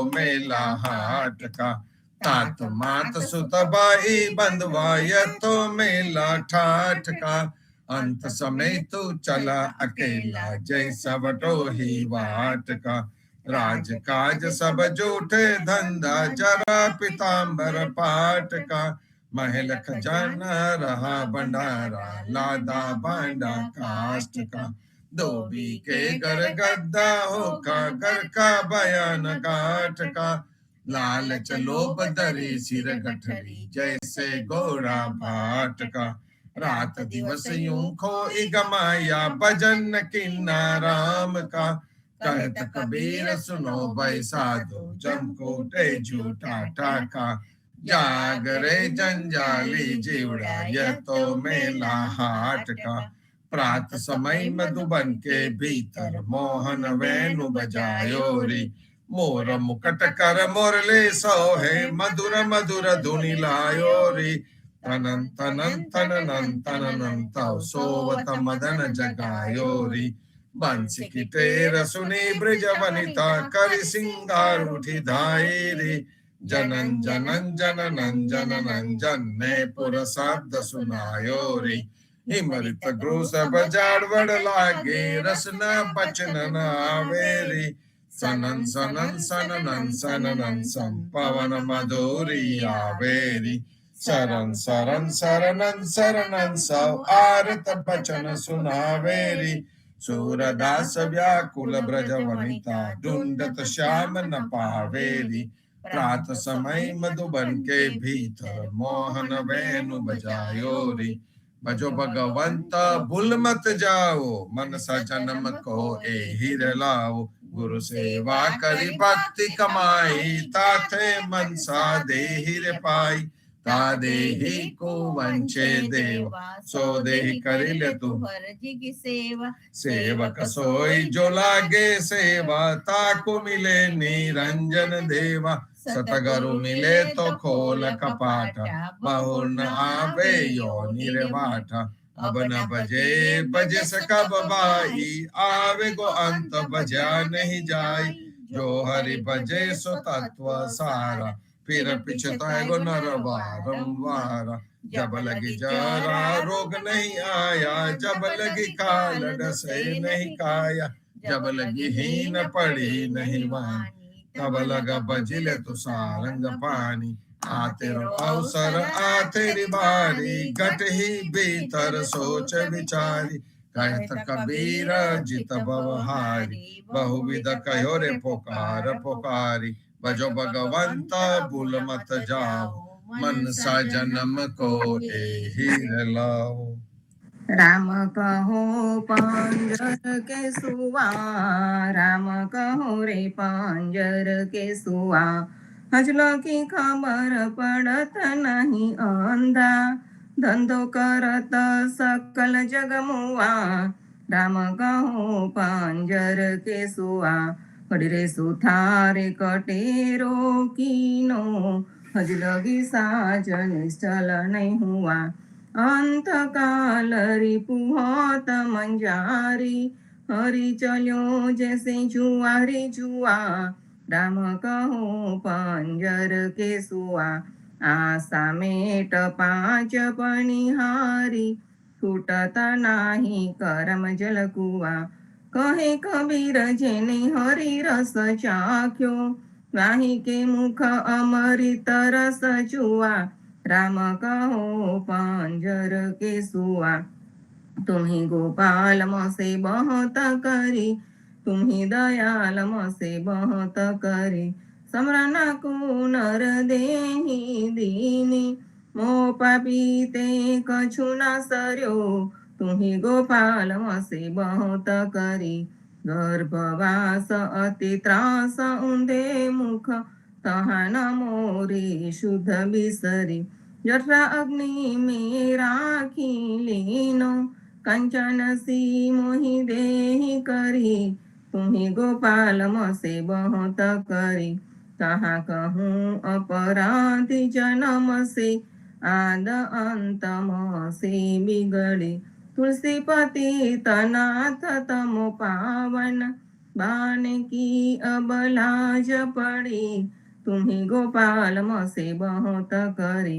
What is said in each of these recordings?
मेला हाट का। तात मात सुतबाई बंधवाय तो मेला ठाठ का। अंत समय तू चला अकेला जैसा बटो ही वाट का। राज काज सब जूठे धंधा जरा पीताम्बर पाट का। महल खजाना रहा भंडारा लादा बांडा काष्ट का। धोबी के घर गद्दा होका घर का बयान काठ का। लालच लोभ दरी सिर गठरी जैसे घोड़ा भाट का। रात दिवस यूं खोई गमाया भजन किन्ना राम का। कहत कबीर सुनो भाई साधु जम कोटे झूठा ठाका। जाग रे जंजाली जीवड़ा यह तो मेला हाट का। प्रात समय मधुबन के भीतर मोहन वेणु बजायो रे। मोर मुकट कर मोरले सोहे मधुर मधुर धुनि लायो रे। तनन तनन तनन तनन तव सोवत मदन जगायो रे। बंसी की टेर सुनी ब्रज वनिता कर सिंगार उठी धाये रे। जनन जनन जननन जननन जन ने पुर शब्द सुनायो रे। हिमरित ग्रोस बजाड़ वड़ लागे रसना बचन न आवेरी। सनन सनन सनन सनन सम पवन मधुरी आवेरी। सरन सरन सरनन सरनन सव आरत बचन सुनावेरी। सूरदास व्याकुल ब्रज वनिता ढूंढत श्याम न पावेरी। प्रात समय मधुबन के भीतर मोहन वेणु बजायो रे। भजो भगवंत भूल मत जाओ मन सा जन्म को एहिर लाओ। गुरु सेवा करी भक्ति कमाई ताथे मन सा देहिर पाई। ता देहि को वंचे देवा सो देहि करिले तू हरजी की सेवा। सेवक सोई जो लागे सेवा ताको मिले निरंजन देवा। सतगुरु मिले तो खोल कपाट बहुर न आवे यो निर्वाठ। अब न बजे बजे सकब बाई आवे गो अंत बजा नहीं जाई। जो हरि बजे सो तत्व सारा फिर पिछता गो नर बारंबार। जब लगी जरा रोग नहीं आया जब लगी काल डसे नहीं काया। जब लगी हीन पड़ी नहीं वानी तब लगा बजिले तो सारंग पानी। आते रो अवसर आते बारी घट ही भीतर सोच विचारी। कहत कबीर जित बवहारी बहुविध कहो रे पुकार पुकारी। बजो भगवंत भूल मत जाओ मन सा जन्म को एहि लाओ। राम कहो पंजर के सुआ राम कहो रे पंजर के सुआ। हजलो की खबर पड़त नहीं अंधा धंधो करत सकल जग मुआ। राम कहो पंजर के सुआ कड़े सुथारे कटेरो कीनो। हजलगी साज निश्चल नहीं हुआ अंत काल रिपुहत मंजारी। हरि चलो जैसे जुआ रे जुआ राम कहो पंजर के सुआ। आशा मेट पांच पनिहारी छूटता नाही करम जल कुआ। कहे कबीर जेने हरि रस चाख्यो वाही के मुख अमृत रस चुआ। राम कहो पंजर के सुआ तुम्ही गोपाल मोसे बहुत करी। तुम्ही दयाल मोसे बहुत करी। समरण को नर देहि दीनी मो पापी ते कछु न सर्यो। तुम्ही गोपाल मोसे बहुत करी। गर्भवास अति त्रास ऊंधे मुख तहा न मोरी शुद्ध बिसरी। जठरा अग्नि में राखी लीनो कंचन सी मोहि देहि करी। तुम्ही गोपाल मोसे बहुत करी। कहाँ कहूँ अपराधी जन्म से आद अंत मोसे बिगड़ी। तुलसीपति तनाथ तमो पावन बाने की अब लाज पड़ी, तुम्ही गोपाल मसे बहुत करे।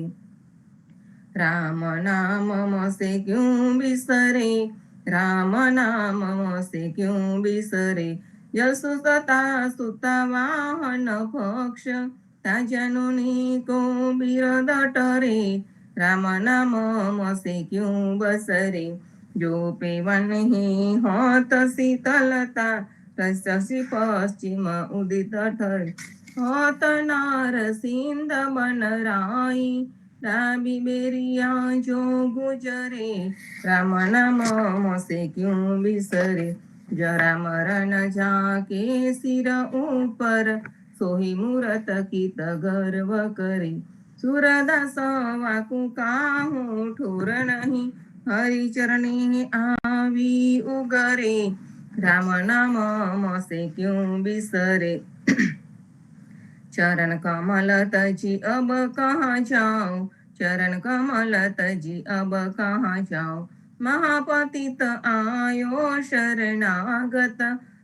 राम नाम मसे क्यों बिसरे, राम नाम मसे क्यों बिसरे। यशुसता सुता वाहन पक्ष, ताजनुनी को बिरद टरे। राम नाम मसे क्यों बसरे, जो पेवन ही होत शीतलता, रससी पश्चिम उदित ठरे। होत नारसिंद बनराई, डाबी बेरिया जो गुजरे। राम नाम मोसे क्यों बिसरे, जरा मरण जाके सिर ऊपर, सोही मूरत कित गर्व करे। सूरदास वाकु काहू ठोर नहीं, हरि चरणी आवी उगरे। राम नाम मोसे क्यों बिसरे, चरण कमल तजी अब कहाँ जाऊं, चरण कमल तजी अब कहाँ जाऊं। महापतित आयो शरणागत,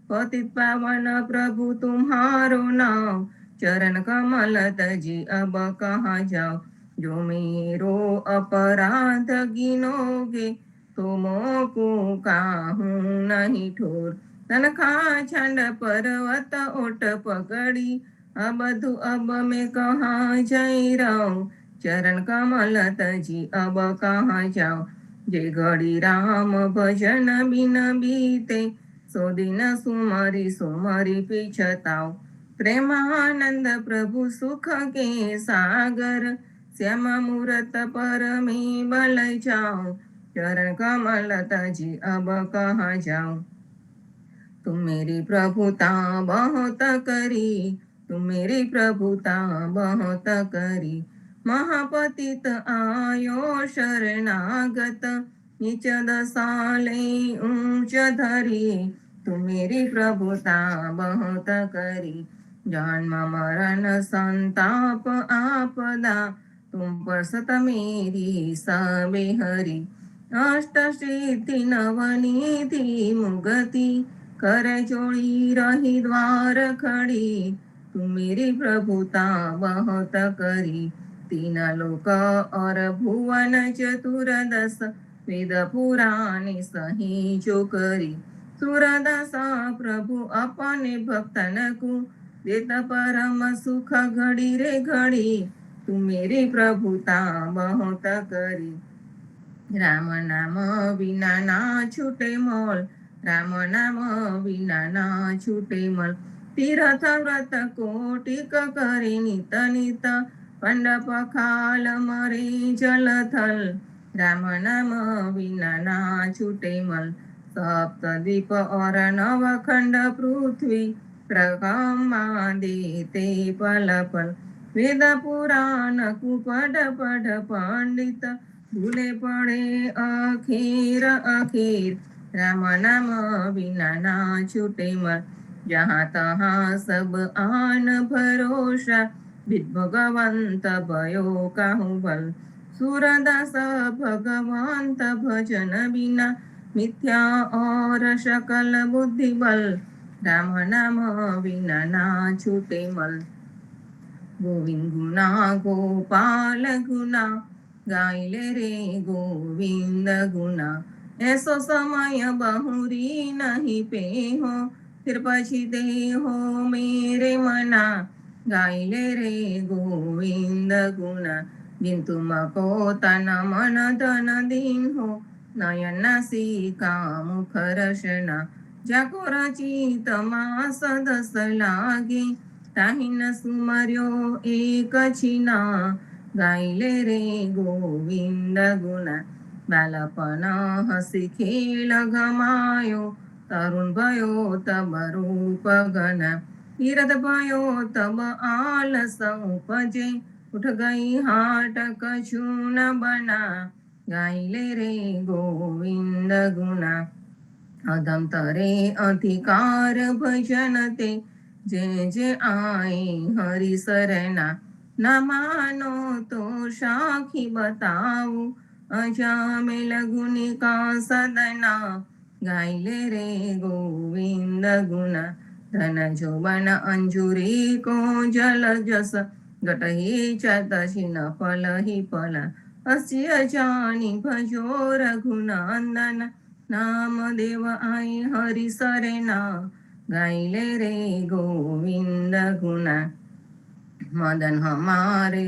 पतित पावन प्रभु तुम्हारो नाम। चरण कमल तजी अब कहाँ जाऊं, जो मेरो अपराध गिनोगे, तो मोको काहूँ नहीं ठोर। तनखा छंड पर्वत ओट पकड़ी, अब मैं कहाँ जाई राऊं। चरण कमल तजी अब कहाँ जाऊं, जे घड़ी राम भजन बिन बीते, सो दिन सुमरी सुमरी पिछताओ। प्रेमानंद प्रभु सुख के सागर, श्याम मूरत पर में बल जाऊं। चरण कमल तजी अब कहाँ जाऊं, तुम मेरी प्रभुता बहुत करी, तुम मेरी प्रभुता बहुत करी। महापतित आयो शरणागत, नीच दसाले ऊंच धरी। तुम मेरी प्रभुता बहुत करी, जन्म मरण संताप आपदा, तुम पर सत मेरी सबे हरी। अष्ट सिद्धि नवनीति मुगति, कर जोड़ी रही द्वार खड़ी। तुम मेरी प्रभुता बहुत करी, तीन लोक और भुवन चतुर्दश, वेद पुराण सही जो करी। सूरदास प्रभु अपने भक्तन को, देता परम सुख घड़ी रे घड़ी। तुम मेरी प्रभुता बहुत करी, राम नाम विना ना छूटे मोल, राम नाम विना ना छूटे मोल। तीर्थ व्रत कोटिक करे नित नित, पंड पखाल मरे जल थल। राम नाम विना ना छूटे मल, सप्तद्वीप और नवखंड पृथ्वी, प्रगमा देते पल पल। वेद पुराण कुपड पढ़ पंडित, भूले पड़े अखीर अखीर। राम नाम बिना ना छूटे मर, जहाँ तहाँ सब आन भरोसा, विद भगवंत भयो काहू बल। सूरदास भगवंत भजन बिना, मिथ्या और सकल बुद्धि बल। राम नाम बिना ना छूटे मल, गोविंद गुना गोपाल गुना, गाइले रे गोविंद गुना। ऐसो समय बहुरी नहीं पे हो, फिर पछी दे हो मेरे मना। गाइले रे गोविंद गुना, बिन तुमको तन मन धन दिन हो, नयन नासिका मुख रसना। जाको रचित मास दस लागे, ताहि न सुमर्यो एक छिना। गाइले रे गोविंद गुना, बालपन हसी खेल गमायो, तरुण भयो तब रूप गना। तीरथ भयो तब आलस उपजे, उठ गई हाट कछु न बना। गाइले रे गोविंद गुना, अधम तरे अधिकार भजन ते, जे जे आए हरि सरना। न मानो तो साखी बताऊं, अजामिल गुनि का सदना। ગાયલે રે ગોવિંદ ગુના ધન જોબન અંજુરી કો જલ જસ ગટહી ચતશિન ફલહી ફલા અસ્ય જાની ભજો રઘુનંદન નામ દેવ આઈ હરિ સરેના ગાયલે રે ગોવિંદ ગુના मदन हमारे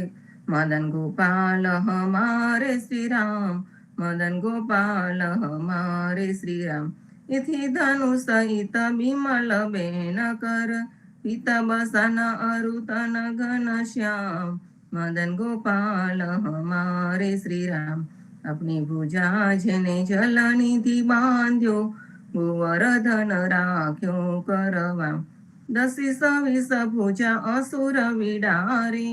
मदन गोपाल हमारे श्री राम मदन गोपाल हमारे श्री राम इति धनु सहित विमल बेन कर पित बसन अरुतन घन श्याम मदन गोपाल हमारे श्री राम अपनी भुजा जेने जल निधि बांध्यो गोवर्धन राख्यो करवा दसी सवीस भुजा असुर विडारे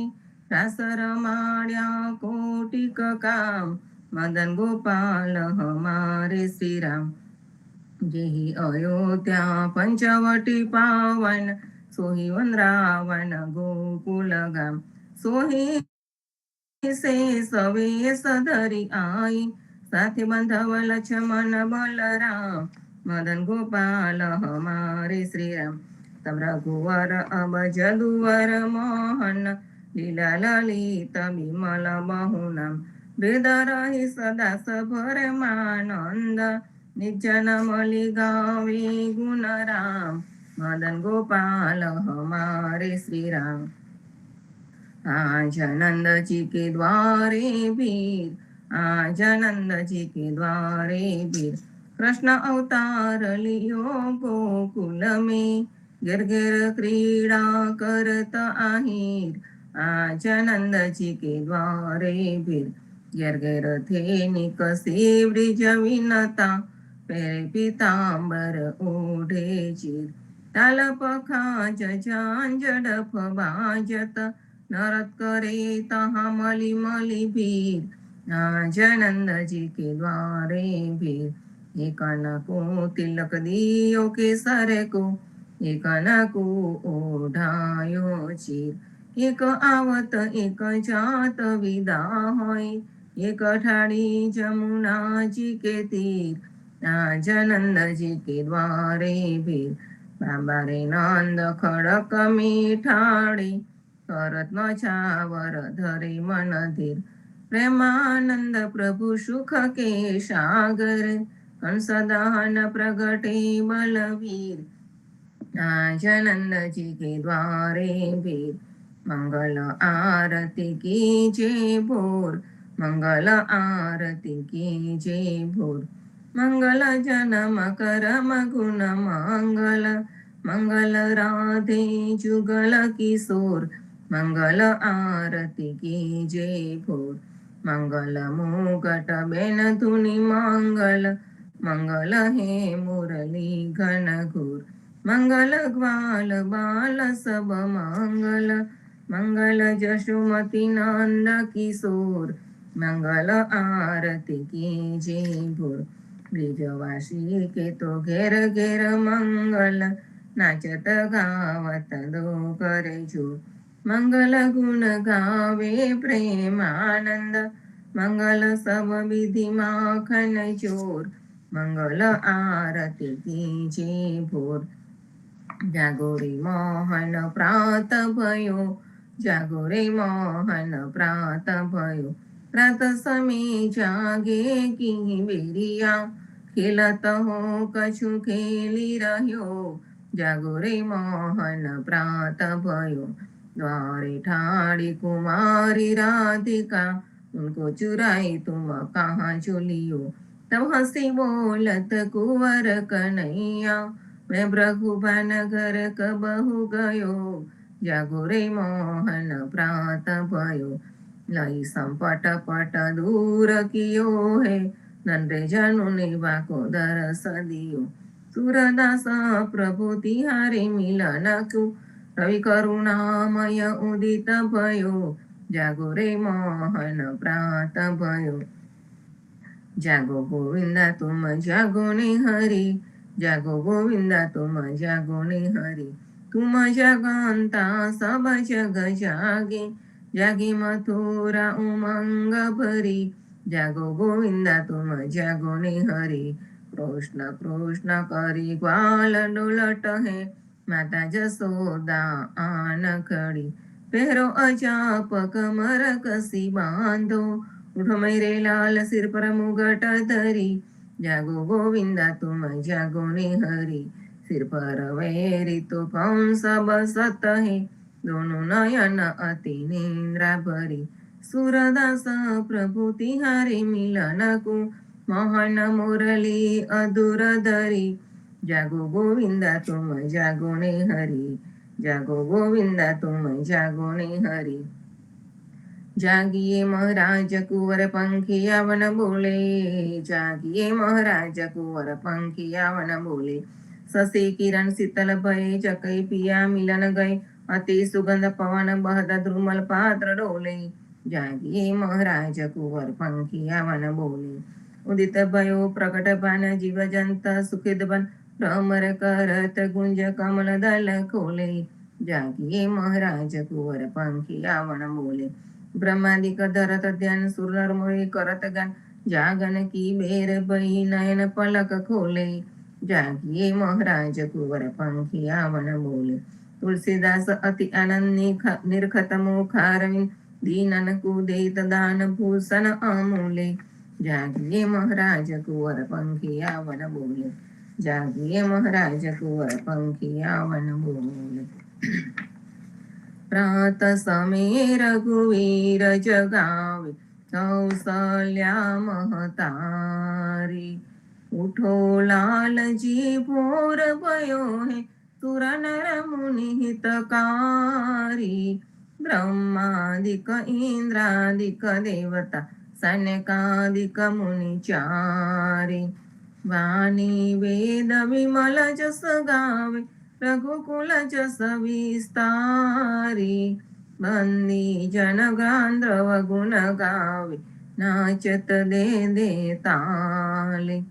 रास रमाड्या कोटिक काम मदन गोपाल हमारे श्री राम जेहि अयोध्या पंचवटी पावन सोहि वनरावन गोकुल गाम सोहि से सवेश धरी आई साथे बंधव लक्ष्मण बलराम मदन गोपाल हमारे श्री राम तब रघुवर अब जदुवर मोहन लीला ललित विमल बहुनाम वेद रही सदा सभर मानंद निर्जन मलि गावे गुण राम मदन गोपाल हमारे श्री राम आज नंद जी के द्वारे वीर आज नंद जी के द्वारे वीर कृष्ण अवतार लियो गोकुल में गिर गिर क्रीड़ा करत आहिर आज नंद जी के द्वारे वीर गिर गिर थे निकसी ब्रिज विनता पेरे पीतांबर ओढ़े चीर ताल पखाज झांझड़फ बाजत नरत करे तहाँ मलि मलि भीर आज नंद जी के द्वारे भीर एक को तिलक दियो के सर को एक को ओढ़ायो चीर एक आवत एक जात विदा होय एक ठाड़ी जमुना जी के तीर आज नंद जी के द्वारे भीर बाबा रे नंद खड़क मीठाड़ी करत न छावर धरे मन धीर प्रेमानंद प्रभु सुख के सागर कंस दहन प्रगटे बलवीर आज नंद जी के द्वारे भीर मंगल आरती की जय भोर मंगल आरती की जय भोर मंगल जनम करम गुण मंगल मंगल राधे जुगल किशोर मंगल आरती की जय भोर मंगल मुकट बेन धुनि मंगल मंगल हे मुरली घन घोर मंगल ग्वाल बाल सब मंगल मंगल जशुमति नंद किशोर मंगल आरती की जय भोर ब्रिजवासी के तो घेर घेर मंगल नाचत गावत दो करे जोर मंगल गुण गावे प्रेमानंद मंगल सब विधि माखन चोर मंगल आरती की जय भोर जागो रे मोहन प्रात भयो जागो रे मोहन प्रात भयो प्रात समय जागे की बेरिया खेलत हो कछु खेली रह्यो जागो रे मोहन प्रात भयो द्वारे ठाड़ी कुमारी राधिका उनको चुराई तुम कहाँ चुलियो तब हंसी बोलत कुंवर कन्हैया मैं ब्रघुबन घर कबहु गयो जागो रे मोहन प्रात भयो लई संपट पट दूर कियो है नंदे जनु निवा को दरस दियो सूरदास प्रभु तिहारे मिलन को रवि करुणामय उदित भयो जागो रे मोहन प्रात भयो जागो गोविंदा तुम जागो ने हरि जागो गोविंदा तुम जागो ने हरि तुम जगंता सब जग जागे जागी मथुरा उमंग भरी जागो गोविंदा तुम जागो ने हरि કૃષ્ણ કૃષ્ણ કરી ગ્વાલ ડોલટ હે, માતા જસોદા આન ખડી, પહેરો અજાપ કમર કસી બાંધો, ઉઠો મેરે લાલ સિર પર મુગટ ધરી, જાગો ગોવિંદા તુમ જાગો ને હરી, सिर पर वेरी तो कंस बसत है, दोनों नयन अति निंद्रा भरी, सूरदास प्रभु तिहारी मिलन को, मोहन मुरली अधुर धरी, जागो गोविंदा तुम जागो ने हरि, जागो गोविंदा तुम जागो ने हरि, जागिए महाराज कुंवर पंखिया वन बोले, जागिए महाराज कुंवर पंखिया वन बोले, ससी किरण शीतल भय जकई पिया मिलन गए, अति सुगंध पवन बहत द्रुमल पात्र डोले, जागिए महाराज कुंवर पंखिया वन बोले, उदित भयो प्रकट बन जीव जंत सुखित बन, भ्रमर करत गुंज कमल दल खोले, जागिए महाराज कुंवर पंखिया वन बोले, ब्रह्मादिक धरत ध्यान सुर नर मुनि करत गान, जागन की बेर बही नयन पलक खोले, जागिए महाराज कुंवर पंखिया वन बोले, तुलसीदास अति आनंद निरखत मुखारविंद, दीनन कुदेत दान भूषण अमूले, जागिए महाराज कुंवर पंखिया वन बोले, जागिए महाराज कुंवर पंखिया वन बोले। प्रात समय रघुवीर जगावे, कौसल्या महतारी, उठो लाल जी भोर भयो है, सुर नर मुनि हितकारी, ब्रह्मादिक इंद्रादिक देवता, सनकादिक मुनि चारी, वाणी वेद विमल जस गावे, रघुकुल जस विस्तारी, बंदी जन गांधर्व गुण गावे, नाचत दे दे ताले,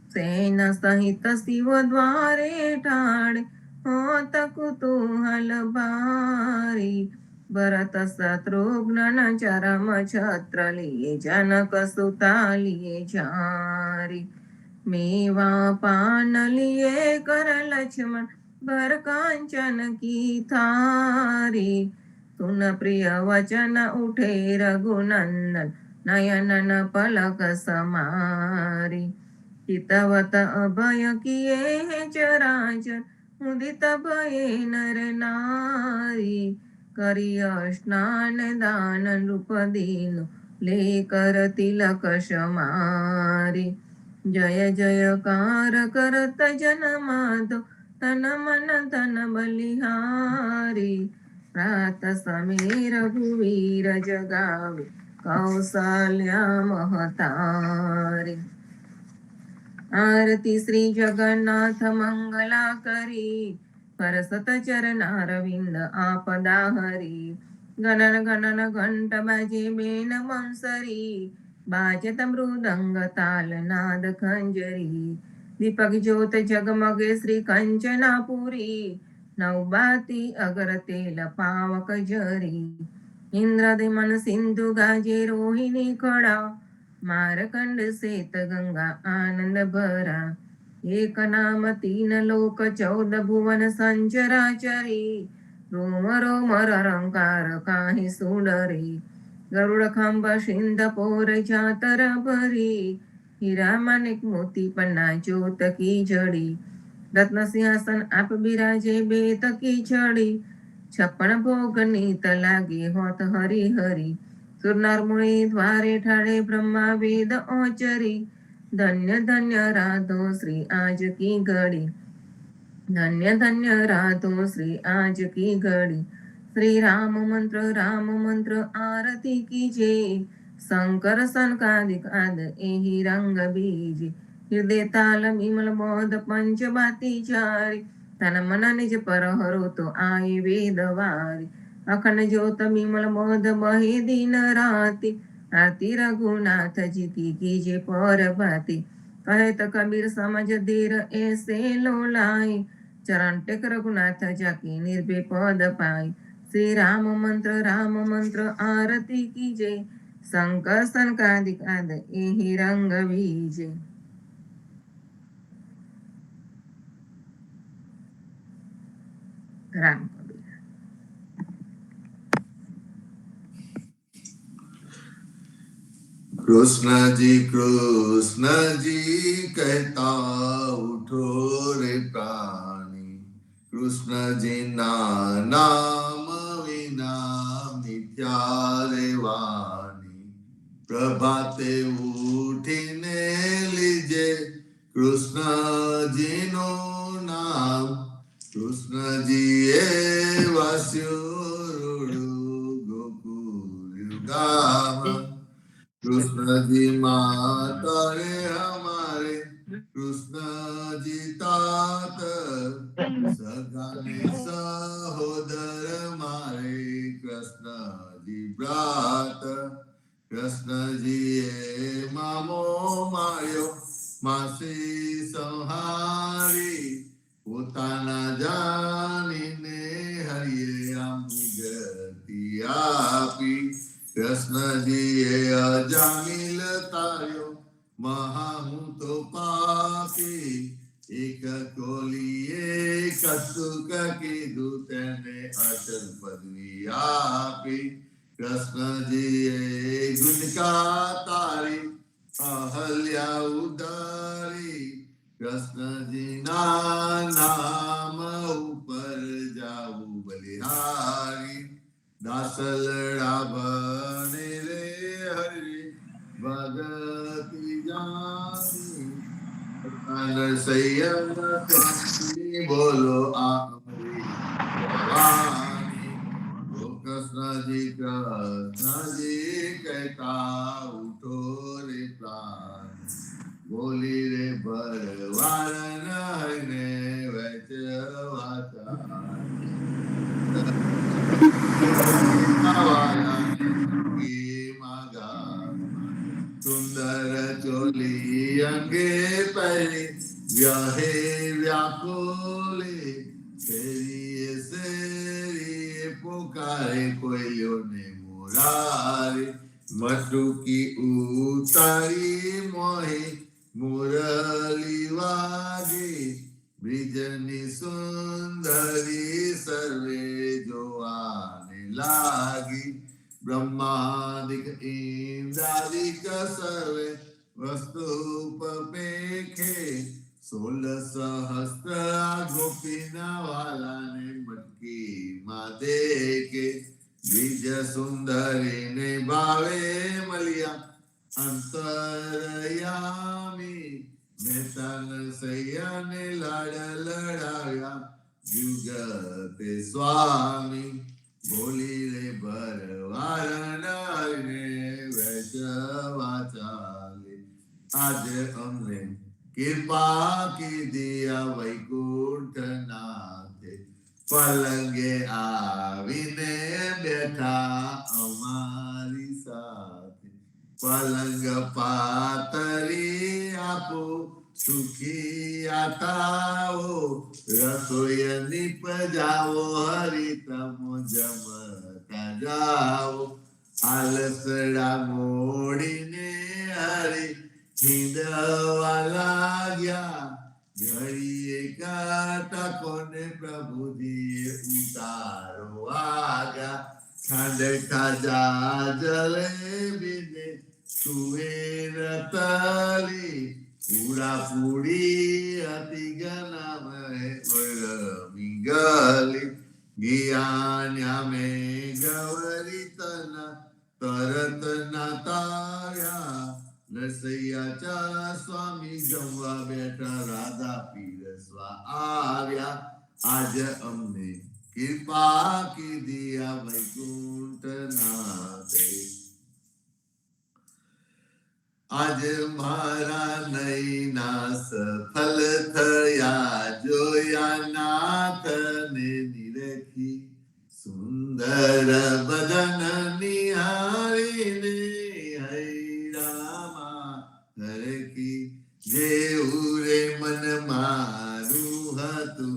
सेन सहित शिव द्वारे ठाणे, होत कुतूहल भारी, भरत शत्रुघ्न चरम छत्र लिए, जनक सुता लिए झारी, मेवा पान लिए कर लक्ष्मण, भर कांचन की थारी, सुन प्रिय वचन उठे रघुनंदन, नयनन पलक समारी, चितवत अभय किए है चराचर, मुदित भये नर नारी, करिय स्नान दान नृप दीनु, लेकर तिलक समारी, जय जयकार करत जन माधव, तन मन धन बलिहारी, प्रात समय रघुवीर जगावे, कौसल्या महतारी, आरती श्री जगन्नाथ मंगला करी, परसत चरणारविंद आपदा हरी, गणन गणन घंट बाजे बेन बंसरी, बाजत मृदंग ताल नाद खंजरी, दीपक ज्योत जगमगे श्री कंचनापुरी, नवबाती अगर तेल पावक जरी, इंद्रदिमन सिंधु गाजे रोहिणी खड़ा, मारकंड सेत गंगा आनंद भरा, एक नाम तीन लोक 14 भुवन संचराचरी, रोम रोम रंकार काही सुडरी, गरुड खांब शिंद पोर चातर भरी, हीरा माणिक मोती पन्ना ज्योत की जड़ी, रत्न सिंहासन आप बिराजे बेत की छड़ी, 56 भोग नीत लागे होत हरि हरि, सुर नर मुनि द्वारे ठाणे ब्रह्मा वेद औचरी, धन्य धन्य राधो श्री आज की घड़ी, धन्य धन्य राधो श्री आज की घड़ी, श्री राम मंत्र आरती कीजे, शंकर सनकादिक आद एहि रंग बीजे, हृदय ताल विमल बोध पंच बाती चारी, तन मन निज पर हरो तो आए वेद वारी, अखंड ज्योत विमल बोध बहे दिन राति, आरती रघुनाथ जी की कीजे पर बाती, कहे तो कबीर समझ देर ऐसे लो लाई, चरण टेक रघुनाथ जाकी निर्भय पद पाई, श्री राम मंत्र आरती कीजे, शंकर सनकादिक आद एहि रंग बीजे। રામ કબીર. कृष्ण जी कहता उठो रे प्राणी, कृष्ण जी ना नाम विना मिथ्या रे वाणी, प्रभाते उठीने लीजे कृष्ण जी नो नाम, कृष्ण जी ए वास्युरुडु गोकुल गाम, कृष्ण जी माता रे हमारे, कृष्ण जी तात, सगाने सहोदर मारे, कृष्ण जी ब्रात, कृष्ण जी ए मामो मार्यो मासी संहारी, પોતાના જાણીને હરિએ આમી ગતિ આપી, કૃષ્ણજીએ અજામિલ તાર્યો મહા હું તો પાપી, એક કોલીએ કશુક કીધું તેને અચલ પદવી આપી, કૃષ્ણજીએ ગુણકા તારી અહલ્યા ઉદારી, कृष्ण जी ना नाम ऊपर जाऊ बलिहारी, दासलड़ा बने रे हरि भगति जानी, नरसैया बोलो आमरी भवानी, ओ कृष्ण जी कहता उठो रे प्राण, बोली रे भरवार ने वच वाचा, मागा सुंदर चोली अंगे पहली व्याहे व्याकुले, तेरी सेरी पुकारे कोयलियों ने मुरारी, मटुकी उतारी मोही मुरली वागे, ब्रिजनी सुंदरी सर्वे जोआने लागी, ब्रह्मादिक इंद्रादिक सर्वे वस्तु पेखे, 16 सहस्त्र गोपीना वाला ने मटकी माँ देखे, ब्रिज सुंदरी ने भावे मलिया अंतरयामी, मेहता नरसैया ने लाड लड़ाया जुगते स्वामी, बोली रे भरवार ने वैष्णवा चाले, आज हमने कृपा की दिया वैकुंठ नाथे, पलंगे आवीने बैठा हमारी साथे, पलंग पातरी आपो सुखी आताओ, रसोई निपजाओ हरि तमो जमता जाओ, आलसड़ा मोड़ीने हरि हिंदवा लाग्या, घड़िए काटा कोने प्रभु दिए उतारो आगा, खंड खाजा जले बिने सुएर ताली, पूरा पूरी अति गना में मिगली, ज्ञान्या में गवरी तना तरत नाताया, नरसैयाचा स्वामी जमवा बेटा राधा पीरसवा आव्या, आज अમને कृपा की दिया वैकुंठ नाथे, आज मारा नैना सफल थया जोया नाथ ने निरखी, सुंदर बदन निहारी ने रामा हरखी, जेऊ रे मन मारू हतु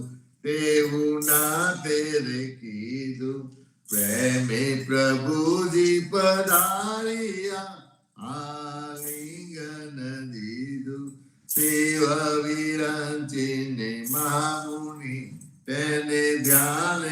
तेऊ ना तेरे कीधु, प्रेमे प्रभु जी पधारिया आलिंगन दीधु, सेवा विरंचिने महामुनि तेने ध्यान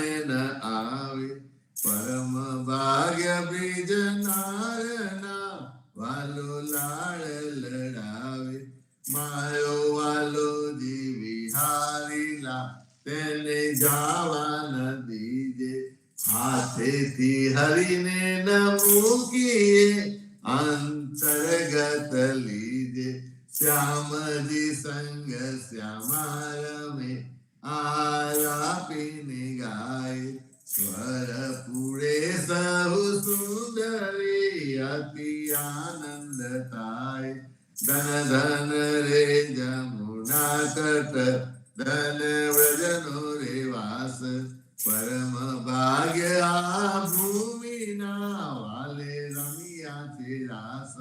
ભાગ્ય બીજનારના વાલો લાડ લડાવે મારો વાલો જીવી હારીલા તેને જાવા ન દીજે હાથેથી હરીને ન મૂકીએ અંતર્ગત લીજે શ્યામજી સંગ શ્યામા રમે આરાપીને ગાય સ્વર પૂરે સહુ સુંદરી અતિ આનંદ થાય ધન ધન રે જમુના તટ ધન વ્રજનો રે વાસ પરમ ભાગ્ય આ ભૂમિના વાલે રમિયા છે રાસ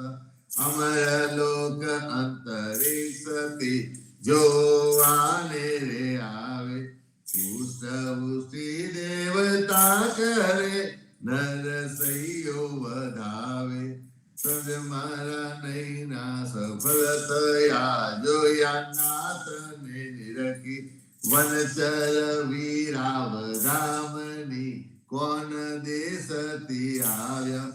અમર લોક અંતરિક્ષથી જોવાને રે આવે ઉષ્ટી દેવતા કરે નર સૈયો વધાવે સજ મારા નૈના સફળ થયા જોયા નાથ ને નિરખી વનચર વીરાવધામની કોણ દેશથી આવ્યા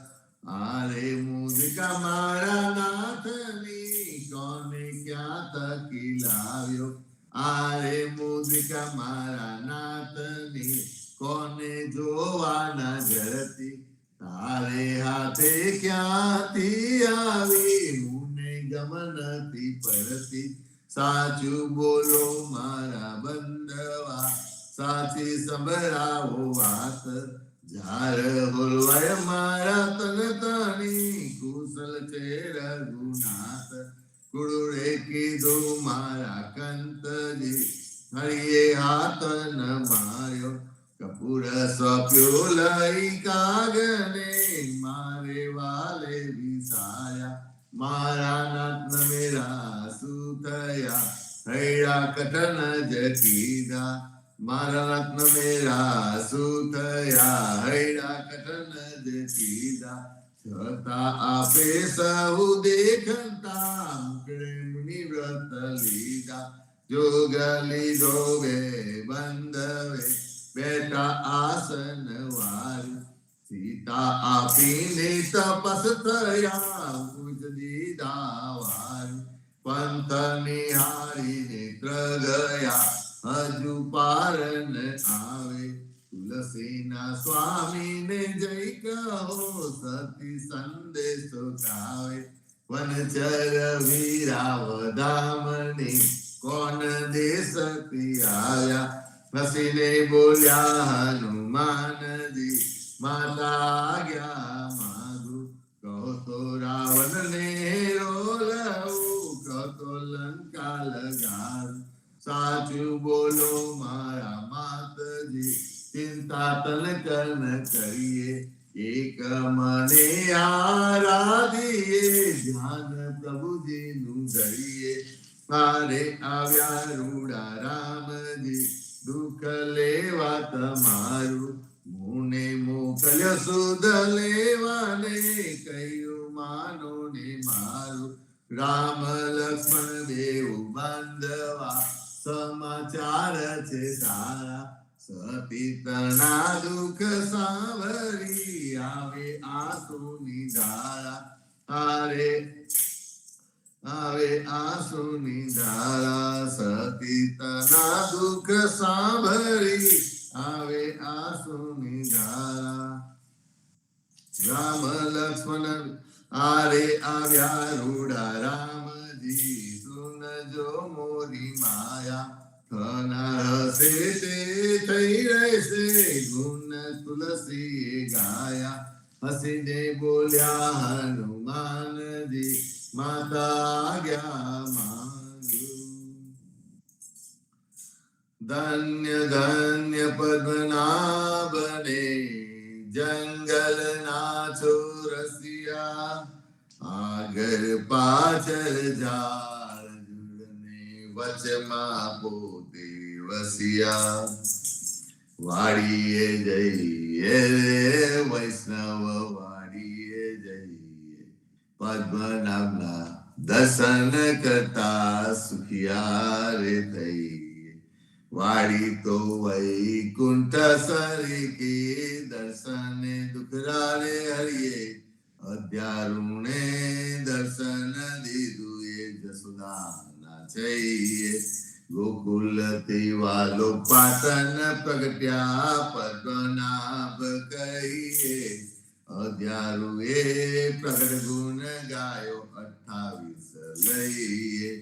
આરે મુદકા મારા નાથની કોને ક્યાં તકી લાવ્યો આરે મુદકા મારા નાથની કોને જોવાના જરતી તારે હાથે ક્યાંથી આવી મુને ગમનથી પરતી સાચું બોલો મારા બંધવા સાચી સંભળાવો વાત જાર બોલવાય મારા તન તની કુશલ છે રઘુનાથ ગુરુએ કીધું મારા કંતજી હરિએ હાથ ન માર્યો કપૂર સોંપ્યો લઈ કાગને મારે વાલે વિસાયા મારા નાથ મેરા શું થયા હૈડા કટન જ કીધા મારા રત્ન મેરા શું થયા હૈડા કટન જ કીધા છતાં આપે સહુ દેખતા મુકડે મુનિ વ્રત લીધા જોગ લીધો બે બંધવે બેઠા આસન વાળું સીતા આપીને તપસ થયા પૂજ દીધા વાળું પંથ નિહારી નેત્ર ગયા હજુ પાર ન આવે તુલસીના સ્વામીને જય કહો સતી સંદેશો ગાવે વનચર વીરાવધામની કોણ દેશથી આવ્યા હસીને બોલ્યા હનુમાનજી માતા આજ્ઞા માગુ કહો તો રાવણને રોલવું કહો તો લંકા લગાડું સાચું બોલો મારા માતજી ચિંતા તન કર્ણ કરીએ એક મને આરાધીએ ધ્યાન પ્રભુજીનું ધરીએ મારે આવ્યા રૂડા રામજી દુઃખ લેવા તમારું મુને મોકલ્યો સુધ લેવાને કહ્યું માનો ને મારું રામ લક્ષ્મણ દેવ બાંધવા સમાચાર છે સારા સતી તના દુઃખ સાંભળી આવે આંસુની ધારા આવે આંસુની ધારા સતી તના દુઃખ સાંભળી આવે આંસુની ધારા રામ લક્ષ્મણ આરે આવ્યા રૂડા રામજી સુનજો મોરી માયા થનાર હશે તે થઈ રહેશે ગુણ તુલસી ગાયા હસીને બોલ્યા હનુમાનજી માતા આજ્ઞા માંગુ ધન્ય ધન્ય પદ્મનાભને જંગલ ના ચોરસિયા આગળ પાછળ ઝાડ જુડને વચમાં પોતે વસિયા વાડીએ જઈએ વૈષ્ણવ વાડીએ જઈએ પદ્મનાભના દર્શન કરતા સુખિયા રે થઈએ વાડી તો વૈકુંઠ સરીકી દર્શને દુખરારે હરિયે અધ્યારુણે દર્શન દીધું એ જસુદાના છઈએ ગોકુલ થી વાલો પાટન પ્રગટ્યા પદ્મનાભ કહીએ અધ્યારુ એ પ્રગટ ગુણ ગાયો 28 લઈએ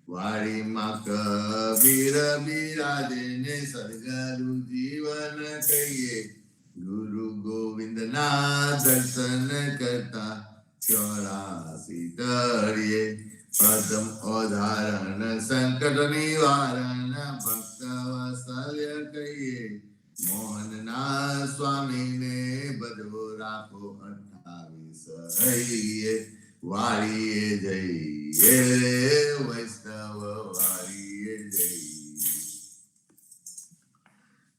વાડીમાં કબીર બિરાજે ને સદગુરુ જીવન કહીએ ગુરુ ગોવિંદ ના દર્શન કરતા 84 તળીએ અધમ અધારણ સંકટ નિવારણ ભક્ત વત્સલ્ય કહીએ મોહન ના સ્વામી ને બધો રાખો 28 હૈયે વાળીએ જઈએ રે વૈષ્ણવ વાળીએ જઈએ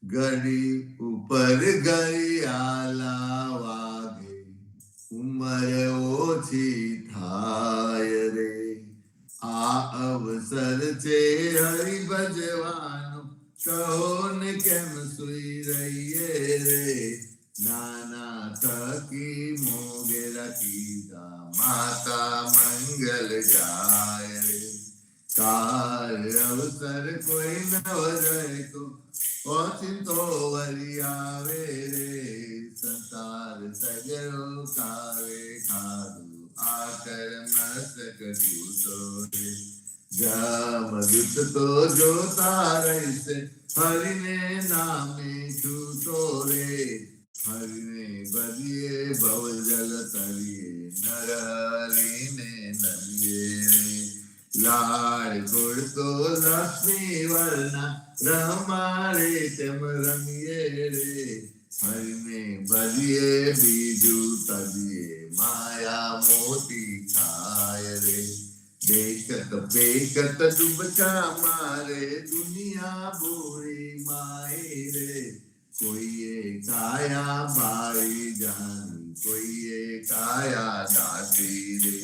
ઘડી ઉપર ઘડિયાળા વાગે ઉંમર ઓછી થાય રે આ અવસર છે હરિ ભજવાનો કહો ને કેમ સુઈ રહીએ રે નાના થકી મોગેરા કીધા માતા મંગલ ગાય રે કાળ અવસર કોઈ નવ રહે તો ઓચિંતો વરી આવે રે સંસાર સગરો કાવે ખાધું આકર મસ્તક તૂટો રે જમદૂત તો જોતા રહેશે હરિને નામે છૂટો રે હરિને ભજીએ ભવજલ તરીએ નર હરિને નમીએ રે લાડ ગોળતો લક્ષ્મી વર્ણા રમાડે તેમ રમીએ રે હરિને ભજીએ બીજું તજીએ માયા મોતી ખાય રે બેકત બેકત ડૂબકા મારે દુનિયા બોરી માય રે કોઈએ કાયા બાઈ જાની કોઈએ કાયા દાસી રે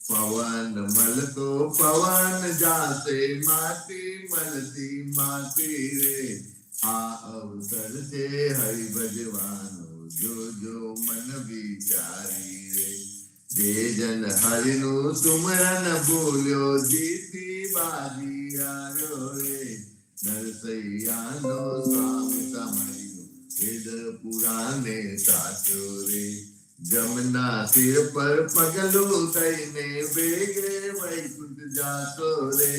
પવન મળતો પવન જાશે માટી મળતી માટી રે આ અવસર છે હરિ ભજવાનો જો મન વિચારી રે જે જન હરિનું સુમરન બોલ્યો જીતી બાજી આવ્યો રે નરસૈયાનો સ્વામી સમર્યો વેદ પુરાણે સાચો રે જમના સિર પર પગલું થઈને વેગે વૈકુંઠ જાતો રે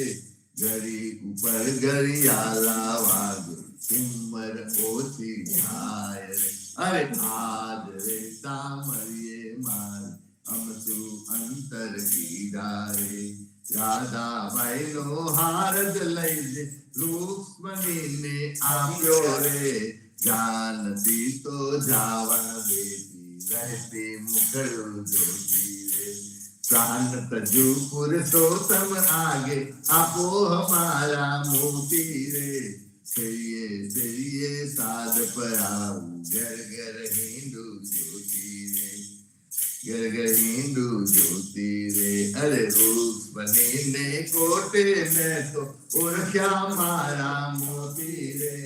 ઘડી ઉપર ઘડિયાળા વાગે ઉંમર ઓછી થાય રે અરે આજ રે સામરીએ માર અમસુ અંતર કીધા રે રાધાબાઈ નો હાર જ લઈ દે રૂક્ષ્મણીને આપ્યો રે જાનતી તો જાવન દેતી રહેતી મુખડું જોતી રે પ્રાણ તજુ પુરુષોત્તમ આગે આપો હમારા મોતી રે સૈયે સાદ પર આવું ઘર ઘર હિન્દુ જ્યોતિ રે ઘર ઘર હિન્દુ જ્યોતિ રે અરે રૂપ બનીને કોટે મેં તો ઓળખ્યા મારા મોતી રે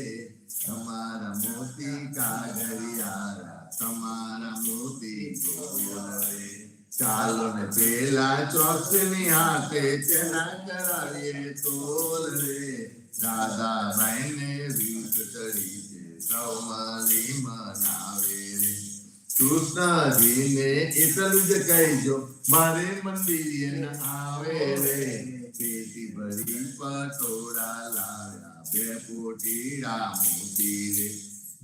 તમારા મોતી કાગળિયારા તમારા મોતી ગોળ રે ચાલો ને પેલા ચોકની હાથે ચેના કરાવીએ તોલ રે દાદાબાઈ ને રીત ચડી છે સૌમાલી મનાવે રે કૃષ્ણજી ને એટલું જ કહીજો મારે મંદિર આવે રે પેટી ભરી પટોળા લાવ્યા બે પોટીડા મોતી રે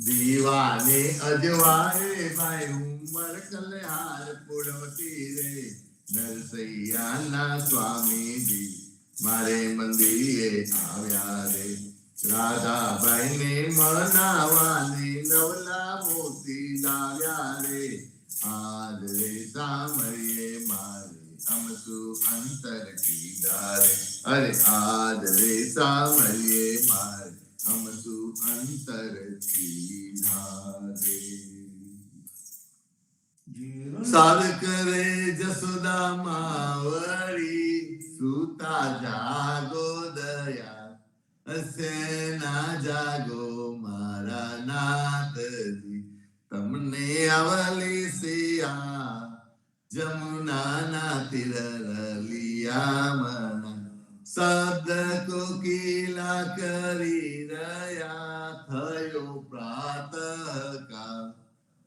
દીવાને અજવાળે ભાઈ ઉમર કલ્યાણ પુરવતી રે નરસૈયાના સ્વામીજી મારે મંદિરે આવ્યા રે રાધાબાઈ ને મનાવાની નવલા મોતી લાવ્યા રે આજ રે સામરીએ મારે અમસુ અંતર કીધા રે અરે આજ રે સામરીએ મારે અમસુ અંતર કીધા રે સાદ કરે જસોદા માવડી સુતા જાગો દયા હસેના જાગો મારા નાથજી, તમને અવલી સિયા જમુનાના તીર રલિયા મના, શબ્દ કોકિલા કરી રહ્યા થયો પ્રાતઃકાળ,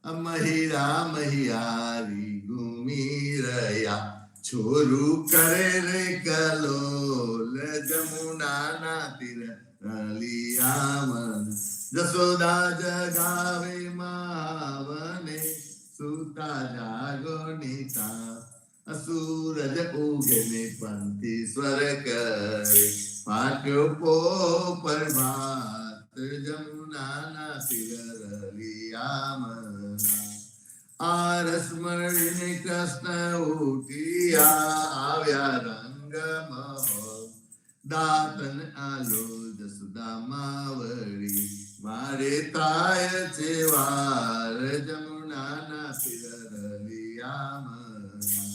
મહિરા મહિયારી ઘૂમી રહ્યા છોરું કરે રે કલોલ જમુનાના તીર રલિયા મન, જસોદા જગાવે માવને સુતા જાગો નીતા, સૂરજ ઉગે ને પંથી સ્વર કરે પાટ્યો પોપર ભાત જમુનાના તીર રલિયા મના, આરસ મળીને કૃષ્ણ ઉઠ્યા આવ્યા રંગ મહોર, દાતન આલો જસુદા માવડી મારે તાય છે વાર જમુનાના તીર રલિયા મના,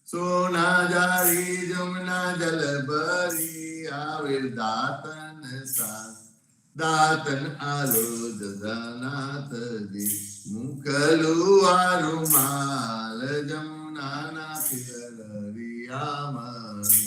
સોના જારી જમુના જલ ભરી આવેલ દાતન સા, દાતન આલો જગન્નાથજી મુકલું આરુમાલ જમુનાના તીર રલિયા મના,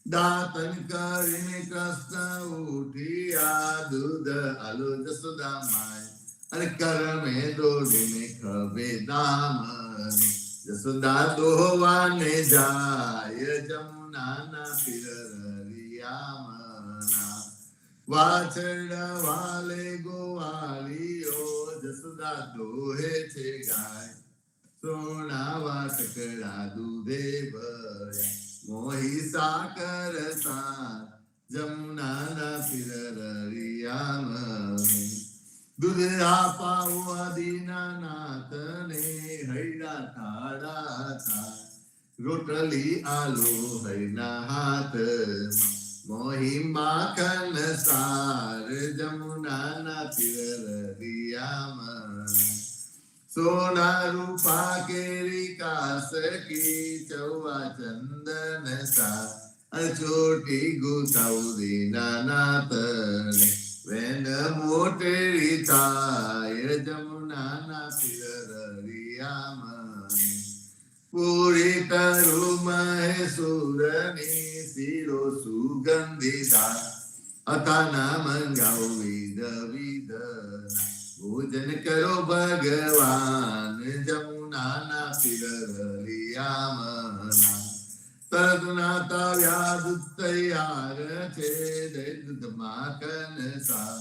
દાતન કરીને કૃષ્ણ ઉઠ્યા દૂધ આલો જસોદા માય, અરે કરમે દોડીને ખભે દામન, જસોદા દોવાને જાય જમુનાના તીર રલિયા મના, વાછરડા વાલે ગોવાળીઓ જસોદા દોહે છે ગાય, સોના વાટકડા દૂધે ભર્યા મોહી સાકર સાર જમુનાના તીર રલિયા મના, દૂધ આપાવા દીનાનાથને હૈડા ઠાડા થાય, રોટલી આલો હૈના હાથમાં મોહી માખન સાર જમુનાના તીર રલિયા મના, સોના રૂપા કેરી કાસકી ચૌવા ચંદન સા, ચોટી ગુતાઉદી નાનાતને વેન મોટેરી થાય જમુનાના તીર રલિયા મના, પૂરી તરુ મહેસુરની શિરો સુગંધીદાર, અથાના મંગાવો વિધ વિધના ભોજન કરો ભગવાન જમુનાના તીર રલિયા મના, તરત નાતા વ્યાદ તૈયાર છે દૂધ માખન સા,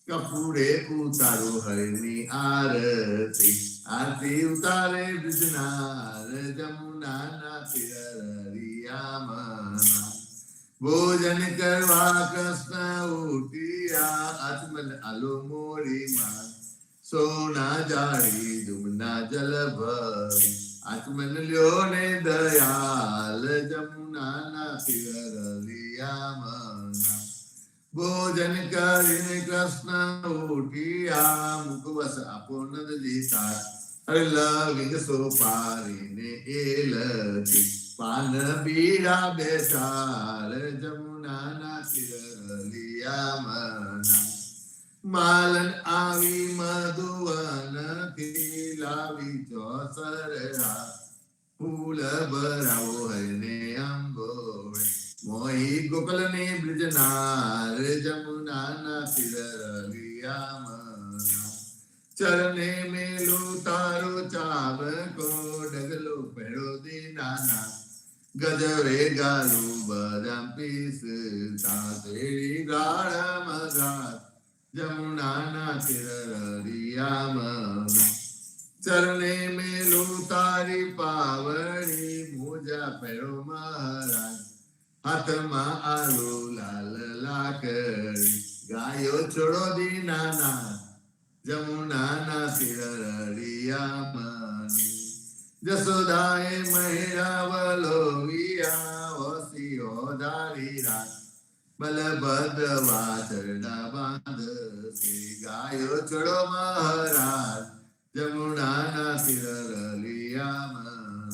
કપૂરે ઉતારો હરિની આરતી, આરતી ઉતારે બ્રિજનાર જમુનાના તીર રલિયા મના, ભોજન કરવા કૃષ્ણ ઉઠ્યા આચમન આલો મોરી માં, સોના જાળી જમુના જલ ભરી આચમન લ્યો ને દયાલ જમુનાના તીર રલિયા મના, ભોજન કરીને કૃષ્ણ ઉઠ્યા મુકવસ આપો નંદજી તાર, અરે લવિંગ સોપારીને એલચી પાન બીડા બેસાર જમુનાના તીર રલિયા મના, માલન આવી મધુવન થી લાવી ચોસરા, ફૂલ ભરાવો હૈને અંબોળે મોહી ગોકલ ને બ્રિજનાર જમુનાના તીર રલિયા મના, ચરણે મેલો તારો ચાબકો ડગલો પેડો દીનાના, ગજવે ગાલું બદામ પીસતા શેરી ગાળમ ઘાત જમુનાના તીર રલિયા મના, ચરણે મેલો તારી પાવડી મોજા પેડો મહારાજ, હાથમાં આલો લાલ લાકડી ગાયો છોડો દીનાના જમુનાના તીર રલિયા મના, જસોદાએ મહેરા વલોવિયા ઓસિયો ધારી રાત, બલભદ્ર વાછરડા બાંધશે ગાયો છોડો મહારાજ જમુનાના તીર રલિયા મના,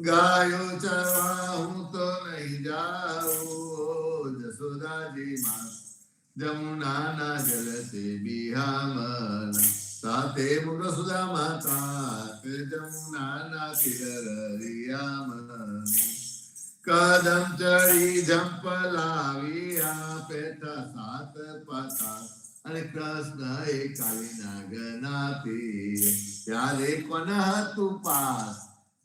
ગાયો ચરવા હું તો નહીં જાઉં જસોદાજી માં, જમુનાના જલ સે બિહામણા સાથે મુખ સુદામા તાત જમુનાના તિરરિયામણા કદમ ચડી જંપલાવ્યા પેઠા સાત પાતા અને કૃષ્ણ એ કાલીના ગનાથી ત્યારે કોન હતું પાસ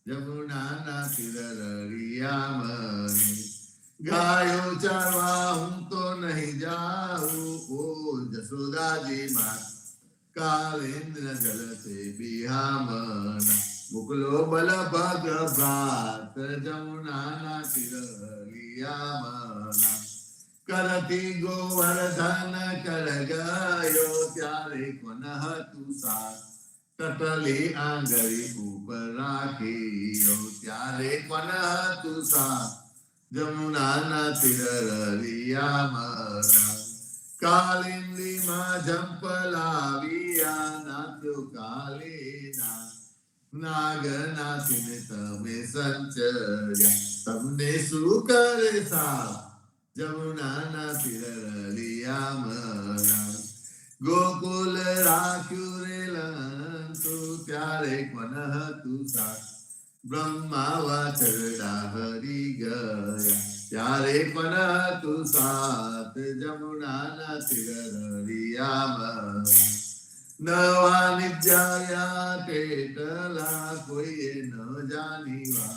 જમુનાના તિરરિયામણા ગાયો ચારવા હું તો નહીં જાઉં ઓ જશોદાજી માં કાલેન્દ્ર જલ સે બિહામણા મોકલો બલભદ્ર ભ્રાત જમુનાના તિરલિયામણા કરતી ગોવર્ધન કર ગયો ત્યારે કોન હતું સાથ તટલી આંગળી ઉપર રાખીયો ત્યારે કોન હતું સાથ જમુનાના તિરલિયામણા કાલિંદીમાં જંપલાવ્યા નાત્યો કાલીના નાગનાથીને તમે સંચર્યા તમને શું કરે સાથ જમુનાના તિરલિયામણા ગોકુલ રાખ્યું રે લંતુ ત્યારે કોન હતું સાથ બ્રહ્મા વાછરડા હરી ગયા ત્યારે કોન હતું સાથ જમુનાના તિરલિયામણા નવા નિત્યાયા કેટલા કોઈએ ન જાણીવા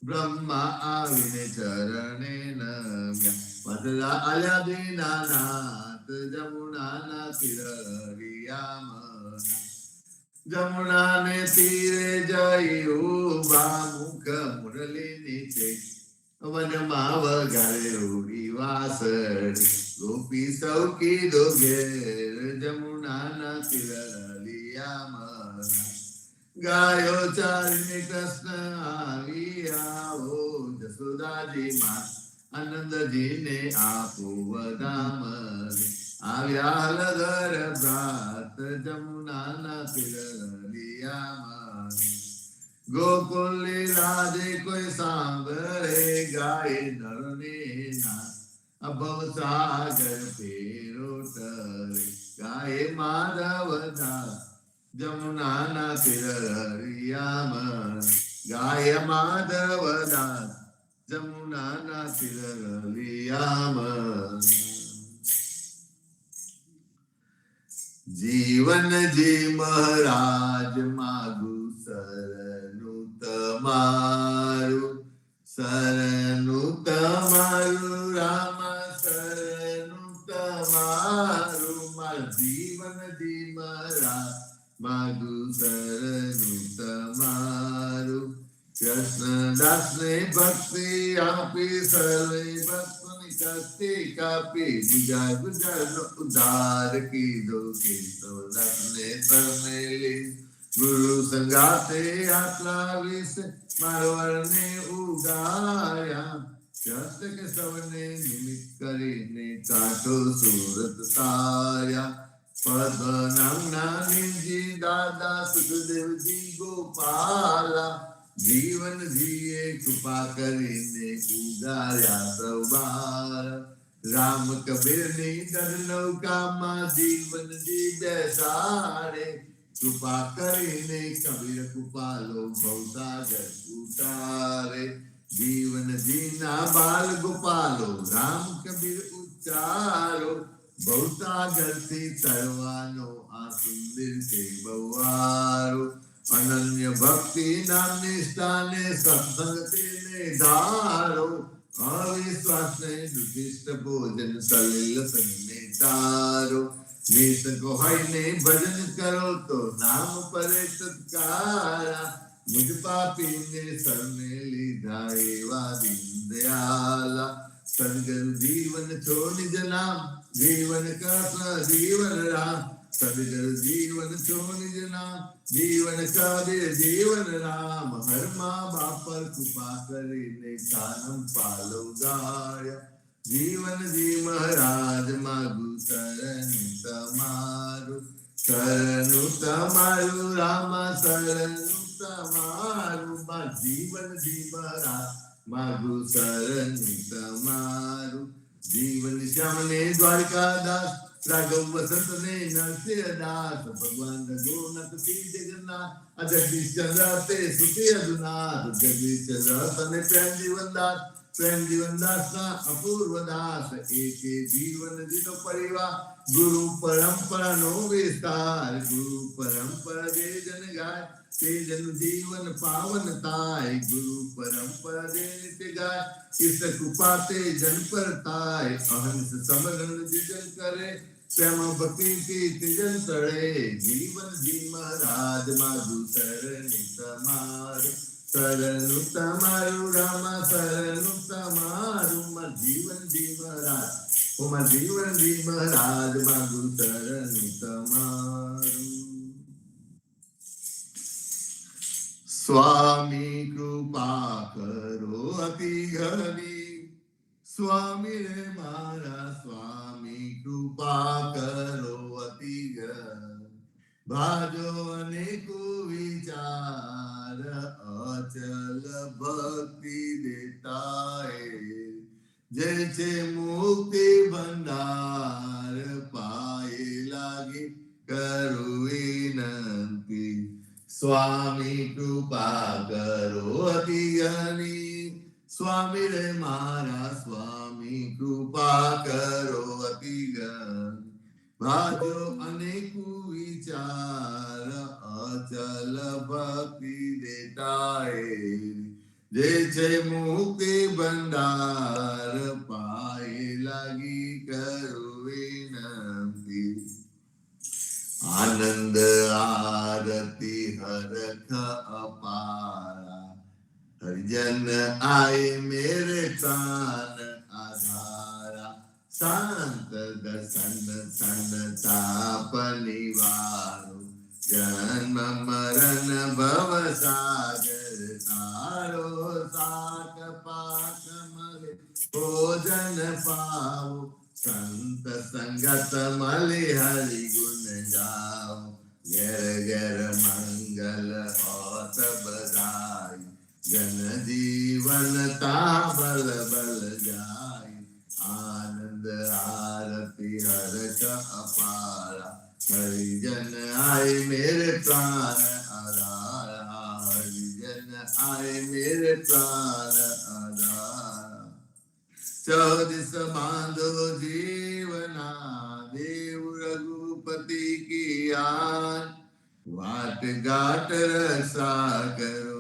બ્રહ્મા આવીને ચરણે નમ્યા પધરા આલ્યા દીનાનાથ જમુનાના તિરલિયામણા જમુનાને તીરે જઈ ઉભા મુખ મુરલી નીચે વનમાં વગાડે ઉડી વાસળી ગોપી સૌ કીધો ઘેર જમુનાના તિરલિયામણા ગાયો ચારીને કૃષ્ણ આવ્યા ઓ જશોદાજી માં આનંદજીને આપો વધામણી આવ્યા હલધર ભ્રાત જમુનાના તિરલિયામણા ગોકુલી રાજે કોઈ સાંભળે ગાય નરને ના અભવ સાગર ફેરો તરે ગાય માધવ દાસ જમુનાના તિરલિયામણા ગાય માધવ દાસ જમુનાના તિરલિયામણા જીવનજી મહારાજ માગુ શરણું તમારું રામ શરણું તમારું માર જીવનજી મહારાજ માગુ શરણું તમારું કૃષ્ણદાસ ને ભક્તિ આપી સર્વે ભક્તોની કસ્તી કાપી ગુજાર ગુજાર નો ઉદ્ધાર કીધો કેશવદાસ ને પરમેલી ગુરુ સંગાતે આટલા વિશે મારવરને ઉગાર્યા જસ્ત કે સૌને નિમિત્ત કરીને કાઠો સુરત તાર્યા પદ્મનામના નિજી દાદા સુખદેવજી ગોપાલા જીવનજીએ કૃપા કરીને ઉગાર્યા સૌબાર રામ કબીરની દર નૌકામાં જીવનજી બેસાડે કૃપા કરીને કબીર કૃપાલો ભવસાગર ઉતારે જીવનજીના બાલ ગોપાલો રામ કબીર ઉચ્ચારો ભવસાગરથી તરવાનો આ સુંદર છે બવારો અનન્ય ભક્તિ નામ નિષ્ઠાને સત્સંગ તેને ધારો અવિશ્વાસને દુષ્ટિષ્ટ ભોજન સલિલ સંને તારો નિસકો હોઈને ભજન કરો તો નામ પરે સત્કારા મુજ પાપીને સરને લીધા એવા દીનદયાલા સદગુરુ જીવન છો નિજ નામ જીવન કૃષ્ણ જીવન રામ સદગુરુ જીવન છો નિજ નામ જીવન કબીર જીવન રામ હર મા બાપ પર કૃપા કરીને કાનમ પાલો ગાયા જીવનજી મહારાજ માગુ શરણું તમારું રામ શરણું તમારું મા જીવનજી મહારાજ માગુ શરણું તમારું જીવન શ્યામ ને દ્વારકાદાસ, રાઘવ વસંત ને નરસિંહદાસ, ભગવાન રઘુનાથ શ્રી જગન્નાથ, જગદીશ ચંદ્ર તે સુખી અધુનાથ, જગદીશ ચંદ્ર તને પ્રેમ જીવનદાસ, પ્રેમ જીવનદાસ ના અપૂર્વ દાસ, એકે જીવન જીનો પરિવાર, ગુરુ પરંપરા નો વિસ્તાર, ગુરુ પરંપરા જે જન ગાય, તે જન જીવન પાવન થાય, ગુરુ પરંપરા જે નિત્ય ગાય, ઈશ કૃપા તે જન પર થાય, અહંસ સમરણ જે જન કરે, પ્રેમ ભક્તિ થી તેજન તળે, જીવન જી મહારાજ માધુ શરણિ તમારું, શરણું તમારું રામ, શરણું તમારું માર જીવન જી મહારાજ, ઓ માર જીવન જી મહારાજ માધુ શરણિ તમારું. સ્વામી કૃપા કરો અતિ ઘણી, સ્વામી રે મારા સ્વામી કૃપા કરો અતિ ઘણી, ભાજો અનેકો વિચાર, અચલ ભક્તિ દેતાય, જય છે મુક્તિ ભંડાર, પાયે લાગી કરું વિનંતી, સ્વામી કૃપા કરો અતિ ઘણી, સ્વામી રે મારા સ્વામી કૃપા કરો અતિ ઘણી, ભાજો અનેકો વિચાર, અચલ ભક્તિ દેતાય, જે છે મુક્તિ ભંડાર, પાયે લાગી કરું વિનંતી, આનંદ આરતી હરખ અપારા, હરિજન આય મેરે પ્રાણ આધારા, શાંત દર્શન તન તાપ નિવારો, જન્મ મરણ ભવ સાગર તારો, સાત પાક મલે ભોજન પાવો, સંત સંગત મલે હરિ ગુણ ગાઓ, ઘેર ઘેર મંગલ હોત બધાઈ, જન જીવન તા બલ બલ જાય, આનંદ આરતી હરખ અપારા, હરિજન આય મેરે પ્રાણ આધારા, હરિજન આય મેરે પ્રાણ આધારા, चौदिस बांधो जीवना, देव रघुपति की आन, वाट घाट रक्षा करो,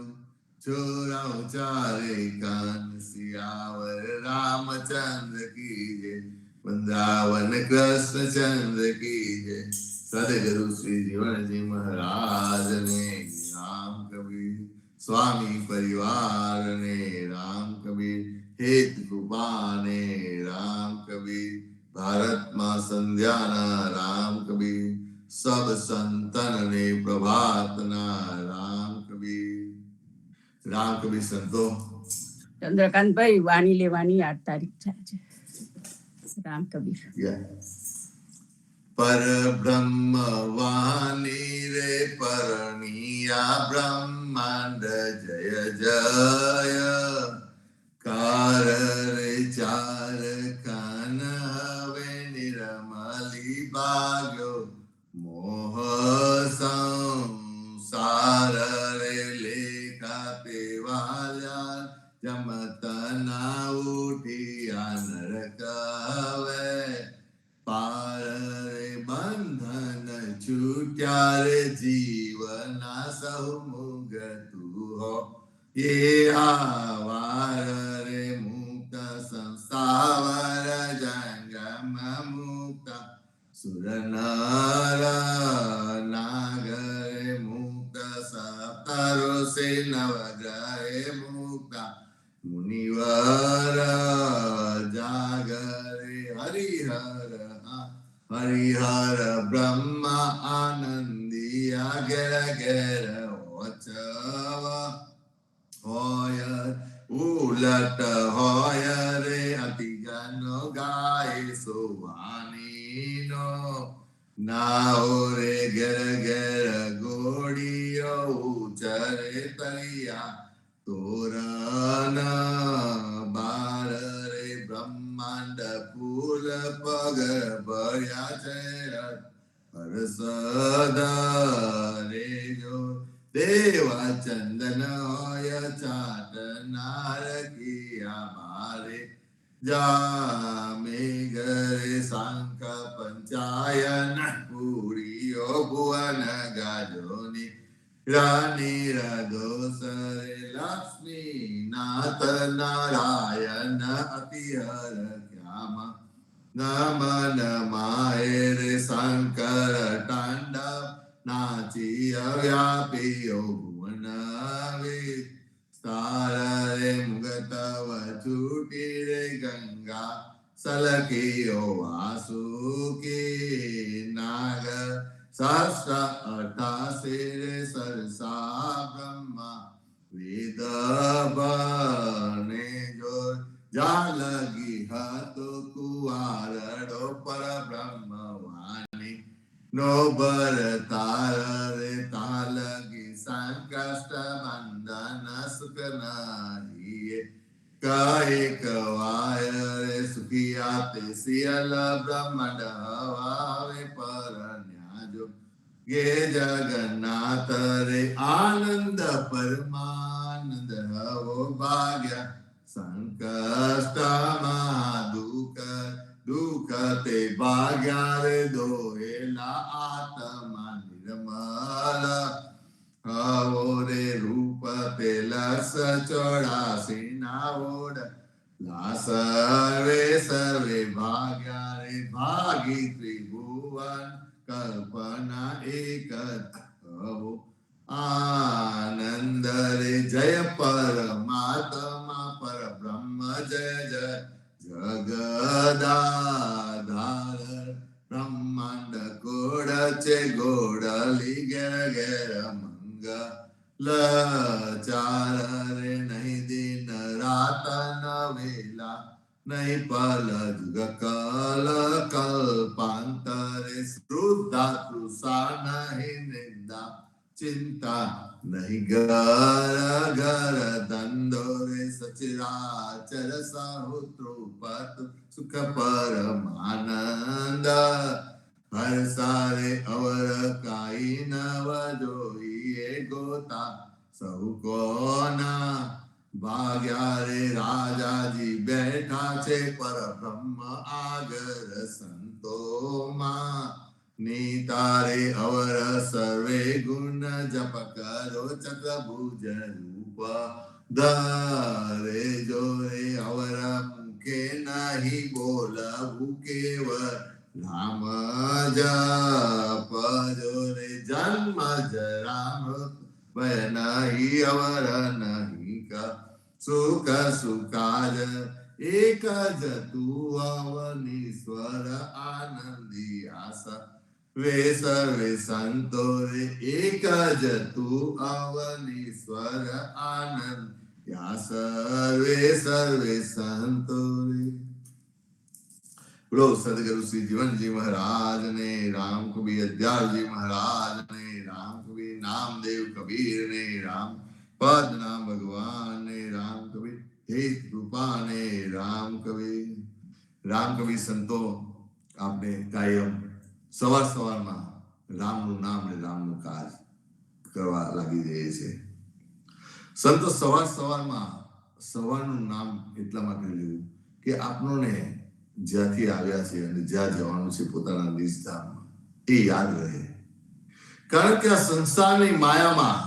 छोरा उचारे कान, सियावर रामचंद्र की जय, वृंदावन कृष्ण चंद्र की जय, सदगुरु श्री जीवन जी महाराज ने, राम कबीर स्वामी परिवार ने, राम कबीर हेत कृपाने, राम कबीर भारत मां संध्याना, राम कबीर सब संतन ने प्रभातना, રામ કબીર સંતો. ચંદ્રકાંતભાઈ વાણી લેવાની 8 તારીખ છે આજે. રામ કબીર. પર બ્રહ્મ વાણી રે પરણિયા બ્રહ્માંડ જય જય, કાર રે ચાર કાન હવે નિરમલી ભાગ્યો, મોહ સંસાર રે લેખા તે વાલ્યા, જમતના ઉઠિયા નરક હવે, પાર રે બંધન છૂટ્યા રે જીવના સહુ મુગતું હો, એ આવાર રે મુક્ત સંસ્થાવર જંગમ મુક્ત, સુર નર નાગરે મુક્ત, સપ્તરો સે નવગ્રહે મુક્ત, મુનિવર જાગરે હરિહર, હરિહર બ્રહ્મ આનંદિયા ઘેર ઘેર ઓચવ હોય, ઉલટ હોય રે અતિગનો ગાય સોવાનીનો, નાઓ રે ઘેર ઘેર ગોળીઓ ઉચરે તળિયા તોરણ, બાર રે બ્રહ્માંડ ફૂલ પગ ભર્યા છે હર્ષધારે જો દેવા ચંદન હોય ચાટનાર કિયા મારે જામે ગરે શંખ પંચાયન પુરીઓ ભુવન ગાજોની રાની રદોસરે લક્ષ્મી નાથ નારાયણ અતિહર ક્યામાં નમન માય રે શંકર તાંડવ નાચી વ્યાપીઓ ભુવન વિસ્તાર રે મુગત વચુટી રે ગંગા સલકીઓ વાસુકી નાગ સહસ્ર અઠાસી રે સરસા બ્રહ્મા વેદ બને જો જાલગી હતો કુવારડો પર બ્રહ્મ વાણી નો બર તાર રે તાલગી સંકષ્ટ બંધન સુખ નાહીએ કહે કવાય રે સુખિયા તે સિયલ બ્રહ્માંડ હવાવે પર ન્યાજો ગે જગન્નાથ રે આનંદ પરમાનંદ હવો ભાગ્ય સંકષ્ટમાં દુઃખ તે ભાગ્યા રે દોયેલા આત્મા નિર્મલ હવો રે રૂપ તે લસ ચોરાસી ના ઓડ સર્વે ભાગ્યા રે ભાગી ત્રિભુવન કલ્પના એક હવો આનંદ રે જય પરમાત્મા પર બ્રહ્મ જય જય જગદાધાર બ્રહ્માંડ કોડ છે ગોડલી ઘેર ઘેર મંગ લચાર રે નહીં દિન રાત ન વેલા નહીં પલ જુગ કલ કલ્પાંતરે શ્રુદ્ધા તૃષા નહીં નિંદા ચિંતા નહીં ઘર ઘર ધંધો રે સચરાચર સહુત્રુપત સુખ પરમાનંદ હર્ષારે અવર કાઈ નવ જોઈએ ગોતા સૌ કોના ભાગ્યા રે રાજાજી બેઠા છે પર બ્રહ્મ આગર સંતોમાં નીતારે અવર સર્વે ગુણ જપ કરો ચક્રભુજ રૂપ ધરે જો રે અવર મુખે નહીં બોલવું કેવળ નામ જપ જો રે જન્મ જરા ભય નહીં અવર નહીં કા સુખ સુખાજ એક જ તું અવનીશ્વર આનંદી આશા વે સર્વે સંતો રે એક જ તું અવનીશ્વર આનંદ યા સર્વે સંતો રે બોલો સદગુરુ શ્રી જીવનજી મહારાજ ને રામ કબીર અધ્યારજી મહારાજ ને રામ કબીર નામદેવ કબીર ને રામ પદનામ ભગવાન ને રામ કબીર હેત કૃપા ને રામ કબીર સંતો આપણે કાયમ સવાર સવારમાં રામનું નામ ને રામનું કાજ કરવા લાગી જઈએ છે. સંતો સવારમાં સવારનું નામ એટલા માટે લેવું કે આપણને જ્યાંથી આવ્યા છે અને જ્યાં જવાનું છે પોતાના નિજધામમાં એ યાદ રહે. કારણ કે આ સંસારની માયામાં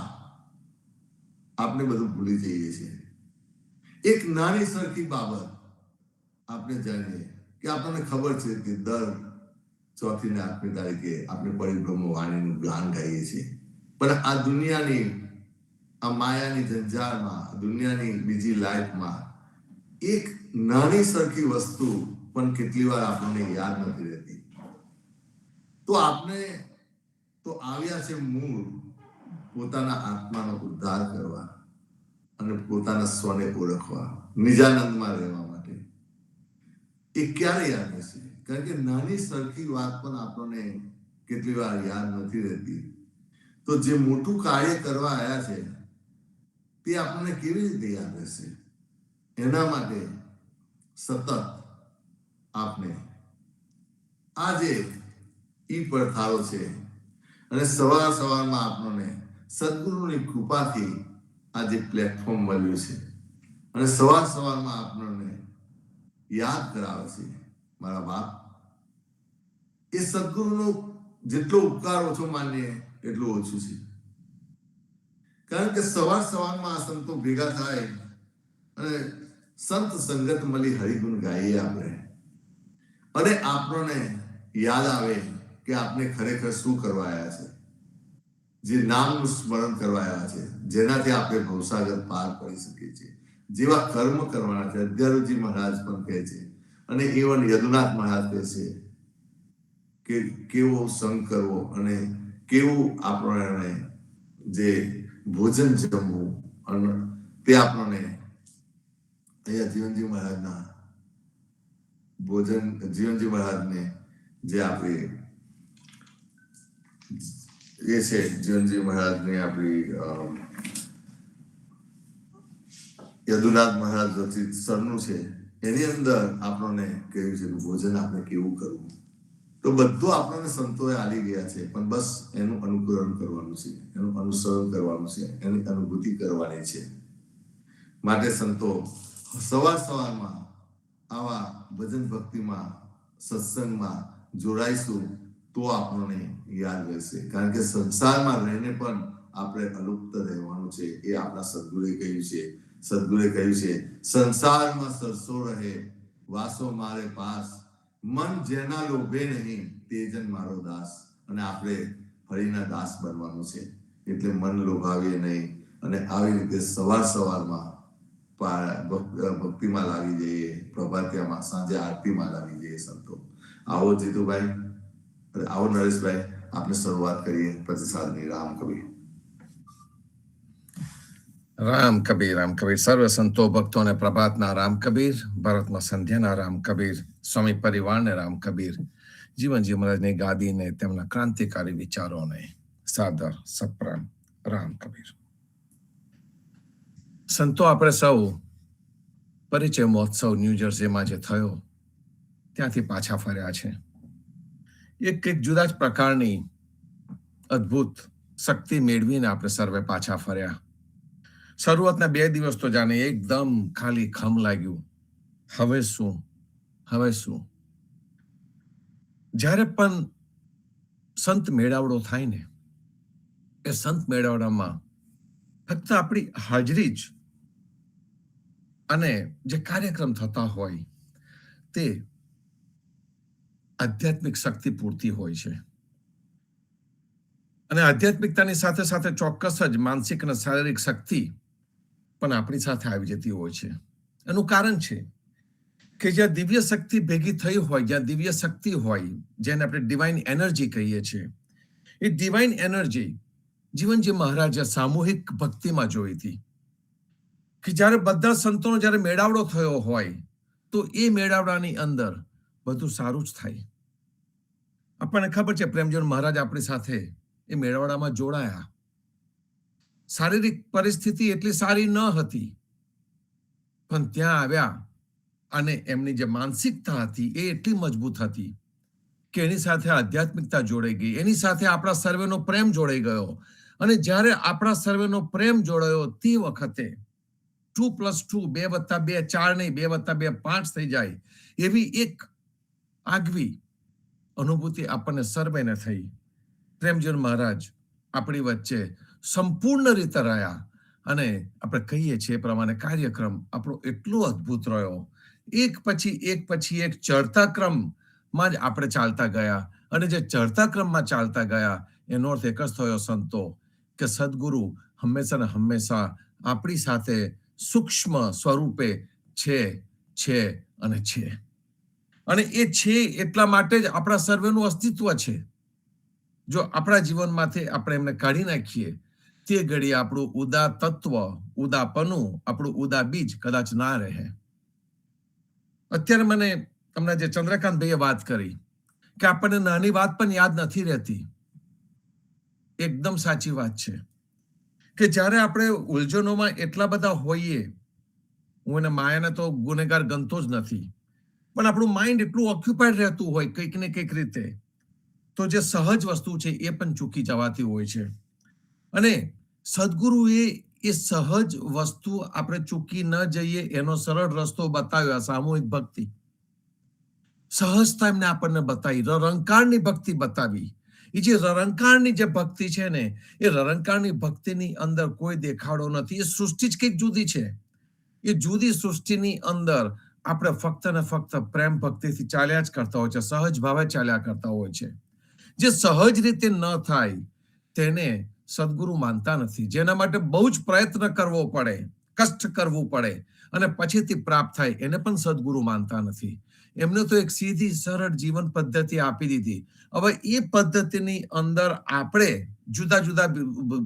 આપણે બધું ભૂલી જઈએ છીએ. એક નાની સરખી બાબત આપણે જાણીએ કે આપણને ખબર છે કે દર ચોથી ને 8મી તારીખે આપણે પરિબ્રહ્મ વાણીનું ગાન ગાઈએ છીએ, પણ આ દુનિયાની આ માયાની જંજાળમાં દુનિયાની બીજી લાઈફમાં એક નાની સરખી વસ્તુ પણ કેટલી વાર આપણને યાદ નથી રહેતી. તો આપણે તો આવ્યા છે મૂળ પોતાના આત્માનો ઉદ્ધાર કરવા અને પોતાના સ્વને ઓળખવા, નિજાનંદમાં રહેવા માટે. એ ક્યારે યાદ રહેશે? કારણ કે નાની સરખી વાત પણ આપણને કેટલી વાર યાદ નથી રહેતી. તો જે મોટું કાર્ય કરવા આવ્યા છે તે આપણને કેવી રીતે યાદ રહેશે? એના માટે સતત આપને આ જે ઈ પડથારો છે અને સવારમાં આપણને સદગુરુની કૃપાથી આ જે પ્લેટફોર્મ મળ્યું છે અને સવારમાં આપણને યાદ કરાવે છે મારા બાપ, એ સદગુરુનો જેટલો ઉપકાર ઓછો માનીએ એટલું ઓછું છે. કારણ કે સવારમાં આ સંતો ભેગા થાય અને સંત સંગત મળી હરિગુણ ગાઈએ આપણે, અને આપણને યાદ આવે કે આપણે ખરેખર શું કરવા આવ્યા છે, જે નામનું સ્મરણ કરવા આવ્યા છે, જેનાથી આપણે ભવસાગર પાર કરી શકીએ છીએ, જેવા કર્મ કરવાના છે. અદ્યારુજી મહારાજ પણ કહે છે, અને એવન યદુનાથ મહારાજ કહે છે કે કેવો સંગ કરવો અને કેવું આપણને જે ભોજન જમવું, અને તે આપણને અહીંયા જીવનજી મહારાજના ભોજન, જીવનજી મહારાજને જે આપણે એ છે, જીવનજી મહારાજની આપણી યદુનાથ મહારાજ રચિત સરનું છે, એની અંદર આપણને કહ્યું છે કે ભોજન આપણે કેવું કરવું. તો બધું આપણને સંતોએ આલી ગયા છે, પણ બસ એનું અનુકરણ કરવાનું છે, એનું અનુસરણ કરવાનું છે, એની અનુભૂતિ કરવાની છે. માટે સંતો સવારમાં આવા ભજન ભક્તિમાં સત્સંગમાં જોડાઈશું તો આપણને યાદ રહેશે. કારણ કે સંસારમાં રહીને પણ આપણે અલુપ્ત રહેવાનું છે. એ આપણા સદગુરુએ કહ્યું છે. સદગુરુએ કહ્યું છે, સંસારમાં સરસો રહે વાસો મારે પાસ, મન જેના લોભે નહીં તેજન મારો દાસ. અને આપણે હરિના દાસ બનવાનું છે. એટલે મન લોભાવીએ નહીં, અને આવી રીતે સવારમાં ભક્તિમાં લાગી જઈએ, પ્રભાતિયામાં, સાંજે આરતીમાં લાગી જઈએ સંતો. આવો જીતુભાઈ, આવો નરેશભાઈ, આપણે શરૂઆત કરીએ પ્રતિસાદની. રામ કબીર. રામ કબીર, રામ કબીર. સર્વ સંતો ભક્તોને પ્રભાતના રામ કબીર, ભારતમાં સંધ્યાના રામ કબીર, સ્વામી પરિવારને રામ કબીર, જીવનજી મહારાજની ગાદીને, તેમના ક્રાંતિકારી વિચારોને સાદર સપ્રમ રામ કબીર. સંતો આપણે સૌ પરિચય મહોત્સવ ન્યૂ જર્સીમાં જે થયો ત્યાંથી પાછા ફર્યા છે. એક જુદા જ પ્રકારની અદ્ભુત શક્તિ મેળવીને આપણે સર્વે પાછા ફર્યા. શરૂઆતના 2 દિવસ તો જાણે એકદમ ખાલી ખમ લાગ્યું. હવે શું? જ્યારે પણ સંત મેળાવડો થાય ને, એ સંત મેળાવડામાં ફક્ત આપણી હાજરી જ અને જે કાર્યક્રમ થતા હોય તે આધ્યાત્મિક શક્તિ પૂરતી હોય છે. અને આધ્યાત્મિકતાની સાથે સાથે ચોક્કસ જ માનસિક અને શારીરિક શક્તિ પણ આપણી સાથે આવી જતી હોય છે. એનું કારણ છે કે જ્યાં દિવ્ય શક્તિ ભેગી થઈ હોય, જ્યાં દિવ્ય શક્તિ હોય, જેને આપણે ડિવાઇન એનર્જી કહીએ છીએ, એ ડિવાઇન એનર્જી જીવનજી મહારાજે સામૂહિક ભક્તિમાં જોઈ હતી કે જ્યારે બધા સંતોનો જ્યારે મેળાવડો થયો હોય તો એ મેળાવડાની અંદર બધું સારું જ થાય. આપણને ખબર છે પ્રેમજીવન મહારાજ આપણી સાથે એ મેળાવડામાં જોડાયા. શારીરિક પરિસ્થિતિ એટલી સારી ન હતી, પણ ત્યાં આવ્યા અને એમની જે માનસિકતા હતી એ એટલી મજબૂત હતી કે એની સાથે આધ્યાત્મિકતા જોડાઈ ગઈ, એની સાથે આપણા સર્વેનો પ્રેમ જોડાઈ ગયો. અને જ્યારે આપણા સર્વેનો પ્રેમ જોડાયો તે વખતે 2 + 2 2 + 2 4 નહીં, 2 + 2 5 થઈ જાય એવી એક આગવી અનુભૂતિ આપણને સર્વેને થઈ. પ્રેમજીવન મહારાજ આપણી વચ્ચે સંપૂર્ણ રીતે રહ્યા અને આપણે કહીએ છીએ એ પ્રમાણે કાર્યક્રમ આપણો એટલો અદ્ભુત રહ્યો. એક પછી એક ચડતા ક્રમમાં જ આપણે ચાલતા ગયા. અને જે ચડતા ક્રમમાં ચાલતા ગયા એનો અર્થ એક જ થયો સંતો કે સદગુરુ હંમેશા ને હંમેશા આપણી સાથે સૂક્ષ્મ સ્વરૂપે છે. અને એ છે એટલા માટે જ આપણા સર્વેનું અસ્તિત્વ છે. જો આપણા જીવનમાંથી આપણે એમને કાઢી નાખીએ તે ઘડી આપણું ઉદા તત્વ, ઉદાપનું, આપણું ઉદા બીજ કદાચ ના રહે. અત્યારે મને હમણાં જે ચંદ્રકાંત ભાઈએ વાત કરી કે આપણને નાની વાત પણ યાદ નથી રહેતી, એકદમ સાચી વાત છે કે જ્યારે આપણે ઉલઝનોમાં એટલા બધા હોઈએ હું એને માયાને તો ગુનેગાર ગણતો જ નથી, પણ આપણું માઇન્ડ એટલું ઓક્યુપાઈડ રહેતું હોય કંઈક ને કંઈક રીતે, તો જે સહજ વસ્તુ છે એ પણ ચૂકી જવાતી હોય છે. અને સદગુરુએ એ સહજ વસ્તુ આપણે ચૂકી ન જઈએ એનો સરળ રસ્તો બતાવ્યો, સામૂહિક ભક્તિ. સહજતા એમને આપણને બતાવી, રરંકારની ભક્તિ બતાવી. એ જે રરંકારની જે ભક્તિ છે ને, એ રરંકારની ભક્તિની અંદર કોઈ દેખાડો નથી. એ સૃષ્ટિ જ કંઈક જુદી છે. એ જુદી સૃષ્ટિની અંદર આપણે ફક્ત ને ફક્ત પ્રેમ ભક્તિથી ચાલ્યા જ કરતા હોય છે, સહજ ભાવે ચાલ્યા કરતા હોય છે. જે સહજ રીતે ન થાય તેને સદગુરુ માનતા નથી. જેના માટે બહુ જ પ્રયત્ન કરવો પડે, કષ્ટ કરવું પડે અને પછીથી પ્રાપ્ત થાય, એને પણ સદગુરુ માનતા નથી. એમને તો એક સીધી સરળ જીવન પદ્ધતિ આપી દીધી. હવે એ પદ્ધતિની અંદર આપણે જુદા જુદા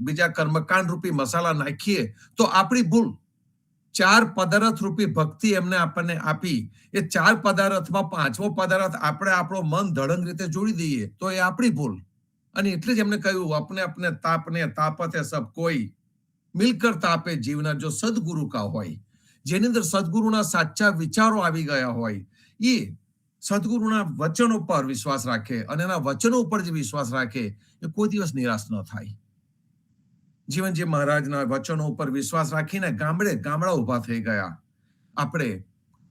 બીજા કર્મકાંડ રૂપી મસાલા નાખીએ તો આપણી ભૂલ. 4 પદાર્થ રૂપી ભક્તિ એમને આપણને આપી, એ 4 પદાર્થમાં 5મો પદાર્થ આપણે આપણો મન ધડંગ રીતે જોડી દઈએ તો એ આપણી ભૂલ. અને એટલે જ એમને કહ્યું, अपने अपने तापने तापते सब कोई मिलकर तापे जीवना. जो सदगुरु का હોય, જેની અંદર સદગુરુના સાચા વિચારો આવી ગયા હોય, એ સદગુરુના વચનો પર વિશ્વાસ રાખે અને એના વચનો ઉપર જે વિશ્વાસ રાખે એ કોઈ દિવસ નિરાશ ન થાય. જીવનજી મહારાજના વચનો ઉપર વિશ્વાસ રાખીને ગામડા ઉભા થઈ ગયા. આપણે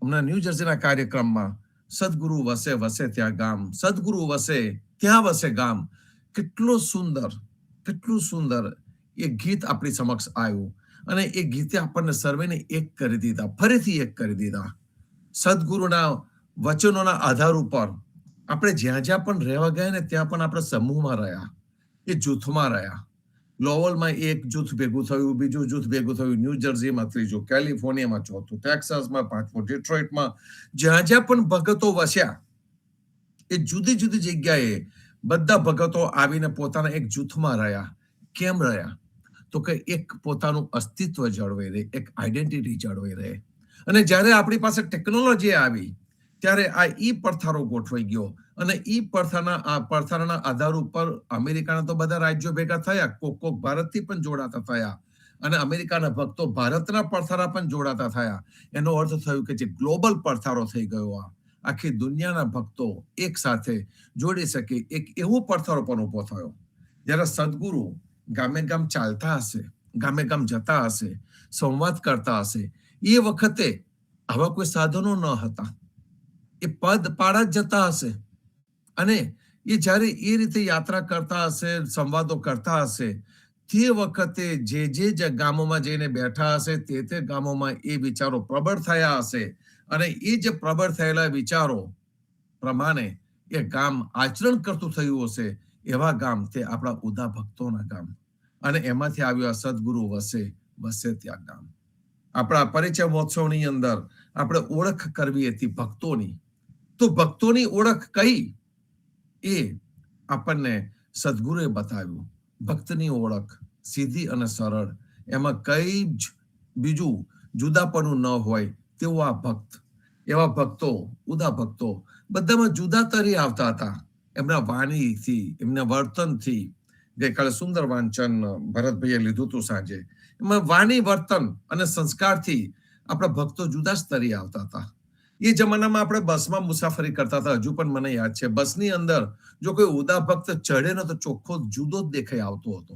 હમણાં ન્યૂ જર્સીના કાર્યક્રમમાં સદગુરુ વસે વસે ત્યાં ગામ, સદગુરુ વસે ત્યાં વસે ગામ, કેટલું સુંદર એ ગીત આપણી સમક્ષ આવ્યું. અને એ ગીતે આપણને સર્વેને એક કરી દીધા, ફરીથી એક કરી દીધા. સદગુરુના વચનોના આધાર ઉપર આપણે જ્યાં જ્યાં પણ રહેવા ગયા ને ત્યાં પણ આપણે સમૂહમાં રહ્યા, એ જૂથમાં રહ્યા. લોવલમાં એક જૂથ ભેગું થયું, બીજું જૂથ ભેગું થયું, ન્યૂ જર્સીમાં ત્રીજું, કેલિફોર્નિયામાં ચોથું, ટેક્સાસમાં 5મું, ડિટ્રોઇટમાં, જ્યાં જ્યાં પણ ભગતો વસ્યા એ જુદી જુદી જગ્યાએ બધા ભગતો આવીને પોતાના એક જૂથમાં રહ્યા. કેમ રહ્યા? તો કે એક પોતાનું અસ્તિત્વ જળવાઈ રહે, એક આઈડેન્ટિટી જળવાઈ રહે. અને જ્યારે આપણી પાસે ટેકનોલોજી આવી ત્યારે આ પડથારો ગોઠવાઈ ગયો અને પડથારાના આધાર ઉપર અમેરિકાના તો બધા રાજ્યો ભેગા થયા, કોક ભારતથી પણ જોડાતા થયા અને અમેરિકાના ભક્તો ભારતના પડથારા પણ જોડાતા થયા. એનો અર્થ થયો કે જે ગ્લોબલ પડથારો થઈ ગયો, આખી દુનિયાના ભક્તો એક સાથે જોડી શકે, એક એવો પડથારો પણ ઉભો થયો. જ્યારે સદગુરુ ગામે ગામ ચાલતા હશે, ગામે ગામ જતા હશે, સંવાદ કરતા હશે, એ વખતે આવા કોઈ સાધનો ન હતા, એ પદ પાડા જ જતા હશે. અને એ જ્યારે એ રીતે યાત્રા કરતા હશે, સંવાદો કરતા હશે, તે વખતે જે ગામોમાં જઈને બેઠા હશે તે ગામોમાં એ વિચારો પ્રબળ થયા હશે. અને એ જે પ્રબળ થયેલા વિચારો પ્રમાણે એ ગામ આચરણ કરતું થયું હશે. એવા ગામ તે આપણા ઉદા ભક્તોના ગામ. અને એમાંથી આવ્યો આ સદગુરુ વસે ત્યાં ગામ. આપણા પરિચય મહોત્સવની અંદર આપણે ઓળખ કરવી હતી ભક્તોની. તો ભક્તોની ઓળખ કઈ એ આપણને સદગુરુએ બતાવ્યું. ભક્તની ઓળખ સીધી અને સરળ, એમાં કઈ જ બીજું જુદાપણું ન હોય તેવો આ ભક્ત. એવા ભક્તો, ઉદા ભક્તો બધામાં જુદા તરી આવતા હતા. એમના વાણીથી, એમના વર્તનથી. ગઈકાલે સુંદર વાંચન ભરતભાઈએ લીધું હતું સાંજે. એમાં વાણી, વર્તન અને સંસ્કારથી આપણા ભક્તો જુદા સ્તરી આવતા હતા. એ જમાનામાં આપણે બસમાં મુસાફરી કરતા હતા. હજુ પણ મને યાદ છે, બસની અંદર જો કોઈ ઉદા ભક્ત ચડે ને તો ચોખ્ખો જુદો જ દેખાઈ આવતો હતો.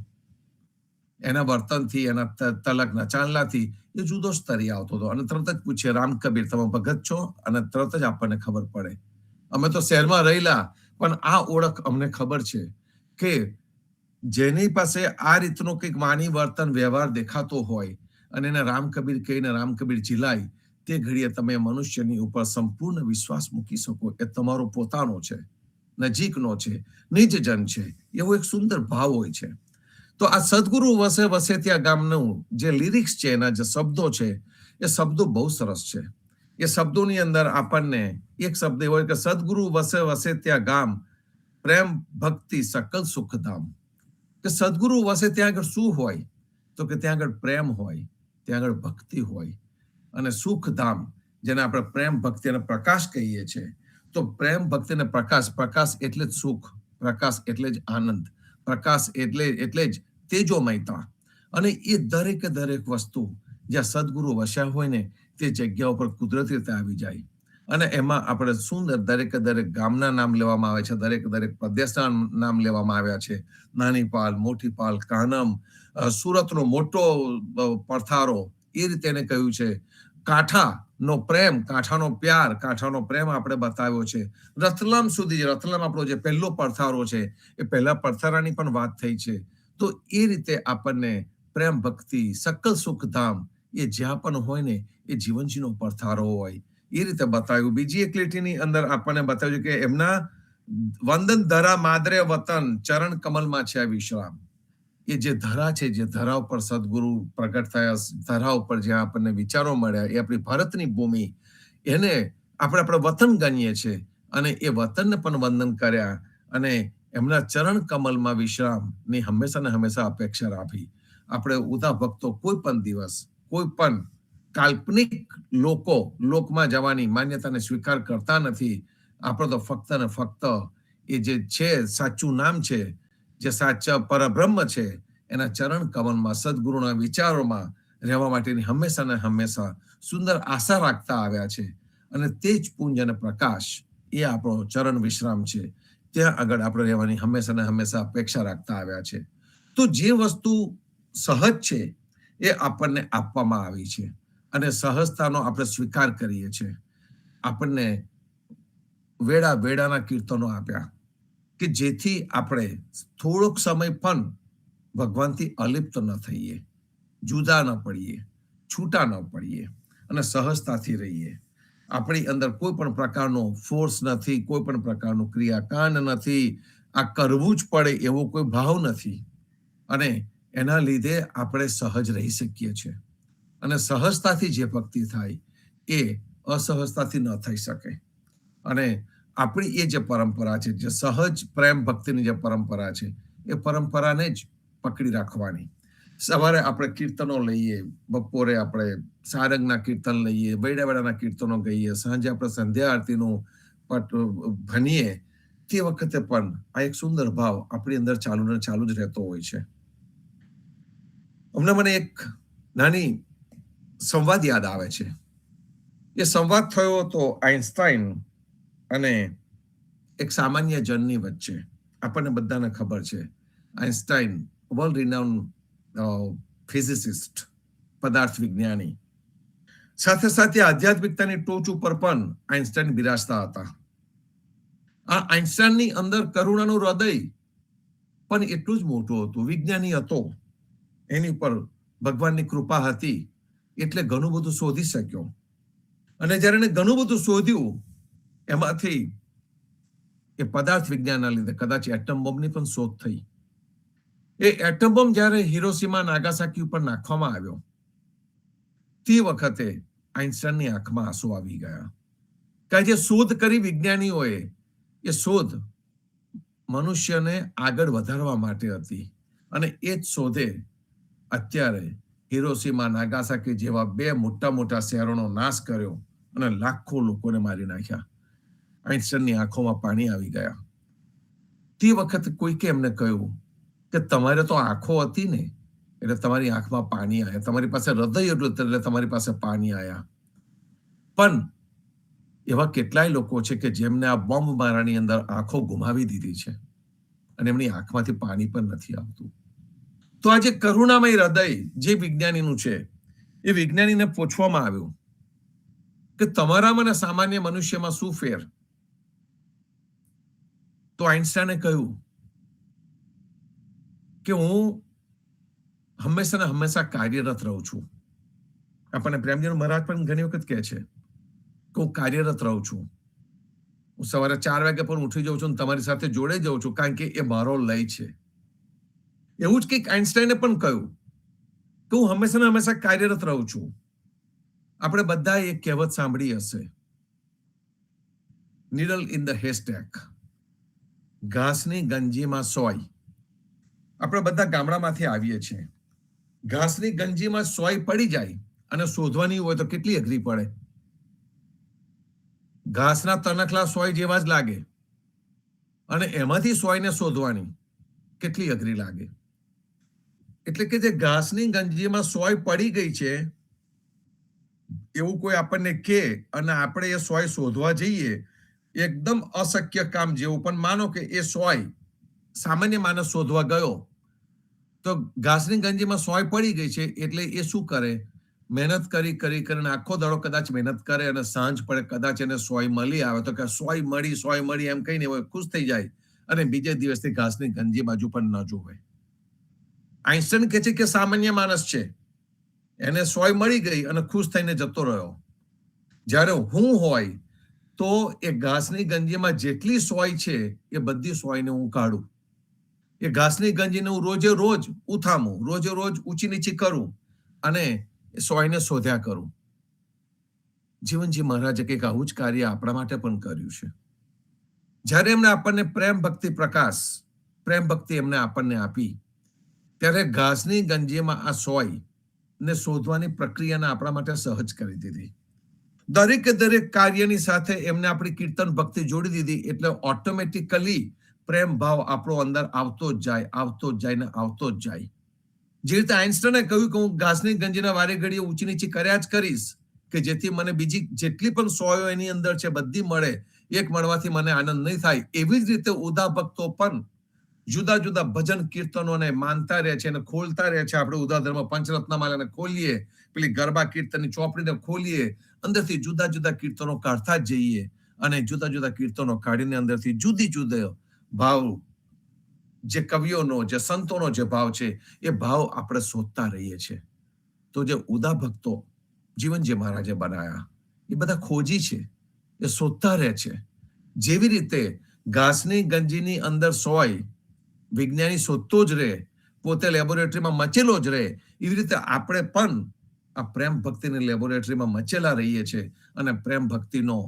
એના વર્તનથી, એના તલકના ચાંદલાથી એ જુદો સ્તરી આવતો હતો. અને તરત જ પૂછે, રામ કબીર તમે ભગત છો? અને તરત જ આપણને ખબર પડે. અમે તો શહેરમાં રહેલા, પણ આ ઓળખ અમને ખબર છે કે જેની પાસે આ રીતનો કંઈક વાણી, વર્તન, વ્યવહાર દેખાતો હોય અને એને રામ કબીર કહીને રામ કબીર ઝીલાય, તે ઘડીએ તમે મનુષ્યની ઉપર સંપૂર્ણ વિશ્વાસ મૂકી શકો. એ તમારો પોતાનો છે, નજીકનો છે, નિજજન છે, એવો એક સુંદર ભાવ હોય છે. તો આ સદગુરુ વસે ત્યાં ગામનું જે લિરિક્સ છે, એના જે શબ્દો છે, એ શબ્દો બહુ સરસ છે. એ શબ્દોની અંદર આપણને એક શબ્દ એવો કે સદગુરુ વસે ત્યાં ગામ, પ્રેમ ભક્તિ સકલ સુખધામ. કે સદગુરુ વસે ત્યાં આગળ શું હોય? તો કે ત્યાં આગળ પ્રેમ હોય, ત્યાં આગળ ભક્તિ હોય અને સુખધામ, જેને આપણે પ્રેમ ભક્તિ અને પ્રકાશ કહીએ છીએ. તો પ્રેમ ભક્તિ અને પ્રકાશ એટલે જ સુખ, પ્રકાશ એટલે જ આનંદ, પ્રકાશ એટલે જ તેજોમયતા. અને એ દરેક વસ્તુ જ્યાં સદગુરુ વસ્યા હોય ને તે જગ્યા ઉપર કુદરતી રીતે આવી જાય. અને એમાં આપણે સુંદર દરેકે દરેક ગામના નામ લેવામાં આવે છે, દરેક પ્રદેશના નામ લેવામાં આવ્યા છે. નાની પાલ, મોટી પાલ, કાનમ, સુરતનો મોટો પડથારો, એ રીતે એને કહ્યું છે. કાંઠાનો પ્રેમ, કાંઠાનો પ્યાર, કાંઠાનો પ્રેમ આપણે બતાવ્યો છે. રતલમ સુધી, રતલમ આપણો જે પહેલો પડથારો છે એ પહેલા પડથારાની પણ વાત થઈ છે. તો એ રીતે આપણને પ્રેમ, ભક્તિ, સકલ સુખધામ એ જ્યાં પણ હોય ને એ જીવનજીનો પડથારો હોય એ રીતે બતાવ્યું. બીજી એક લીટીની અંદર આપણને બતાવ્યું કે એમના વંદન ધરા માદરે વતન, ચરણ કમલમાં છે આ વિશ્રામ. એ જે ધરા છે, જે ધરા ઉપર સદગુરુ પ્રગટ થયા, ધરા ઉપર જ્યાં આપણને વિચારો મળ્યા, એ આપણી ભારતની ભૂમિ, એને આપણે આપણા વતન ગણીએ છીએ. અને એ વતનને પણ વંદન કર્યા અને એમના ચરણ કમલમાં વિશ્રામની હંમેશા ને હંમેશા અપેક્ષા રાખી. આપણે ઉદા ભક્તો કોઈ પણ દિવસ કોઈ પણ કાલ્પનિક લોકમાં જવાની માન્યતાને સ્વીકાર કરતા નથી. આપણે તો ફક્ત ને ફક્ત એ જે છે સાચું નામ છે, જે સાચા પરબ્રહ્મ છે, એના ચરણ કમલમાં, સદગુરુના વિચારોમાં રહેવા માટેની હંમેશા ને હંમેશા સુંદર આશા રાખતા આવ્યા છે. અને તે જ પુંજ અને પ્રકાશ એ આપણો ચરણ વિશ્રામ છે. ત્યાં આગળ આપણે રહેવાની હંમેશા ને હંમેશા અપેક્ષા રાખતા આવ્યા છે. તો જે વસ્તુ સહજ છે એ આપણને આપવામાં આવી છે અને સહજતાનો આપણે સ્વીકાર કરીએ છીએ. આપણને વેડાના કીર્તનો આપ્યા કે જેથી આપણે થોડોક સમય પણ ભગવાનથી અલિપ્ત ન થઈએ, જુદા ન પડીએ, છૂટા ન પડીએ અને સહજતાથી રહીએ. આપણી અંદર કોઈ પણ પ્રકારનો ફોર્સ નથી, કોઈ પણ પ્રકારનું ક્રિયાકાંડ નથી. આ કરવું જ પડે એવો કોઈ ભાવ નથી અને એના લીધે આપણે સહજ રહી શકીએ છીએ. અને સહજતાથી જે ભક્તિ થાય એ અસહજતાથી ન થઈ શકે. અને આપણી એ જે પરંપરા છે, જે સહજ પ્રેમ ભક્તિની જે પરંપરા છે, એ પરંપરાને જ પકડી રાખવાની. સવારે આપણે કીર્તનો લઈએ, બપોરે આપણે સારંગના કીર્તન લઈએ, વેડાના કીર્તનો ગઈએ, સાંજે આપણે સંધ્યા આરતીનું પટ ભણીએ, તે વખતે પણ આ એક સુંદર ભાવ આપણી અંદર ચાલુ જ રહેતો હોય છે. હમણાં મને એક નાની સંવાદ યાદ આવે છે. એ સંવાદ થયો હતો આઇન્સ્ટાઈન અને એક સામાન્ય જનની વચ્ચે. આપણને બધાને ખબર છે આઇન્સ્ટાઈન વર્લ્ડ રિનાઉન્ડ ફિઝિસિસ્ટ, પદાર્થ વિજ્ઞાની. સાથે સાથે આધ્યાત્મિકતાની ટોચ ઉપર પણ આઇન્સ્ટાઈન બિરાજતા હતા. આ આઇન્સ્ટાઈનની અંદર કરુણાનું હૃદય પણ એટલું જ મોટું હતું. વિજ્ઞાની હતો, એની પર ભગવાનની કૃપા હતી એટલે ઘણું બધું શોધી શક્યો. અને જ્યારે એને ઘણું બધું શોધ્યું, એમાંથી એ પદાર્થ વિજ્ઞાનના લીધે કદાચ એટમ બોમ્બની પણ શોધ થઈ. એ એટમ બોમ્બ જ્યારે હિરોશીમા નાગાસાકી ઉપર નાખવામાં આવ્યો, તે વખતે આઇન્સ્ટાઈનની આંખમાં આંસુ આવી ગયા. કે જે શોધ કરી વિજ્ઞાનીઓએ, એ શોધ મનુષ્યને આગળ વધારવા માટે હતી. અને એ જ શોધે અત્યારે હિરોશીમા નાગાસાકી જેવા 2 મોટા શહેરોનો નાશ કર્યો અને લાખો લોકોને મારી નાખ્યા. આઇન્સ્ટાઈનની આંખોમાં પાણી આવી ગયા. તે વખતે કોઈકે એમને કહ્યું કે તમારે તો આંખો હતી ને એટલે તમારી આંખમાં પાણી આવ્યા, તમારી પાસે હૃદય હતું એટલે તમારી પાસે પાણી આવ્યા. પણ એવા કેટલાય લોકો છે કે જેમને આ બોમ્બ મારાની અંદર આંખો ગુમાવી દીધી છે અને એમની આંખમાંથી પાણી પણ નથી આવતું. તો આ જે કરુણામય હૃદય જે વિજ્ઞાનીનું છે, એ વિજ્ઞાનીને પૂછવામાં આવ્યું કે તમારામાં અને સામાન્ય મનુષ્યમાં શું ફેર? તો આઇન્સ્ટાઈને કહ્યું કે હું હંમેશા ને હંમેશા કાર્યરત રહું છું. આપણને પ્રેમજીનો મહારાજ પણ ઘણી વખત કહે છે કે હું કાર્યરત રહું છું. હું સવારે 4 વાગે પણ ઉઠી જાઉં છું, તમારી સાથે જોડે જાઉં છું, કારણ કે એ મારો લય છે. એવું જ કંઈક આઇન્સ્ટાઈને પણ કહ્યું કે હું હંમેશા ને હંમેશા કાર્યરત રહું છું. આપણે બધા એક કહેવત સાંભળી હશે, નીડલ ઇન ધ હેસ્ટેક, ઘાસની ગંજીમાં સોય. આપણે બધા ગામડામાંથી આવીએ છીએ. ઘાસની ગંજીમાં સોય પડી જાય અને શોધવાની હોય તો કેટલી અઘરી પડે. ઘાસના તણખલા સોય જેવા જ લાગે અને એમાંથી સોયને શોધવાની કેટલી અઘરી લાગે. એટલે કે જે ઘાસની ગંજીમાં સોય પડી ગઈ છે એવું કોઈ આપણને કે અને આપણે એ સોય શોધવા જઈએ, એકદમ અશક્ય કામ જેવું, પણ માનો કે એ સોય સામાન્ય માણસ શોધવા ગયો તો ઘાસની ગંજીમાં સોય પડી ગઈ છે, એટલે એ શું કરે, મહેનત કરી કરીને આખો દાડો કદાચ મહેનત કરે અને સાંજ પડે કદાચ એને સોય મળી આવે તો કે સોય મળી એમ કહીને ખુશ થઈ જાય અને બીજે દિવસથી ઘાસની ગંજી બાજુ પણ ન જોવે. આઈન્સ્ટાઈન કહે છે કે સામાન્ય માણસ છે, એને સોય મળી ગઈ અને ખુશ થઈને જતો રહ્યો. જ્યારે હું હોય તો એ ઘાસની ગંજીમાં જેટલી સોય છે એ બધી સોયને હું કાઢું. એ ઘાસની ગંજીને હું રોજે રોજ ઉથામું, રોજે રોજ ઊંચી નીચી કરું અને એ સોયને શોધ્યા કરું. જીવનજી મહારાજે કંઈક આવું જ કાર્ય આપણા માટે પણ કર્યું છે. જ્યારે એમને આપણને પ્રેમ ભક્તિ એમને આપણને આપી, ત્યારે ઘાસની ગંજીમાં આ સોય ને શોધવાની પ્રક્રિયાને આપણા માટે સહજ કરી દીધી. દરેક કાર્યની સાથે એમને આપણી કીર્તન ભક્તિ જોડી દીધી, એટલે ઓટોમેટિકલી પ્રેમ ભાવ આપણો અંદર આવતો જ જાય. જે રીતે આઈન્સ્ટાઈને કહ્યું કે હું ઘાસની ગંજીના વારે ઘડીએ ઊંચી નીચી કર્યા જ કરીશ કે જેથી મને બીજી જેટલી પણ સોયો એની અંદર છે બધી મળે, એક મળવાથી મને આનંદ નહીં થાય. એવી જ રીતે ઉદા ભક્તો પણ જુદા જુદા ભજન કીર્તનોને માનતા રહે છે અને ખોલતા રહે છે. આપણે ઉદા ધર્મ પંચરત્નમાલાને ખોલીએ, પેલી ગરબા કીર્તનની ચોપડીને ખોલીએ, અંદરથી જુદા જુદા કીર્તનો કાઢતા જ જઈએ અને જુદા જુદા કીર્તનો કાઢીને અંદરથી જુદા ભાવ, જે કવિઓનો, જે સંતોનો જે ભાવ છે એ ભાવ આપણે શોધતા રહીએ છીએ. તો જે ઉદા ભક્તો જીવનજી મહારાજે બનાયા એ બધા ખોજી છે, એ શોધતા રહે છે. જેવી રીતે ઘાસની ગંજીની અંદર સોય વિજ્ઞાની શોધતો જ રહે, પોતે લેબોરેટરીમાં મચેલો જ રહે, એવી રીતે આપણે પણ આ પ્રેમ ભક્તિની લેબોરેટરીમાં મચેલા રહીએ છીએ અને પ્રેમ ભક્તિનો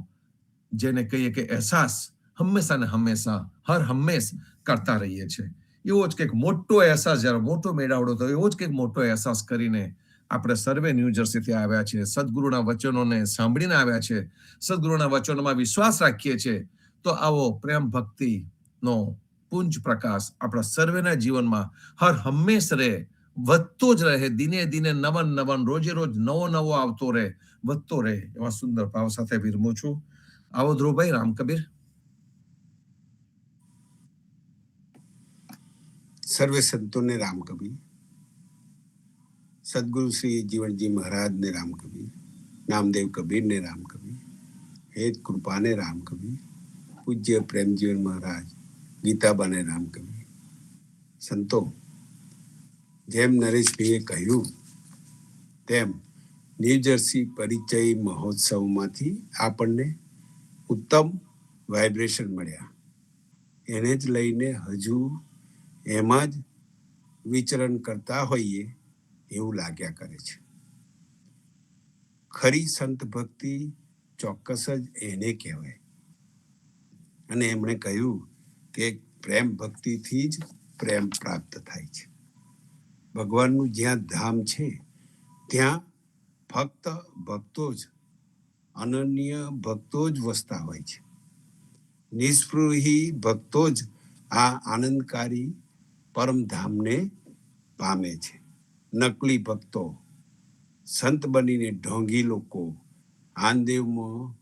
જેને કહીએ કે અહેસાસ હંમેશા ને હંમેશા હર હંમેશ કરતા રહીએ છીએ. એવો જ કંઈક મોટો અહેસાસ, જ્યારે મોટો મેળાવડો થયો, એવો જ કંઈક મોટો અહેસાસ કરીને આપણે સર્વે ન્યૂ જર્સીથી આવ્યા છીએ, સદગુરુના વચનોને સાંભળીને આવ્યા છે, સદગુરુના વચનોમાં વિશ્વાસ રાખીએ છીએ. તો આવો પ્રેમ ભક્તિનો પુંજ પ્રકાશ આપણા સર્વેના જીવનમાં હર હંમેશ રહે, વધતો જ રહે, દિને નવન રોજે રોજ નવો આવતો રહે, વધતો રહે, એવા સુંદર ભાવ સાથે વિરમું છું. આવો ધ્રુવભાઈ, રામ કબીર. સર્વે સંતોને રામ કબીર, સદગુરુ શ્રી જીવનજી મહારાજને રામ કબીર, નામદેવ કબીરને રામ કબીર, હેત કૃપાને રામ કબીર, પૂજ્ય પ્રેમજીવન મહારાજ ગીતાબાને રામ કબીર. સંતો, જેમ નરેશભાઈએ કહ્યું તેમ ન્યૂ જર્સી પરિચય મહોત્સવમાંથી આપણને ઉત્તમ વાઇબ્રેશન મળ્યા. એને જ લઈને હજુ એમાં જ વિચરણ કરતા હોઈએ એવું લાગ્યા કરે છે. ખરી સંત ભક્તિ ચોક્કસ જ એને કહેવાય. અને એમણે કહ્યું કે પ્રેમ ભક્તિથી જ પ્રેમ પ્રાપ્ત થાય છે. ભગવાનનું જ્યાં ધામ છે ત્યાં ફક્ત ભક્તો જ, અનન્ય ભક્તો જ વસતા હોય છે. નિસ્પૃહી ભક્તો જ આ આનંદકારી પરમધામને પામે છે. નકલી ભક્તો, સંત બનીને ઢોંગી લોકો આનદેવમાં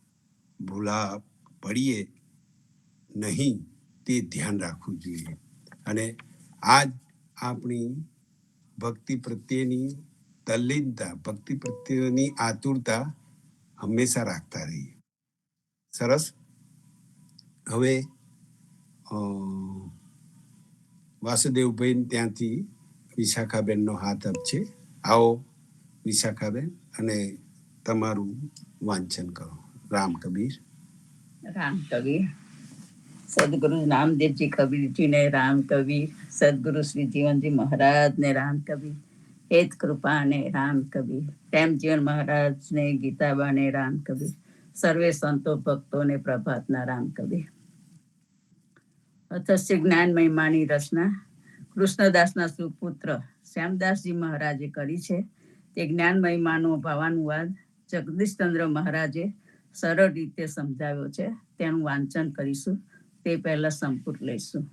ભૂલા પડીએ નહીં, તે ધ્યાન રાખવું જોઈએ. અને આજ આપણી ભક્તિ પ્રત્યેની તલ્લીનતા, ભક્તિ પ્રત્યેની આતુરતા હંમેશા રાખતા રહીએ. સરસ. હવે વાસુદેવભાઈ ત્યાંથી વિશાખાબેનનો હાથ અપ છે. આવો વિશાખાબેન, અને તમારું વાંચન કરો. રામ કબીર. રામ કબીર. સદગુરુ નામદેવજી કબીરજીને રામ કબીર, સદગુરુ શ્રી જીવનજી મહારાજને રામ કબીર, હેત કૃપાને રામ કબીર, પ્રેમજીવન મહારાજને ગીતાબાને રામ કબીર, સર્વે સંતો ભક્તોને પ્રભાતના રામ કબીર. અથસ્ય જ્ઞાન મહિમાની રચના કૃષ્ણદાસના સુપુત્ર શ્યામદાસજી મહારાજે કરી છે. તે જ્ઞાન મહિમાનો ભાવાનુવાદ જગદીશચંદ્ર મહારાજે સરળ રીતે સમજાવ્યો છે. તેનું વાંચન કરીશું. તે પહેલા સંપુટ લઈશું.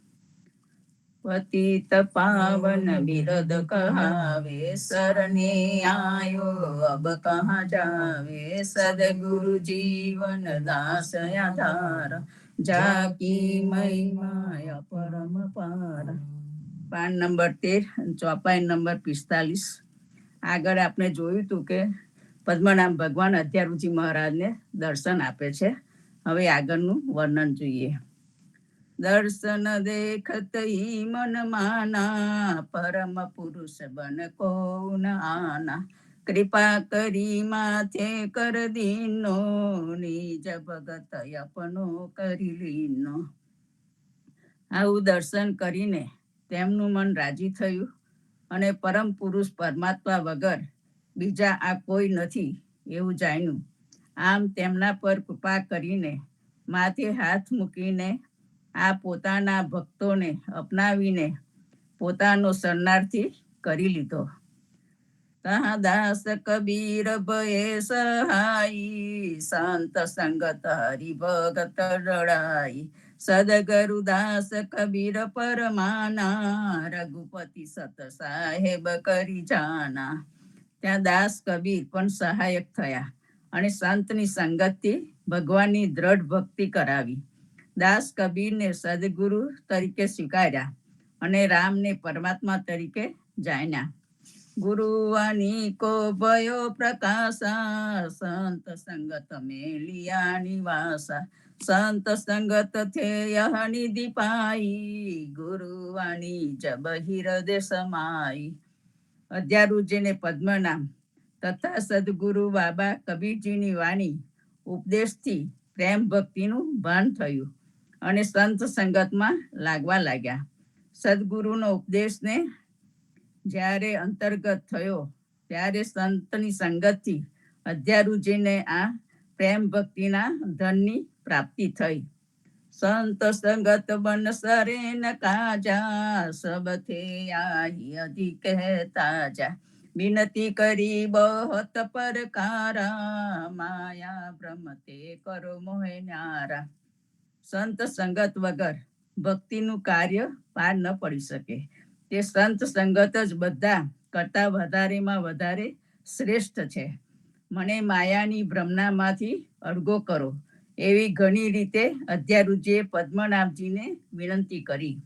પતિત પાવન બિરદ કહાવે, સરને આયો અબ કહા જાવે, સદગુરુ જીવન દાસ આધાર, જાકી મહિમા પરમ પાર. પાન નંબર 13, ચોપાઈ નંબર 45. આગળ આપણે જોયું હતું કે પદ્મનાભ ભગવાન અધ્યારુચિ મહારાજને દર્શન આપે છે. હવે આગળનું વર્ણન જોઈએ. દર્શન દેખત ઈ મન માના, પરમ પુરુષ બન કો ન આના, કૃપા કરી માથે કર દીનો, નિજ ભગત અપનો કરી લીનો. આવું દર્શન કરીને તેમનું મન રાજી થયું અને પરમ પુરુષ પરમાત્મા વગર બીજા આ કોઈ નથી એવું જાણ્યું. આમ તેમના પર કૃપા કરીને માથે હાથ મૂકીને આ પોતાના ભક્તોને અપનાવીને પોતાનો શરણાર્થી કરી લીધો. તહા દાસ કબીર ભયે સહાઈ, સંત સંગત હરિ ભગત રડાઈ, સદગરુ દાસ કબીર પરમાના, રઘુપતિ સત સાહેબ કરી જાના. ત્યાં દાસ કબીર પણ સહાયક થયા અને સંતની સંગતથી ભગવાનની દ્રઢ ભક્તિ કરાવી. દાસ કબીરને સદગુરુ તરીકે સ્વીકાર્યા અને રામને પરમાત્મા તરીકે જાણ્યા. ગુરુવાની કો ભયો પ્રકાશા, સંત સંગત મેલિયા નિવાસા, સંત સંગત થે યહ નિધિ પાઈ, ગુરુવાણી જબ હૃદય સમાઈ. અધ્યારુજીને પદ્મનામ તથા સદગુરુ બાબા કબીરજીની વાણી ઉપદેશથી પ્રેમ ભક્તિનું ભાન થયું અને સંત સંગતમાં લાગવા લાગ્યા. સદગુરુનો ઉપદેશને જ્યારે અંતર્ગત થયો ત્યારે સંતની સંગતથી અધ્યારુજીને આ પ્રેમ ભક્તિના ધનની પ્રાપ્તિ થઈ. સંત સંગત બન સરે ન કાજા, સબ થે આહી અધિક તાજા, વિનતી કરી બહત પરકારા, માયા ભ્રમ તે કરો મોહે ન્યારા. સંત સંગત વગર ભક્તિનું કાર્ય પાર ન પડી શકે. તે સંત સંગત જ બધા કરતા વધારેમાં વધારે શ્રેષ્ઠ છે. મને માયાની ભ્રમણામાંથી અળગો કરો એવી ઘણી રીતે અધ્યારુજીએ પદ્મનાભજીને વિનંતી કરી.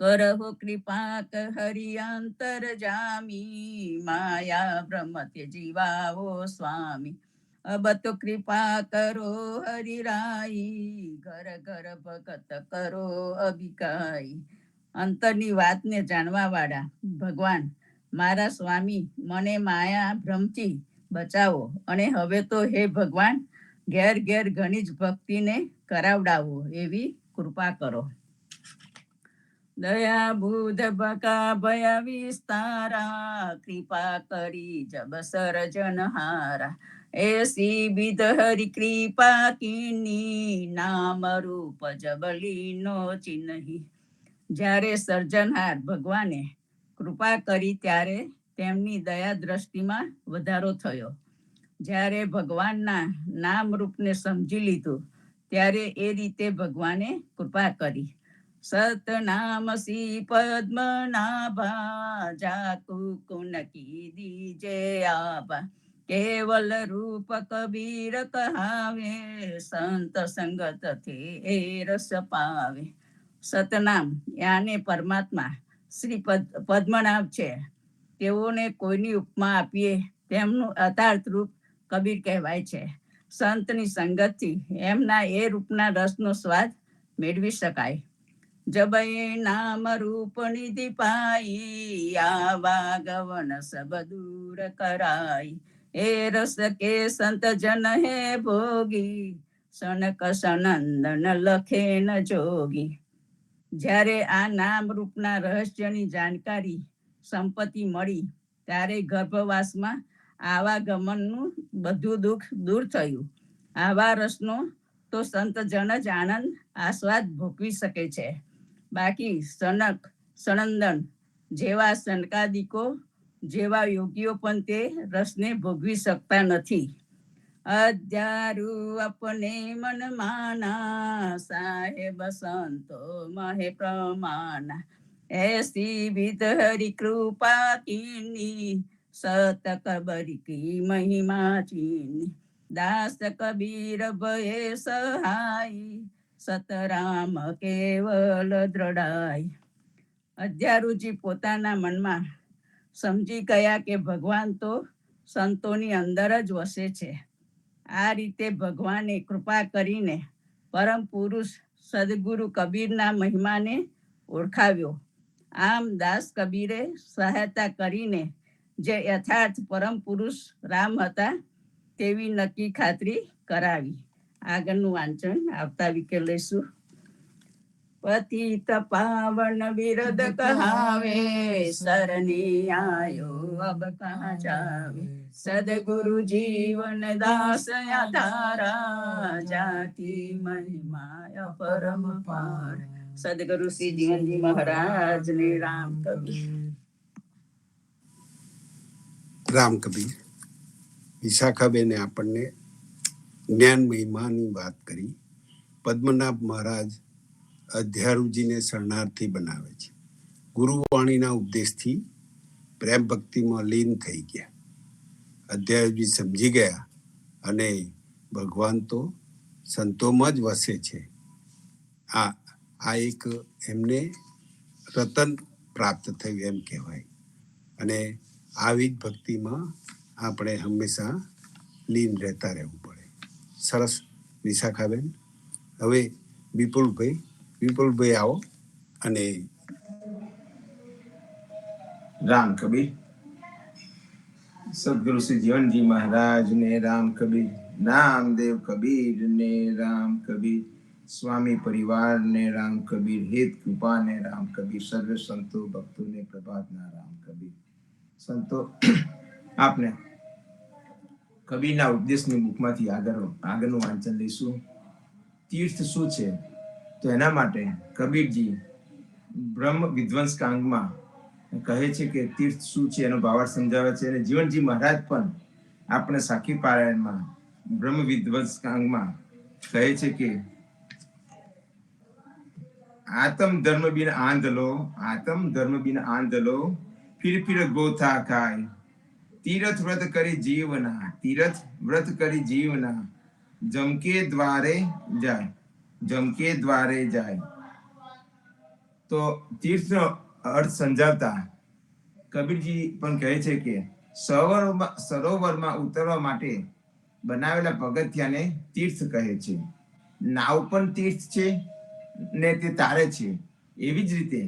કરહો કૃપા હરિયાંતર જામી, માયા ભ્રમ તે જીવાવો સ્વામી, અબ તો કૃપા કરો હરિરાઈ, ઘર ઘર ભગત કરો અભિકાઈ. અંતરની વાતને જાણવા વાળા ભગવાન મારા સ્વામી, મને માયા ભ્રમથી બચાવો અને હવે તો હે ભગવાન ઘેર ઘેર ઘણી જ ભક્તિને કરાવડાવો એવી કૃપા કરો. દયા બુધ બકા ભય વિસ્તારા, કૃપા કરી જબ સર્જન હારા, એસી વિધ હરિ કૃપા કીની, નામ રૂપ જબ લીનો ચિન્હી. જ્યારે સર્જનહાર ભગવાને કૃપા કરી ત્યારે તેમની દયા દ્રષ્ટિમાં વધારો થયો. જ્યારે ભગવાનના નામ રૂપને સમજી લીધું ત્યારે એ રીતે ભગવાને કૃપા કરી. સતનામ સી પદ્મનાભા, જાકુ કુન કી દીજે આભા, કેવલ રૂપ કબીર કહાવે, સંત સંગત થે એ રસ પાવે. સતનામ યાને પરમાત્મા શ્રી પદ્મનાભ છે. તેઓને કોઈની ઉપમા આપીએ તેમનું અતાર્થ રૂપ કબીર કહેવાય છે. સંતની સંગતથી એમના એ રૂપના રસનો સ્વાદ મેળવી શકાય. જબ એ નામ રૂપ નિધિ પાઈ, આવા ગવન સબ દૂર કરાઈ, એ રસ કે સંત જન હે ભોગી, સનક સનંદન લખે ન જોગી. જ્યારે આ નામ રૂપના રહસ્યની જાણકારી સંપત્તિ મળી ત્યારે ગર્ભવાસમાં આવાગમનનું બધું દુઃખ દૂર થયું. આવા રસનો તો સંત જન જ આનંદ આસ્વાદ ભોગવી શકે છે. બાકી સનક સનંદન જેવા સનકાદિકો જેવા યોગીઓ પણ તે રસને ભોગવી શકતા નથી. અધ્યારુ અપને મન માના, સાહેબ સંતો મહે પ્રમાના, ऐसी विध हरि कृपा कीनी, सत कबर की महिमा चीनी। दास कबीर भये सहाय, સતરામ કેવલ દ્રઢાય. અધ્યારુજી પોતાના મનમાં સમજી ગયા કે ભગવાન તો સંતોની અંદર જ વસે છે. આ રીતે ભગવાને કૃપા કરીને પરમ પુરુષ સદગુરુ કબીરના મહિમાને ઓળખાવ્યો. આમ દાસ કબીરે સહાયતા કરીને જે યથાર્થ પરમ પુરુષ રામ હતા તેવી નક્કી ખાતરી કરાવી. આગળનું વાંચન આવતા વીકે લઈશું. પતિત પાવન વિરદ કહાવે, સરની આયો અબ કહા જાવે. સદગુરુ જીવન દાસ આધારા, જાતિ મહિમા પરમ પાર. સદગુરુ શ્રી જીવનજી મહારાજ ને રામ કબીર. રામ કબીર. વિશાખાબેને આપણને જ્ઞાન મહિમાની વાત કરી. પદ્મનાભ મહારાજ અધ્યારુજીને શરણાર્થી બનાવે છે. ગુરુવાણીના ઉપદેશથી પ્રેમ ભક્તિમાં લીન થઈ ગયા. અધ્યારુજી સમજી ગયા અને ભગવાન તો સંતોમાં જ વસે છે. આ એક એમને રતન પ્રાપ્ત થયું એમ કહેવાય. અને આવી જ ભક્તિમાં આપણે હંમેશા લીન રહેતા રહેવું પડે. સરસ વિશાખાબેન. હવે વિપુલભાઈ આવો અને રામ કબીર. સદગુરુ શ્રી જીવનજી મહારાજ ને રામ કબીર, નામદેવ કબીર ને રામ કબીર, સ્વામી પરિવાર ને રામ કબીર, હેત કૃપા ને રામ કબીર, સર્વે સંતો ભક્તો ને પ્રભાતના રામ કબીર. સંતો, આપને કબીરના ઉપદેશની બુકમાંથી આગળનું વાંચન લઈશું. તીર્થ શું છે? તો એના માટે કબીરજી બ્રહ્મ વિધ્વંસકાંગમાં કહે છે કે તીર્થ શું છે એનો ભાવાર્થ સમજાવે છે. અને જીવનજી મહારાજ પણ આપણે સાખી પારાયણમાં બ્રહ્મ વિધ્વંસકાંગમાં કહે છે કે આતમ ધર્મ બિન આંધલો, ફિર ગોથા ખાય. તીરથ વ્રત કરી જીવના, જમકે દ્વારે જાય. તો તીર્થનો અર્થ સમજાવતા કબીરજી પણ કહે છે કે સરોવરમાં ઉતરવા માટે બનાવેલા પગથિયાને તીર્થ કહે છે. નાવ પણ તીર્થ છે ને તે તારે છે. એવી જ રીતે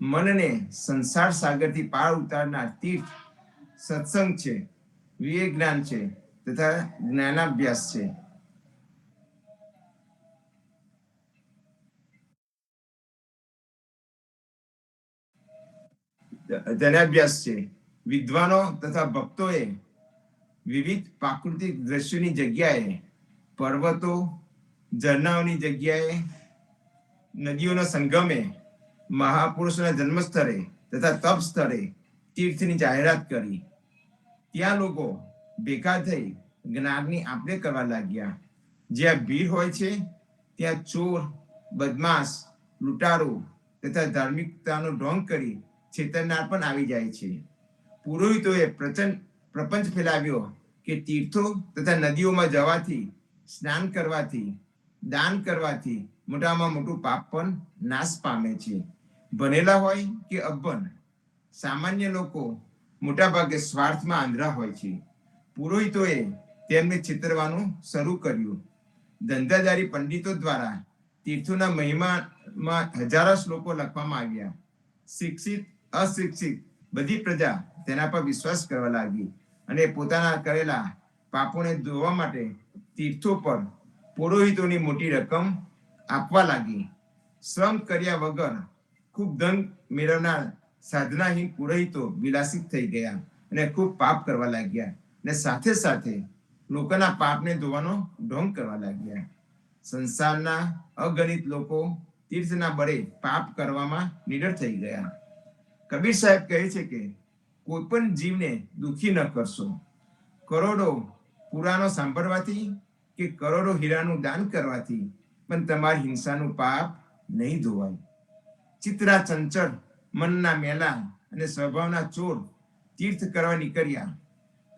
મનને સંસાર સાગરથી પાર ઉતારનાર તીર્થ સત્સંગ છે, વિવેક જ્ઞાન છે તથા જ્ઞાનાભ્યાસ છે. વિદ્વાનો તથા ભક્તોએ વિવિધ પ્રાકૃતિક દ્રશ્યોની જગ્યાએ, પર્વતો, ઝરણાઓની જગ્યાએ, નદીઓના સંગમે, મહાપુરુષોના જન્મસ્થળે તથા તપ સ્થળે તીર્થની જાહેરાત કરી. ત્યાં લોકો ભેગા થઈ જ્ઞાનની આપલે કરવા લાગ્યા. જ્યાં ભીડ હોય છે ત્યાં ચોર, બદમાશ, લૂંટારો તથા ધાર્મિકતાનો ઢોંગ કરી છેતરનાર પણ આવી જાય છે. પુરોહિતોએ પ્રપંચ ફેલાવ્યો કે તીર્થો તથા નદીઓમાં જવાથી, સ્નાન કરવાથી, દાન કરવાથી મોટામાં મોટું પાપ પણ નાશ પામે છે. ભણેલા હોય કે અભણ, સામાન્ય લોકો મોટા ભાગે સ્વાર્થમાં આંધળા હોય છે. પુરોહિતોએ તેમને છેતરવાનું શરૂ કર્યું. ધંધાદારી પંડિતો દ્વારા તીર્થોના મહિમામાં હજારો શ્લોકો લખવામાં આવ્યા. શિક્ષિત, અશિક્ષિત બધી પ્રજા તેના પર વિશ્વાસ કરવા લાગી અને પોતાના કરેલા પાપોને ધોવા માટે તીર્થો પર પુરોહિતોની મોટી રકમ આપવા લાગી. શ્રમ કર્યા વગર ખૂબ ધન મેળવનાર સાધનાહીન પુરોહિતો વિલાસિત થઈ ગયા અને ખૂબ પાપ કરવા લાગ્યા અને સાથે સાથે લોકોના પાપને ધોવાનો ઢોંગ કરવા લાગ્યા. સંસારના અગણિત લોકો તીર્થના બળે પાપ કરવામાં નિડર થઈ ગયા. કબીર સાહેબ કહે છે કે કોઈ પણ જીવને દુઃખી ન કરશો. કરોડો પુરાણો સાંભળવાથી કે કરોડો હીરાનું દાન કરવાથી પણ તમારી હિંસાનું પાપ નહીં ધોવાય. ચિત્રા ચંચળ મનના મેલા અને સ્વભાવના ચોર તીર્થ કરવા નીકળ્યા.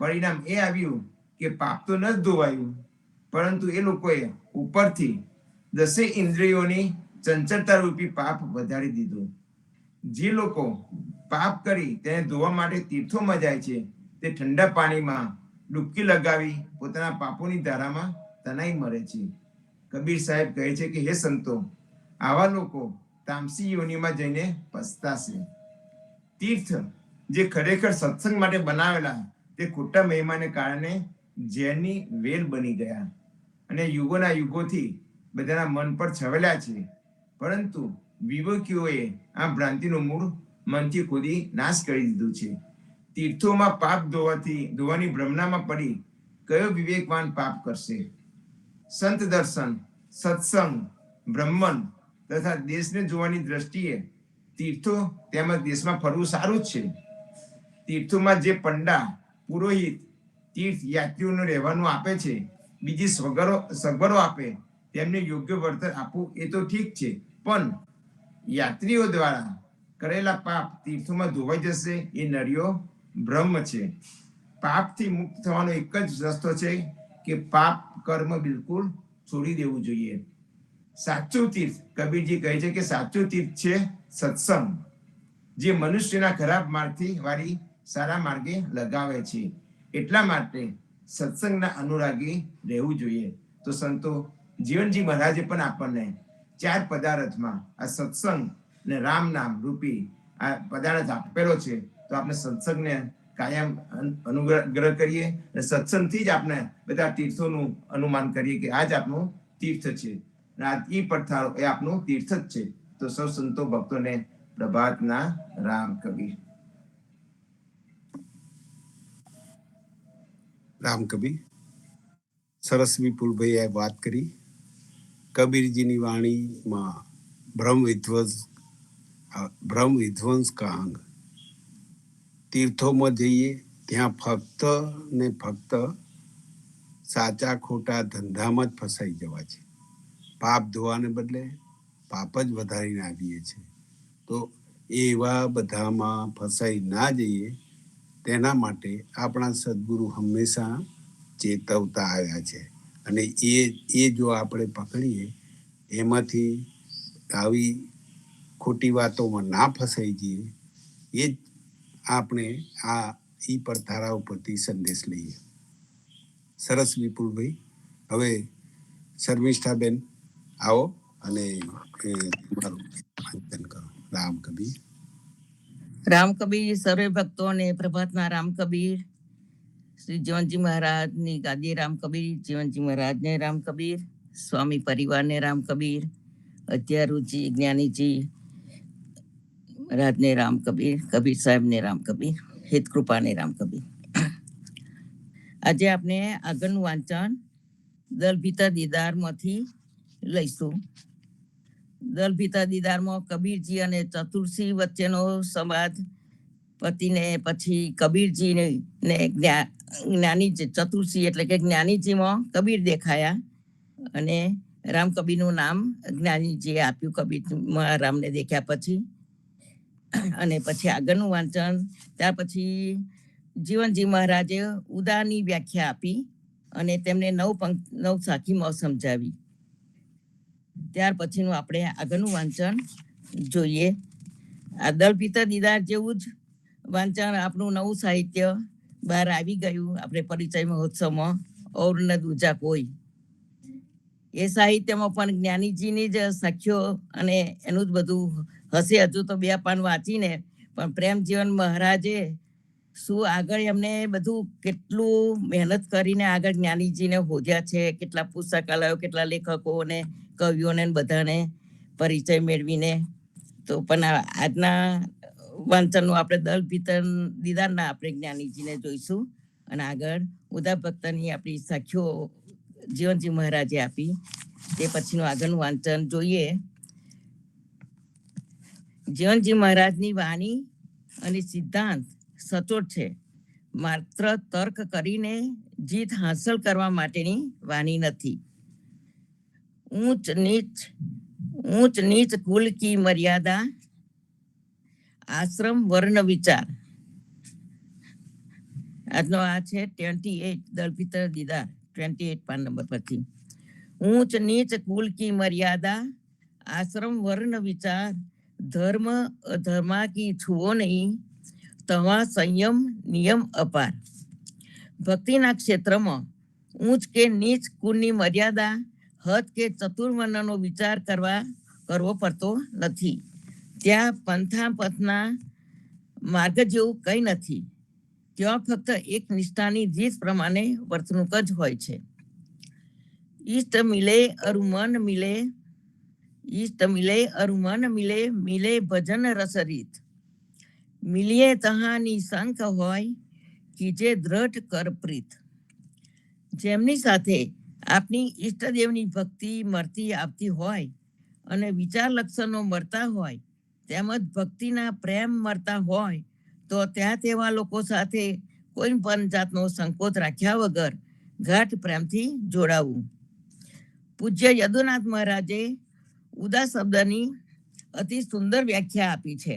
પરિણામ એ આવ્યું કે પાપ તો ન જ ધોવાયું, પરંતુ એ લોકોએ ઉપરથી 10 ઇન્દ્રિયોની ચંચળતા રૂપી પાપ વધારી દીધું. જે લોકો પાપ કરી તેને ધોવા માટે તીર્થોમાં જાય છે, તે ઠંડા પાણીમાં ડૂબકી લગાવી પોતાના પાપોની ધારામાં તણાઈ મરે છે. કબીર સાહેબ કહે છે કે હે સંતો, આવા લોકો તામસી યોનિમાં જઈને પસ્તાશે. તીર્થ જે ખરેખર સત્સંગ માટે બનાવેલા, તે ખોટા મહિમાને કારણે ઝેરની વેલ બની ગયા અને યુગોના યુગોથી બધાના મન પર છવેલા છે. પરંતુ વિવેકીઓએ આ ભ્રાંતિનું મૂળ મનથી ખોદી નાશ કરી દીધું છે. તીર્થોમાં પાપ ધોવાની ભ્રમણામાં પડી કયો વિવેકવાન પાપ કરશે? સંત દર્શન, સત્સંગ, બ્રહ્મન તથા દેશને જોવાની દ્રષ્ટિએ તીર્થો તેમજ દેશમાં ફરવું સારું જ છે. તીર્થોમાં જે પંડા, પુરોહિત તીર્થ યાત્રીઓને રહેવાનું આપે છે, બીજી સગવડો આપે, તેમને યોગ્ય વળતર આપવું એ તો ઠીક છે, પણ યાત્રીઓ દ્વારા કરેલા પાપ તીર્થોમાં ધોવાઈ જશે એ નર્યો ભ્રમ છે. પાપથી મુક્ત થવાનો એક જ રસ્તો છે કે પાપ કર્મ બિલકુલ છોડી દેવું જોઈએ. સાચું તીર્થ, કબીરજી કહે છે કે સાચું તીર્થ છે સત્સંગ, જે મનુષ્યના ખરાબ માર્ગથી વાળી સારા માર્ગે લગાવે છે. એટલા માટે સત્સંગના અનુરાગી રહેવું જોઈએ. તો સંતો જીવનજી મહારાજે પણ આપણને 4 પદાર્થમાં આ સત્સંગ ને રામ નામ રૂપી આ પદાર્થ આપેલો છે. તો આપણે સત્સંગને કાયમ અનુગ્રહ કરીએ અને સત્સંગથી જ આપણે બધા તીર્થોનું અનુમાન કરીએ કે આ જ આપણું તીર્થ છે, એ પડથારો એ આપણું તીર્થ જ છે. તો સૌ સંતો ભક્તોને પ્રભાતના રામ કબીર. રામ કબીર. સરસ વિપુલભાઈએ વાત કરી. કબીરજીની વાણીમાં ભ્રમ વિધ્વંસ કાંગ. તીર્થોમાં જઈએ ત્યાં ફક્ત ને ફક્ત સાચા ખોટા ધંધામાં જ ફસાઈ જવા છે. પાપ ધોવાને બદલે પાપ જ વધારીને આવીએ છીએ. તો એવા બધામાં ફસાઈ ના જઈએ તેના માટે આપણા સદગુરુ હંમેશા ચેતવતા આવ્યા છે. અને એ જો આપણે પકડીએ, એમાંથી આવી ખોટી વાતોમાં ના ફસાઈ જઈએ, એ જ આપણે ઈ પડથારા ઉપરથી સંદેશ લઈએ. સરસ વિપુલભાઈ. હવે શર્મિષ્ઠાબેન આવો અને તમારું વાંચન કરો. રામ કબીર. રામ કબીર સર્વે ભક્તોને પ્રભાતના રામ કબીર. શ્રી જીવનજી મહારાજની ગાદી રામ કબીર, જીવનજી મહારાજને રામ કબીર, સ્વામી પરિવારને રામ કબીર, અધ્યારુજી જ્ઞાનીજી મહારાજને રામ કબીર, કબીર સાહેબને રામ કબીર, હિત કૃપાને રામ કબીર. આજે આપણે આગળનું વાંચન દલભીતા દીદારમાંથી લઈશું. દલભીતા દીદારમાં કબીરજી અને ચતુર્સી વચ્ચેનો સંવાદ પતિને પછી કબીરજી ને જ્ઞાનીજી, ચતુર્સી એટલે કે જ્ઞાનીજીમાં કબીર દેખાયા અને રામ કબીરનું નામ જ્ઞાનીજીએ આપ્યું કબીરમાં રામને દેખ્યા પછી. અને પછી આગળનું વાંચન ત્યાર પછી જીવનજી મહારાજે ઉદારની વ્યાખ્યા આપી અને તેમને 9 સાખીમાં સમજાવી. ત્યાર પછીનું આપણે આગળનું વાંચન જોઈએ. આ દલભીતા દીદાર જેવું જ વાંચન આપણું નવું સાહિત્ય બહાર આવી ગયું આપણે પરિચય મહોત્સવમાં, ઓર ન દૂજા કોઈ. એ સાહિત્યમાં પણ જ્ઞાનીજીની જ સાખ્યો અને એનું જ બધું હશે. હજુ તો 2 પાન વાંચીને પણ પ્રેમજીવન મહારાજે શું આગળ એમને બધું કેટલું મહેનત કરીને આગળ જ્ઞાનીજીને હોદ્યા છે, કેટલા પુસ્તકાલયો, કેટલા લેખકોને, કવિઓને બધાને પરિચય મેળવીને. તો પણ આજના વાંચનનું આપણે દલભીતા દીદારના આપણે જ્ઞાનીજીને જોઈશું અને આગળ ઉદા ભક્તની આપણી સાખ્યો જીવનજી મહારાજે આપી તે પછીનું આગળનું વાંચન જોઈએ. જીવનજી મહારાજની વાણી અને સિદ્ધાંત સચોટ છે. માત્ર તર્ક કરીને જીત હાંસલ કરવા માટેની વાણી નથી. ઊંચ નીચ કુલ કી મર્યાદા આશ્રમ વર્ણ વિચાર. આજનો આ છે 28 દલપિતર દીદાર 28 પાન નંબર પરથી. ઊંચ નીચ કુલ કી મર્યાદા, આશ્રમ વર્ણ વિચાર, ધર્મ અધર્મા કી છુઓ નહીં, તવા સંયમ નિયમ અપાર. ભક્તિના ક્ષેત્રમાં ઊંચ કે નીચ કુળની મર્યાદા, હદ કે ચતુર્વર્ણનો વિચાર કરવો પડતો નથી. ત્યાં પંથા પથના માર્ગ જેવું કંઈ નથી. ત્યાં ફક્ત એક નિષ્ઠાની રીત પ્રમાણે વર્તણૂક જ હોય છે. ઈષ્ટ મિલે અરુ મન મિલે, ઈષ્ટ મિલે અરુ મન મિલે, મિલે ભજન રસરીત. મિલીએ તહાની શંખ હોય, કીજે દ્રઢ કર પ્રીત. જેમની સાથે આપની ઈષ્ટદેવની ભક્તિ મળતી આવતી હોય અને વિચાર લક્ષણો મળતા હોય, તેમજ ભક્તિના પ્રેમ મળતા હોય, તો ત્યાં તેવા લોકો સાથે કોઈ પણ જાતનો સંકોચ રાખ્યા વગર ગાઢ પ્રેમથી જોડાવું. પૂજ્ય યદુનાથ મહારાજે ઉદા શબ્દની અતિ સુંદર વ્યાખ્યા આપી છે.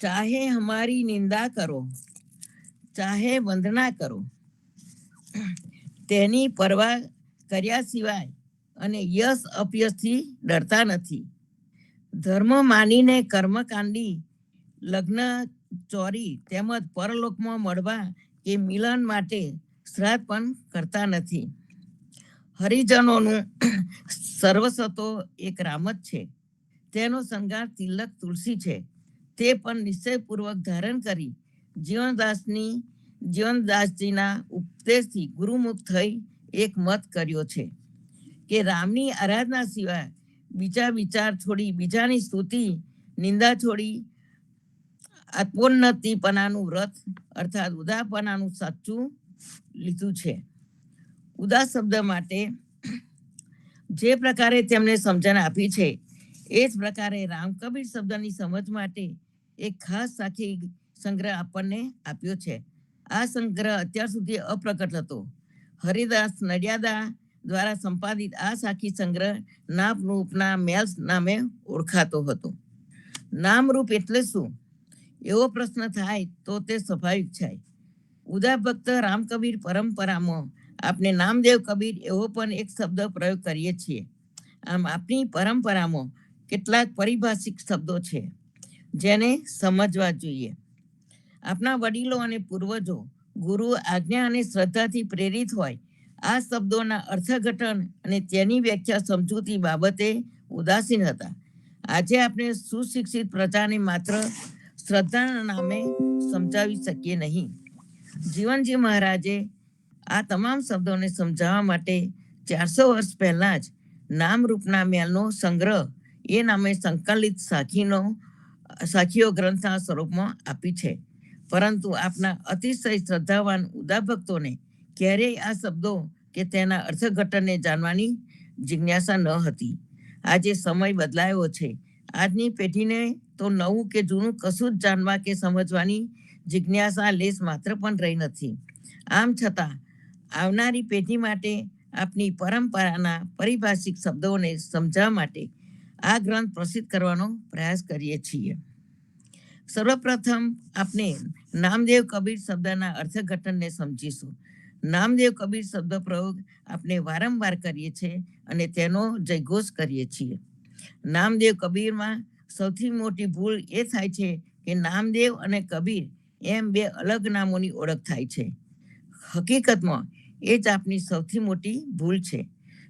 ચાહે હમારી નિંદા કરો, ચાહે વંદના કરો, તેની પરવા કર્યા સિવાય અને યશ અપયશથી ડરતા નથી. ધર્મ માનીને કર્મકાંડી, લગ્ન ચોરી તેમજ પરલોકમાં મળવા કે મિલન માટે શ્રાદ્ધ પણ કરતા નથી. હરિજનોનું સર્વસ્વ તો એક રામ જ છે. તેનો શણગાર તિલક તુલસી છે. તે પણ નિશ્ચયપૂર્વક ધારણ કરી જીવનદાસજીના ઉપદેશથી ગુરુમુખ થઈ એક મત કર્યો છે કે રામની આરાધના સિવાય બીજા વિચાર છોડી, બીજાની સ્તુતિ નિંદા છોડી આત્મોન્નતિપણાનું વ્રત અર્થાત ઉદાપણાનું સાચું લીધું છે. ઉદા શબ્દ માટે જે પ્રકારે તેમને સમજણ આપી છે, એ જ પ્રકારે રામ કબીર શબ્દની સમજ માટે એક ખાસ સાખી સંગ્રહ આપણને આપ્યો છે. આ સંગ્રહ અત્યાર સુધી અપ્રકટ હતો. હરિદાસ નડિયાદા દ્વારા સંપાદિત આ સાખી સંગ્રહ નામરૂપના મેલ્સ નામે ઓળખાતો હતો. નામરૂપ એટલે શું એવો પ્રશ્ન થાય તો તે સ્વાભાવિક છે. ઉદા ભક્ત રામ કબીર પરંપરામાં આપણે નામદેવ કબીર એવો પણ એક શબ્દ પ્રયોગ કરીએ છીએ. આમ આપણી પરંપરામાં કેટલાક પારિભાષિક શબ્દો છે જેને સમજવા જોઈએ. આપણા વડીલો અને પૂર્વજો ગુરુ આજ્ઞા અને શ્રદ્ધાથી પ્રેરિત હોય આ શબ્દોના અર્થઘટન અને તેની વ્યાખ્યા સમજૂતી બાબતે ઉદાસીન હતા. આજે આપણે સુશિક્ષિત પ્રજાને માત્ર શ્રદ્ધાના નામે સમજાવી શકીએ નહીં. જીવનજી મહારાજે આ તમામ શબ્દોને સમજાવવા માટે 400 વર્ષ પહેલા જ નામરૂપના મેલનો સંગ્રહ એ નામે સંકલિત સાખીઓ ગ્રંથના સ્વરૂપમાં આપી છે. પરંતુ આપના અતિશય શ્રદ્ધાવાન ઉદા ભક્તોને ક્યારેય આ શબ્દો કે તેના અર્થઘટનને જાણવાની જિજ્ઞાસા ન હતી. આજે સમય બદલાયો છે. આજની પેઢીને તો નવું કે જૂનું કશું જ જાણવા કે સમજવાની જિજ્ઞાસા લેશ માત્ર પણ રહી નથી. આમ છતાં આવનારી પેઢી માટે આપની પરંપરાના પારિભાષિક શબ્દોને સમજાવવા માટે આ ગ્રંથ પ્રસિદ્ધ કરવાનો પ્રયાસ કરીએ છીએ. સર્વપ્રથમ આપણે નામદેવ કબીર શબ્દના અર્થઘટનને સમજીશું. નામદેવ કબીર શબ્દ પ્રયોગ આપણે વારંવાર કરીએ છીએ અને તેનો જયઘોષ કરીએ છીએ. નામદેવ કબીરમાં સૌથી મોટી ભૂલ એ થાય છે કે નામદેવ અને કબીર એમ બે અલગ નામોની ઓળખ થાય છે. હકીકતમાં એ જ આપની સૌથી મોટી ભૂલ છે.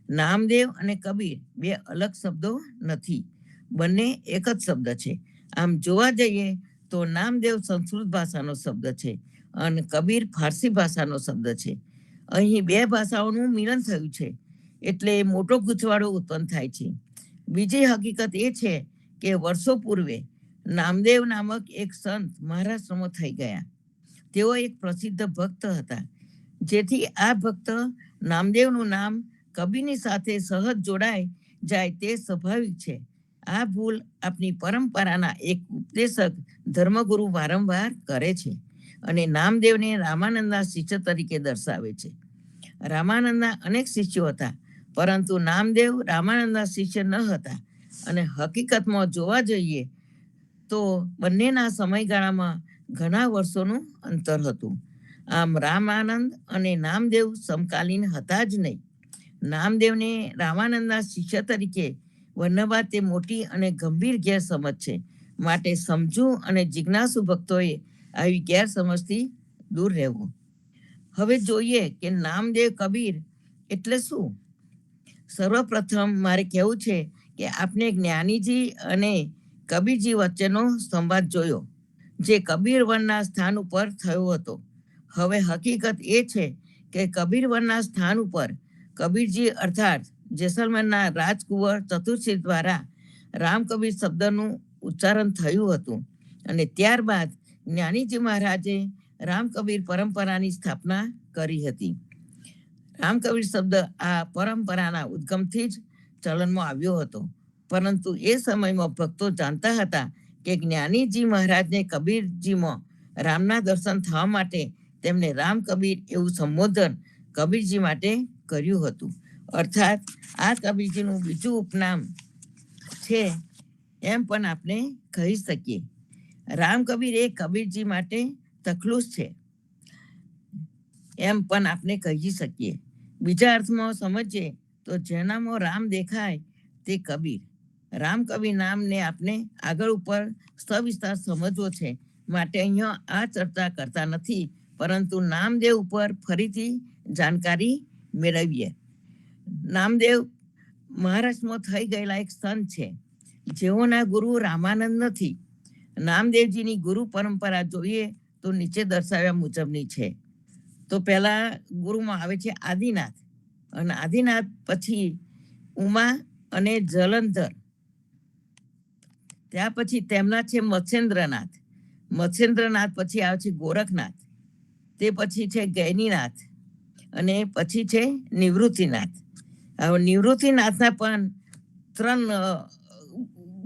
નામદેવ અને કબીર બે અલગ શબ્દો નથી, બંને એક જ શબ્દ છે. આમ જોવા જઈએ તો નામદેવ સંસ્કૃત ભાષાનો શબ્દ છે અને કબીર ફારસી ભાષાનો શબ્દ છે. અહીં બે ભાષાઓનું મિલન થયું છે એટલે મોટો ગૂંચવાડો ઉત્પન્ન થાય છે. બીજી હકીકત એ છે કે વર્ષો પૂર્વે નામદેવ નામક એક સંત મહારાષ્ટ્રમાં થઈ ગયા. તેઓ એક પ્રસિદ્ધ ભક્ત હતા. જેથી આ ભક્ત નામદેવનું નામ કબીરની સાથે સહજ જોડાય જાય તે સ્વાભાવિક છે. આ ભૂલ આપણી પરંપરાના એક ઉપદેશક ધર્મગુરુ વારંવાર કરે છે અને નામદેવને રામાનંદના શિષ્ય તરીકે દર્શાવે છે. રામાનંદના અનેક શિષ્યો હતા, પરંતુ નામદેવ રામાનંદના શિષ્ય ન હતા. અને હકીકતમાં જોવા જઈએ તો તો બંનેના સમયગાળામાં ઘણા વર્ષોનું અંતર હતું. આમ રામાનંદ અને નામદેવ સમકાલીન હતા જ નહીં. નામદેવને રામાનંદના શિષ્ય તરીકે વર્ણવા તે મોટી અને ગંભીર ગેરસમજ છે. માટે સમજુ અને જિજ્ઞાસુ ભક્તોએ આવી ગેરસમજથી દૂર રહેવું. હવે જોઈએ કે નામદેવ કબીર એટલે શું. સર્વપ્રથમ મારે કહેવું છે કે આપણે જ્ઞાનીજી અને કબીરજી વચ્ચેનો સંવાદ જોયો, જે કબીરવનના સ્થાન ઉપર થયો હતો. હવે હકીકત એ છે કે કબીરવનના સ્થાન ઉપર કબીરજી અર્થાત જેસલમેરના રાજકુંવર ચતુરસિંહ દ્વારા રામકબીર શબ્દનું ઉચ્ચારણ થયું હતું અને ત્યારબાદ જ્ઞાનીજી મહારાજે રામકબીર પરંપરાની સ્થાપના કરી હતી. રામકબીર શબ્દ આ પરંપરાના ઉદ્ગમથી જ ચલનમાં આવ્યો હતો, પરંતુ એ સમયમાં ભક્તો જાણતા હતા કે જ્ઞાનીજી મહારાજને કબીરજીમાં રામના દર્શન થવા માટે તેમને રામકબીર એવું સંબોધન કબીરજી માટે કર્યું હતું. અર્થાત આ કબીરજીનું બીજું ઉપનામ છે એમ પણ આપણે કહી શકીએ. રામકબીર એ કબીરજી માટે તખલુસ છે એમ પણ આપણે કહી શકીએ. બીજા અર્થમાં સમજીએ તો જેનામાં રામ દેખાય તે કબીર. રામકબીર નામને આપણે આગળ ઉપર સવિસ્તાર સમજવો છે, માટે અહીંયા આ ચર્ચા કરતા નથી, પરંતુ નામદેવ ઉપર ફરીથી જાણકારી મેળવીએ. નામદેવ મહારાષ્ટ્રમાં થઈ ગયેલા એક સંત છે, જેઓના ગુરુ રામાનંદ નથી. નામદેવજીની ગુરુ પરંપરા જોઈએ તો નીચે દર્શાવ્યા મુજબની છે. તો પહેલા ગુરુમાં આવે છે આદિનાથ, અને આદિનાથ પછી ઉમા અને જલંધર. ત્યાં પછી તેમના છે મત્સ્યેન્દ્રનાથ. મત્સ્યેન્દ્રનાથ પછી આવે છે ગોરખનાથ, તે પછી છે ગૈનીનાથ, અને પછી છે નિવૃત્તિનાથ. હવે નિવૃત્તિનાથના પણ 3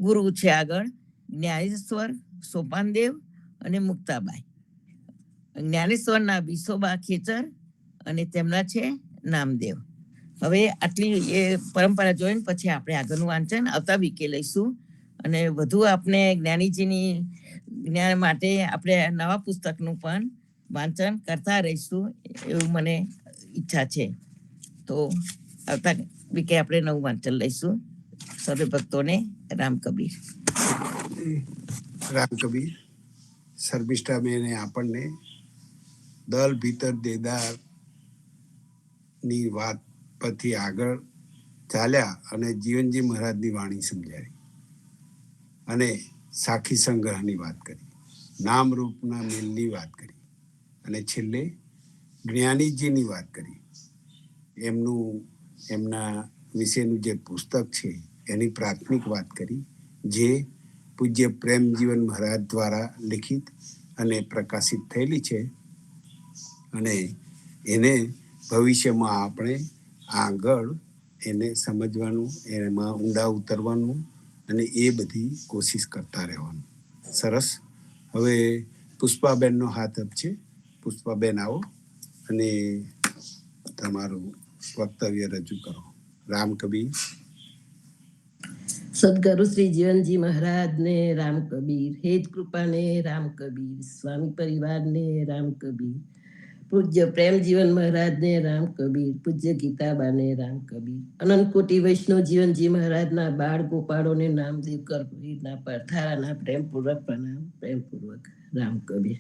ગુરુ છે આગળ: જ્ઞાનેશ્વર, સોપાનદેવ અને મુક્તાબાઈ. જ્ઞાનેશ્વરના વિસોબા ખેચર અને તેમના છે નામદેવ. હવે આટલી એ પરંપરા જોઈને પછી આપણે આગળનું વાંચન આવતા વીકે લઈશું, અને વધુ આપણે જ્ઞાનીજીની જ્ઞાન માટે આપણે નવા પુસ્તકનું પણ વાંચન કરતા રહીશું એવું મને ઈચ્છા છે. તો આવતા વીકે આપણે નવું વાંચન લઈશું. સર્વે ભક્તોને રામકબીર. રામકબીર શર્મિષ્ઠા બેને આપણને દલ ભીતર દેદાર ની વાત પરથી આગળ ચાલ્યા અને જીવનજી મહારાજની વાણી સમજાવી અને સાખી સંગ્રહની વાત કરી, નામ રૂપના મેલની વાત કરી, અને છેલ્લે જ્ઞાનીજીની વાત કરી. એમના વિશેનું જે પુસ્તક છે એની પ્રાથમિક વાત કરી, જે પૂજ્ય પ્રેમજીવન મહારાજ દ્વારા લિખિત અને પ્રકાશિત થયેલી છે. અને એને ભવિષ્યમાં આપણે આગળ એને સમજવાનું, એમાં ઊંડા ઉતરવાનું અને એ બધી કોશિશ કરતા રહેવાનું. સરસ. હવે પુષ્પાબેનનો હાથ અપ છે. પુષ્પાબેન આવો અને તમારું વક્તવ્ય રજૂ કરો. રામકબીર. સદગુરુ શ્રી જીવનજી મહારાજને રામકબીર, હેત કૃપાને રામકબીર, સ્વામી પરિવારને રામકબીર, પૂજ્ય પ્રેમજીવન મહારાજને રામકબીર, પૂજ્ય ગીતાબાને રામકબીર, અનંત કોટી વૈષ્ણવ જીવનજી મહારાજના બાળ ગોપાળોને નામદેવ કબીરના પરથારાના પ્રેમપૂર્વક પ્રણામ. પ્રેમપૂર્વક રામકબીર.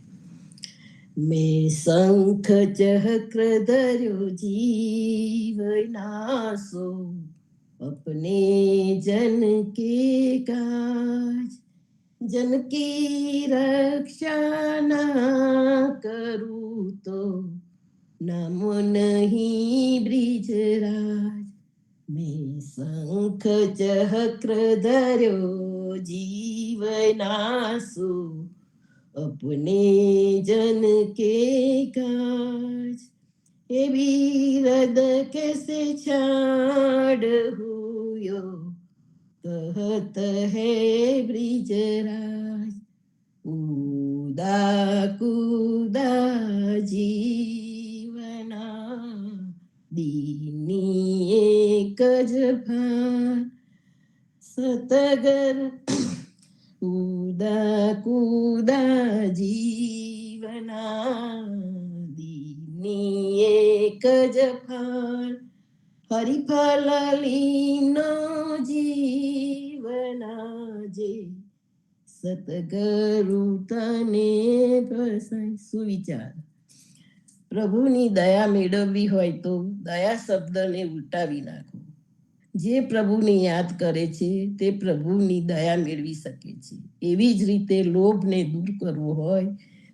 મેં શંખ ચક્ર ધર્યો જીવનાસો, अपने जन के काज, जन की रक्षा ना करूं तो नाम नहीं ब्रिજરાજ. मैं शंख चक्र धर्यो जीवनासु, अपने जन के काज. ये वीरद कैसे छाड़ हुयो, कहत है ब्रिજરાજ. कूदा कूदा जीवना, दीनी एक જ ભાન. સતગર ઉદા કુદા જીવના દીની એક જ ફળ હરિફળ લીનો જીવના જે સતગરુ તને પ્રસાય. સુવિચાર. પ્રભુની દયા મેળવવી હોય તો દયા શબ્દને ઉલટાવી નાખો. જે પ્રભુને યાદ કરે છે તે પ્રભુની દયા મેળવી શકે છે. એવી જ રીતે લોભને દૂર કરવો હોય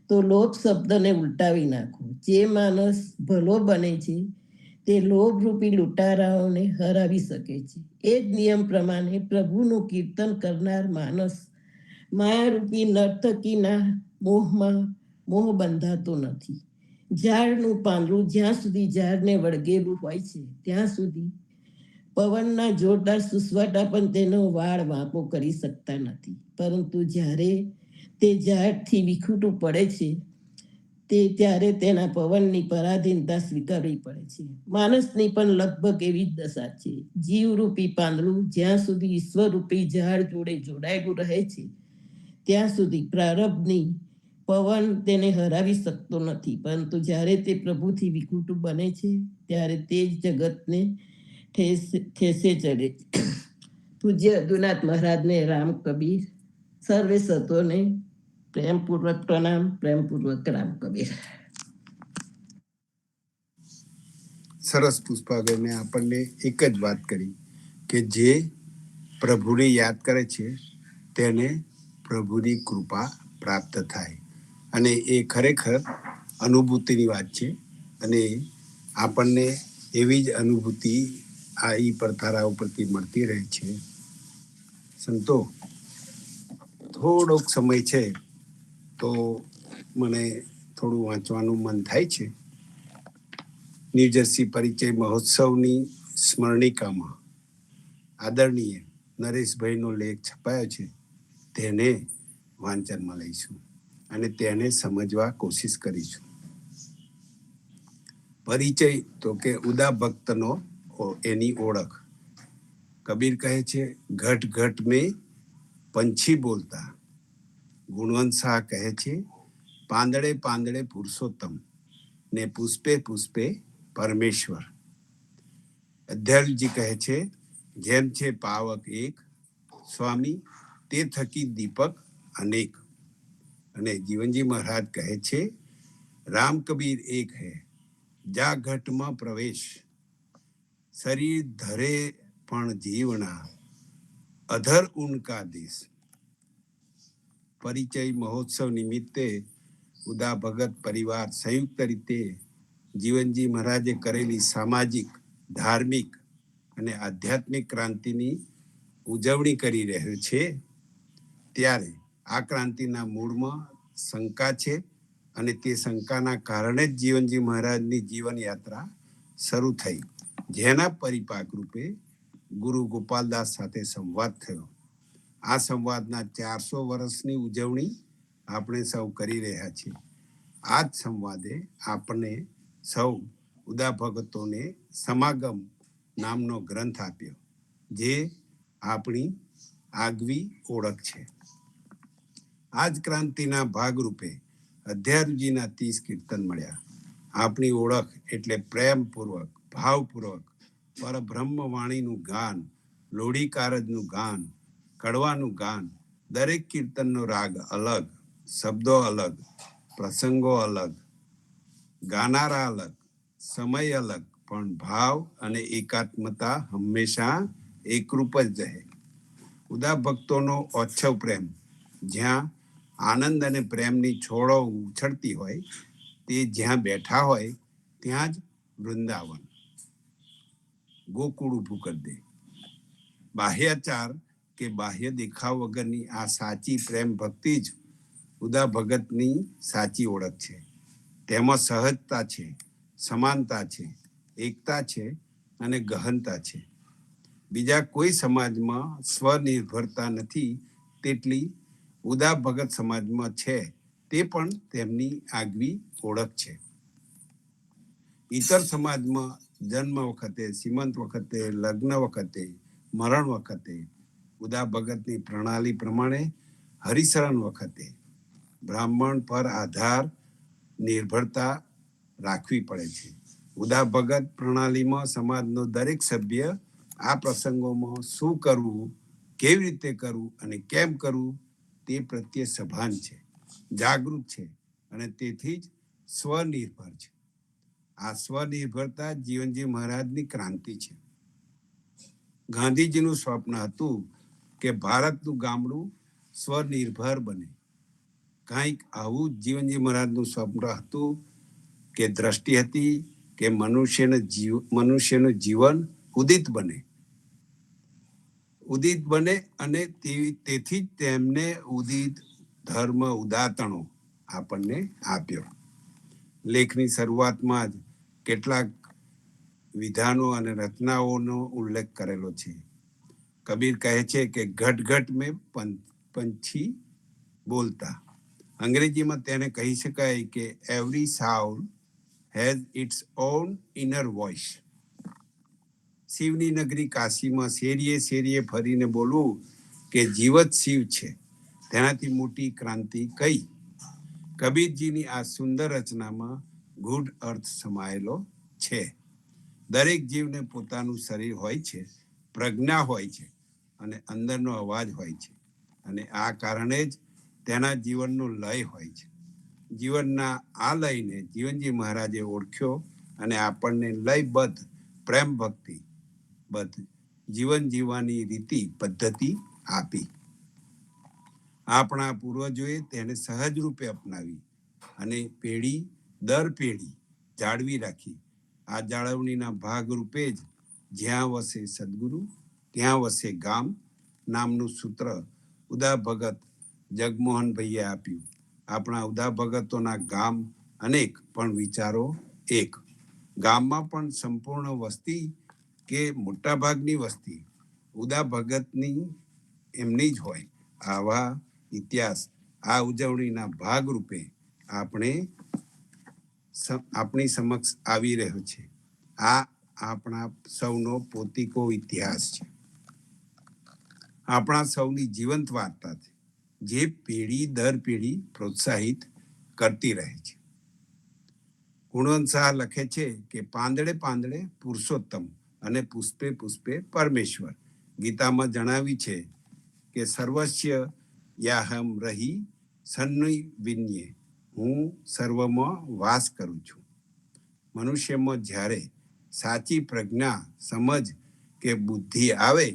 તો લોભ શબ્દને ઉલટાવી નાખો. જે માણસ ભલો બને છે તે લોભરૂપી લૂંટારાઓને હરાવી શકે છે. એ જ નિયમ પ્રમાણે પ્રભુનું કીર્તન કરનાર માણસ માયારૂપી નર્તકીના મોહ બંધાતો નથી. ઝાડનું પાંદડું જ્યાં સુધી ઝાડને વળગેલું હોય છે ત્યાં સુધી પવનના જોરદાર સુસવાટા પણ તેનો વાળ વાંકો કરી શકતા નથી. પરંતુ જ્યારે તે ઝાડથી વિખૂટું પડે છે ત્યારે તેના પવનની પરાધીનતા સ્વીકારવી પડે છે. માણસની પણ લગભગ એવી જ દશા છે. જીવરૂપી પાંદડું જ્યાં સુધી ઈશ્વરરૂપી ઝાડ જોડે જોડાયેલું રહે છે ત્યાં સુધી પ્રારબ્ધની પવન તેને હરાવી શકતો નથી. પરંતુ જ્યારે તે પ્રભુથી વિખૂટું બને છે ત્યારે તે જ જગતને ઠેસે ચડે. પૂજ્ય અદુનાથ મહારાજને રામ કબીર. સર્વે સતોને પ્રેમપૂર્વક પ્રણામ. પ્રેમપૂર્વક રામ કબીર. સરસ પુષ્પાબેને આપણને એક જ વાત કરી કે જે પ્રભુને યાદ કરે છે તેને પ્રભુની કૃપા પ્રાપ્ત થાય. અને એ ખરેખર અનુભૂતિની વાત છે. અને આપણને એવી જ અનુભૂતિ આ ઈ પરથારા ઉપરથી મળતી રહે છે. સંતો, થોડોક સમય છે તો મને થોડું વાંચવાનું મન થાય છે. ન્યૂજર્સી પરિચય મહોત્સવની સ્મરણિકામાં આદરણીય નરેશભાઈનો લેખ છપાયો છે. તેને વાંચનમાં લઈશું અને તેને સમજવા કોશિશ કરીશું. પરિચય તો કે ઉદા ભક્તનો એની ઓળખ. કબીર કહે છે, ઘટ ઘટ મેં પંછી બોલતા. ગુણવંત શાહ કહે છે, પાંદડે પાંદડે પુરુષોત્તમ ને પુષ્પે પુષ્પે પરમેશ્વર. અધ્યાયજી કહે છે, જેમ છે પાવક એક સ્વામી તે થકી દીપક અનેક. અને જીવનજી મહારાજ કહે છે, રામ કબીર એક હૈ જા ઘટમાં પ્રવેશ. શરીર ધરે પણ જીવના અધર ઉનકા દેશ. પરિચય મહોત્સવ નિમિત્તે ઉદા ભગત પરિવાર સંયુક્ત રીતે જીવનજી મહારાજે કરેલી સામાજિક, ધાર્મિક અને આધ્યાત્મિક ક્રાંતિની ઉજવણી કરી રહ્યો છે. ત્યારે આ ક્રાંતિના મૂળમાં શંકા છે અને તે શંકાના કારણે જ જીવનજી મહારાજની જીવન યાત્રા શરૂ થઈ, જેના પરિપાક રૂપે ગુરુ ગોપાલદાસ સાથે સંવાદ થયો. આ સંવાદના 400 વર્ષની ઉજવણી આપણે સૌ કરી રહ્યા છીએ. આ જ સંવાદે આપણે સૌ ઉદા ભગતોને સમાગમ નામનો ગ્રંથ આપ્યો, જે આપણી આગવી ઓળખ છે. આ જ ક્રાંતિના ભાગરૂપે અધ્યાયજીના 30 કીર્તન મળ્યા. આપણી ઓળખ એટલે પ્રેમપૂર્વક, ભાવપૂર્વક પરબ્રહ્મ વાણીનું ગાન, લોઢી કારજનું ગાન, કડવાનું ગાન. દરેક કીર્તનનો રાગ અલગ, શબ્દો અલગ, પ્રસંગો અલગ, ગાનારા અલગ, સમય અલગ, પણ ભાવ અને એકાત્મતા હંમેશા એકરૂપ જ રહે. ઉદા ભક્તોનો ઓચ્છવ પ્રેમ, જ્યાં આનંદ અને પ્રેમની છોડો ઉછળતી હોય, તે જ્યાં બેઠા હોય ત્યાં જ વૃંદાવન, ગોકુળ ઊભું કરી દે. બાહ્યાચાર કે બાહ્ય દેખાવ વગરની આ સાચી પ્રેમ ભક્તિ જ ઉદા ભગતની સાચી ઓળખ છે. તેમાં સહજતા છે, સમાનતા છે, એકતા છે અને ગહનતા છે. બીજા કોઈ સમાજમાં સ્વનિર્ભરતા નથી તેટલી ઉદા ભગત સમાજમાં છે. તે પણ તેમની આગવી ઓળખ છે. ઇતર સમાજમાં જન્મ વખતે, સીમંત વખતે, લગ્ન વખતે, મરણ વખતે ઉદા ભગતની પ્રણાલી પ્રમાણે હરિશરણ વખતે બ્રાહ્મણ પર આધાર નિર્ભરતા રાખવી પડે છે. ઉદા ભગત પ્રણાલીમાં સમાજનો દરેક સભ્ય આ પ્રસંગોમાં શું કરવું, કેવી રીતે કરવું અને કેમ કરવું તે પ્રત્યે સભાન છે, જાગૃત છે અને તેથી જ સ્વનિર્ભર છે. આ સ્વનિર્ભરતા જીવનજી મહારાજની ક્રાંતિ છે. ગાંધીજીનું સ્વપ્ન હતું કે ભારતનું ગામડું સ્વનિર્ભર બને. કંઈક આવું જ જીવનજી મહારાજનું સ્વપ્ન હતું કે દ્રષ્ટિ હતી કે મનુષ્યનું જીવન ઉદિત બને અને તેથી જ તેમને ઉદિત ધર્મ ઉદાતણો આપણને આપ્યો. લેખની શરૂઆતમાં જ કેટલાક વિધાનો અને રચનાઓનો ઉલ્લેખ કરેલો છે. કબીર કહે છે કે ઘટ ઘટ મેં પંછી બોલતા. અંગ્રેજીમાં તેને કહી શકાય કે every sound has it's on inner voice. શિવની નગરી કાશીમાં શેરીએ શેરીએ ફરીને બોલવું કે જીવત શિવ છે, તેનાથી મોટી ક્રાંતિ કઈ? કબીરજીની આ સુંદર રચનામાં ગૂઢ અર્થ સમાયેલો છે. દરેક જીવને પોતાનું શરીર હોય છે, પ્રજ્ઞા હોય છે અને અંદરનો અવાજ હોય છે અને આ કારણે જ તેના જીવનનો લય હોય છે. જીવનના આ લયને જીવનજી મહારાજે ઓળખ્યો અને આપણને લયબદ્ધ પ્રેમ ભક્તિ જીવન જીવવાની રીતિ પદ્ધતિ આપી. આપણા પૂર્વજોએ તેને સહજ રૂપે અપનાવી અને પેઢી દર પેઢી જાળવી રાખી. આ જાળવણીના ભાગ રૂપે જ જ્યાં વસે સદગુરુ ત્યાં વસે ગામ નામનું સૂત્ર ઉદા ભગત જગમોહનભાઈએ આપ્યું. આપણા ઉદા ભગતોના ગામ અનેક પણ વિચારો એક. ગામમાં પણ સંપૂર્ણ વસ્તી કે મોટા ભાગની વસ્તી ઉદા ભગતની એમની જ હોય. આવા ઇતિહાસ આ ઉજવણીના ભાગરૂપે આપણી સમક્ષ આવી રહ્યો છે. આ આપણા સૌનો પોતીકો ઇતિહાસ છે, આપણા સૌની જીવંત વાર્તા છે, જે પેઢી દર પેઢી પ્રોત્સાહિત કરતી રહે છે. ગુણવંત શાહ લખે છે કે પાંદડે પાંદડે પુરુષોત્તમ અને પુષ્પે પુષ્પે પરમેશ્વર. ગીતામાં જણાવી છે કે સર્વસ્ય યાહમ રહી સન્નિવિન્યે, હું સર્વમાં વાસ કરું છું. મનુષ્યમાં જ્યારે સાચી પ્રજ્ઞા, સમજ કે બુદ્ધિ આવે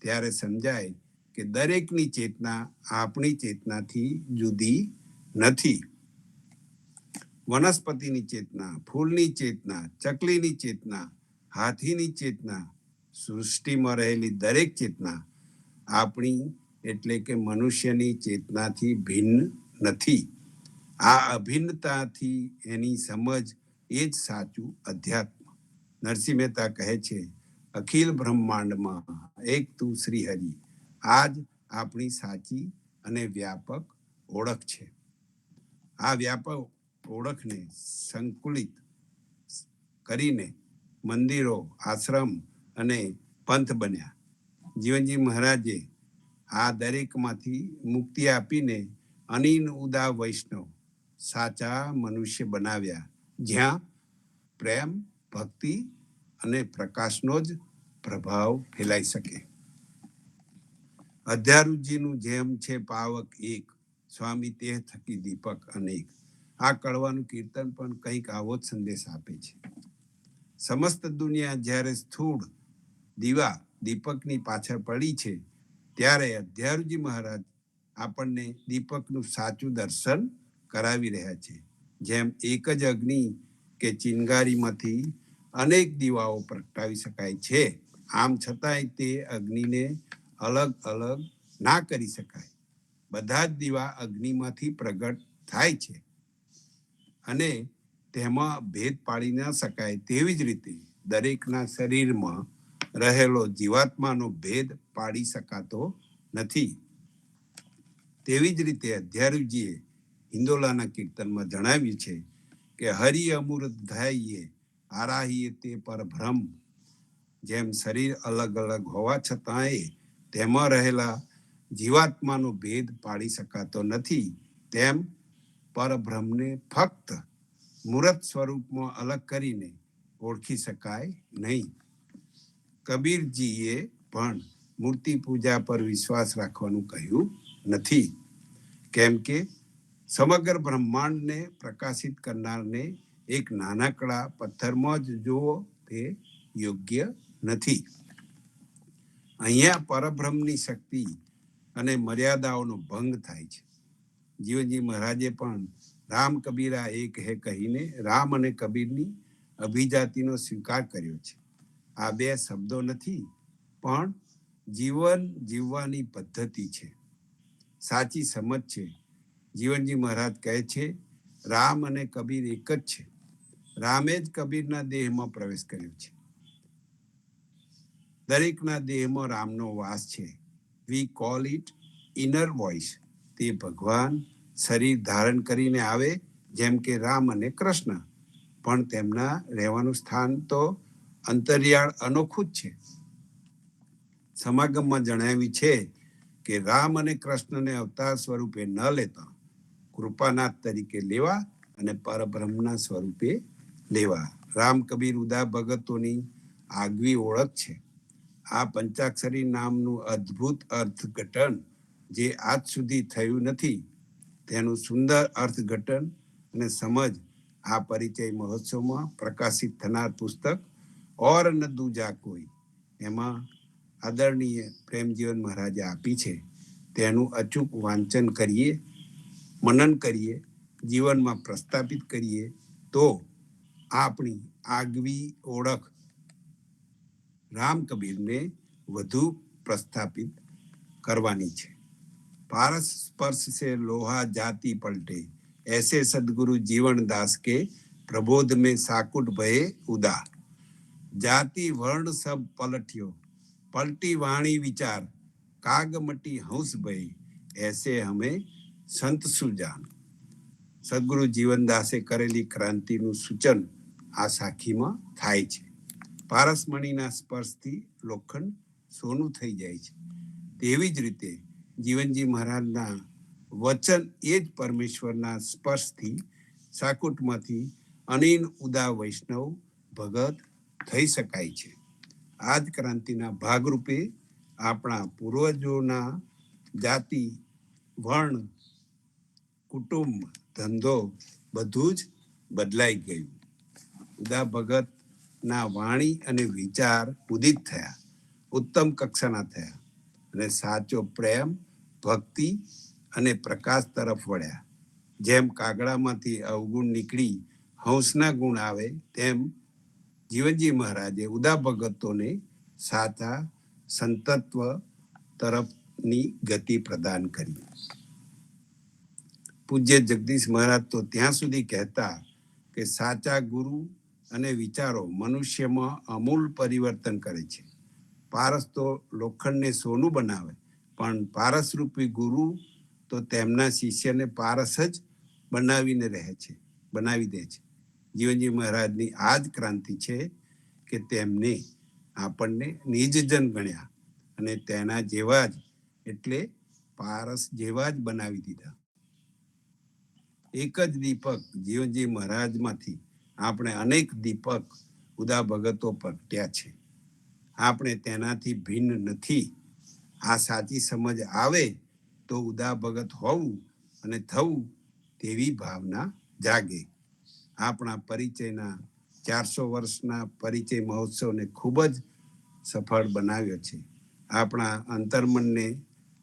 ત્યારે સમજાય કે દરેકની ચેતના આપણી ચેતનાથી જુદી નથી. વનસ્પતિની ચેતના, ફૂલની ચેતના, ચકલીની ચેતના, હાથીની ચેતના, સૃષ્ટિમાં રહેલી દરેક ચેતના આપણી એટલે કે મનુષ્યની ચેતનાથી ભિન્ન નથી. આ અભિન્નતાથી એની સમજ એ જ સાચું અધ્યાત્મ. નરસિંહ મહેતા કહે છે, અખિલ બ્રહ્માંડમાં એક તું શ્રી હરિ. આ જ આપણી સાચી અને વ્યાપક ઓળખ છે. આ વ્યાપક ઓળખને સંકુલિત કરીને મંદિરો, આશ્રમ અને પંથ બન્યા. જીવનજી મહારાજે આ દરેકમાંથી મુક્તિ આપીને અનિન ઉદા વૈષ્ણવ સાચા મનુષ્ય બનાવ્યા, જ્યાં પ્રેમ, ભક્તિ અને પ્રકાશનો જ પ્રભાવ ફેલાઈ શકે. અધ્યારુજીનું જેમ છે પાવક એક, સ્વામી તે થકી દીપક અનેક. આ કડવાનું કીર્તન પણ કંઈક આવો જ સંદેશ આપે છે. સમસ્ત દુનિયા જ્યારે સ્થૂળ દીપકની પાછળ પડી છે, ત્યારે અધ્યારુજી મહારાજ આપણને દીપકનું સાચું દર્શન કરાવી રહ્યા છે. જેમ એક જ અગ્નિ કે ચિનગારીમાંથી અનેક દીવાઓ પ્રગટાવી શકાય છે, આમ છતાંય તે અગ્નિને અલગ અલગ ના કરી શકાય. બધા જ દીવા અગ્નિમાંથી પ્રગટ થાય છે અને તેમાં ભેદ પાડી ન શકાય. તેવી જ રીતે દરેકના શરીરમાં રહેલો જીવાત્માનો ભેદ પાડી શકાતો નથી. તેવી જ રીતે અધ્યારુજીએ હિંદોલાના કીર્તનમાં જણાવ્યું છે કે હરિ અમૃત ધાઈએ આરાહીએ તે પરબ્રહ્મ. જેમ શરીર અલગ અલગ હોવા છતાંય તેમાં રહેલા જીવાત્માનો ભેદ પાડી શકાતો નથી, તેમ પરબ્રહ્મને ફક્ત મૂર્ત સ્વરૂપમાં અલગ કરીને ઓળખી શકાય નહીં. કબીરજીએ પણ મૂર્તિ પૂજા પર વિશ્વાસ રાખવાનું કહ્યું નથી, કેમ કે સમગ્ર બ્રહ્માંડને પ્રકાશિત કરનારને એક નાનકડા પથ્થરમાં જ જોવો તે યોગ્ય નથી. અહીંયા પરબ્રહ્મની શક્તિ અને મર્યાદાઓનો ભંગ થાય છે. જીવનજી મહારાજે પણ રામ કબીરા એક હે કહીને રામ અને કબીરની અભિજાતિનો સ્વીકાર કર્યો છે. આ બે શબ્દો નથી, પણ જીવન જીવવાની પદ્ધતિ છે, સાચી સમજ છે. જીવનજી મહારાજ કહે છે, રામ અને કબીર એક જ છે. રામે જ કબીરના દેહમાં પ્રવેશ કર્યો છે. દરેકના દેહમાં રામનો વાસ છે. વી કોલ ઇટ ઇનર વોઇસ. તે ભગવાન શરીર ધારણ કરીને આવે, જેમ કે રામ અને કૃષ્ણ, પણ તેમના રહેવાનું સ્થાન તો અંતરિયાળ અનોખું જ છે. સમાગમમાં જણાવ્યું છે કે રામ અને કૃષ્ણને અવતાર સ્વરૂપે ન લેતા કૃપાનાથ તરીકે લેવા અને પરબ્રહ્મના સ્વરૂપે લેવા. રામ કબીર ઉદા ભગતોની આગવી ઓળખ છે. આ પંચાક્ષરી નામનું અદ્ભુત અર્થઘટન જે આજ સુધી થયું નથી, તેનું સુંદર અર્થઘટન અને સમજ આ પરિચય મહોત્સવમાં પ્રકાશિત થનાર પુસ્તક ઓર ન દૂજા કોઈ, એમાં આદરણીય પ્રેમજીવન મહારાજે આપી છે. તેનું અચૂક વાંચન કરીએ, મનન કરીએ, જીવનમાં પ્રસ્થાપિત કરીએ તો આપણી આગવી ઓળખ રામ કબીરને વધુ પ્રસ્થાપિત કરવાની છે. पारस स्पर्श से लोहा जाति पलटे, ऐसे सदगुरु जीवन दास के प्रबोध में साकुट भये उदा. जाति वर्ण सब पलट्यो, पलटी वाणी विचार, कागमटी हंस भय, ऐसे हमें संत सुजान. સદગુરુ જીવનદાસે કરેલી ક્રાંતિનું સૂચન આ સાખીમાં થાય છે. પારસમણીના સ્પર્શથી લોખંડ સોનું થઈ જાય છે. તેવી જ રીતે જીવનજી મહારાજના વચન એ જ પરમેશ્વરના સ્પર્શથી સાકુટમાંથી અનિન ઉદા વૈષ્ણવ ભગત થઈ શકાય છે. આ જ ક્રાંતિના ભાગરૂપે આપણા પૂર્વજોના જાતિ, વર્ણ, કુટુંબ, ધંધો બધું જ બદલાઈ ગયું. ઉદા ભગતના વાણી અને વિચાર ઉદિત થયા, ઉત્તમ કક્ષાના થયા અને સાચો પ્રેમ, ભક્તિ અને પ્રકાશ તરફ વળ્યા. જેમ કાગડામાંથી અવગુણ નીકળી હંસના ગુણ આવે, તેમ જીવનજી મહારાજે ઉદા ભગતોને સાચા સંતત્વ તરફની ગતિ પ્રદાન કરી. પૂજ્ય જગદીશ મહારાજ તો ત્યાં સુધી કહેતા કે સાચા ગુરુ અને વિચારો મનુષ્યમાં અમૂલ પરિવર્તન કરે છે. પારસ તો લોખંડને સોનું બનાવે, પણ પારસરૂપી ગુરુ તો તેમના શિષ્યને પારસ જ બનાવી દે છે. જીવનજી મહારાજની આ જ ક્રાંતિ છે કે તેમને આપણને નિજજન ગણ્યા અને તેના જેવા જ એટલે પારસ જેવા જ બનાવી દીધા. એક જ દીપક જીવનજી મહારાજમાંથી આપણે અનેક દીપક ઉદા ભગતો પ્રગટ્યા છે. આપણે તેનાથી ભિન્ન નથી. આ સાચી સમજ આવે તો ઉદા ભગત હોવું અને થવું તેવી ભાવના જાગે. આપણા પરિચયના 400 વર્ષના પરિચય મહોત્સવને ખૂબ જ સફળ બનાવ્યો છે. આપણા અંતર્મનને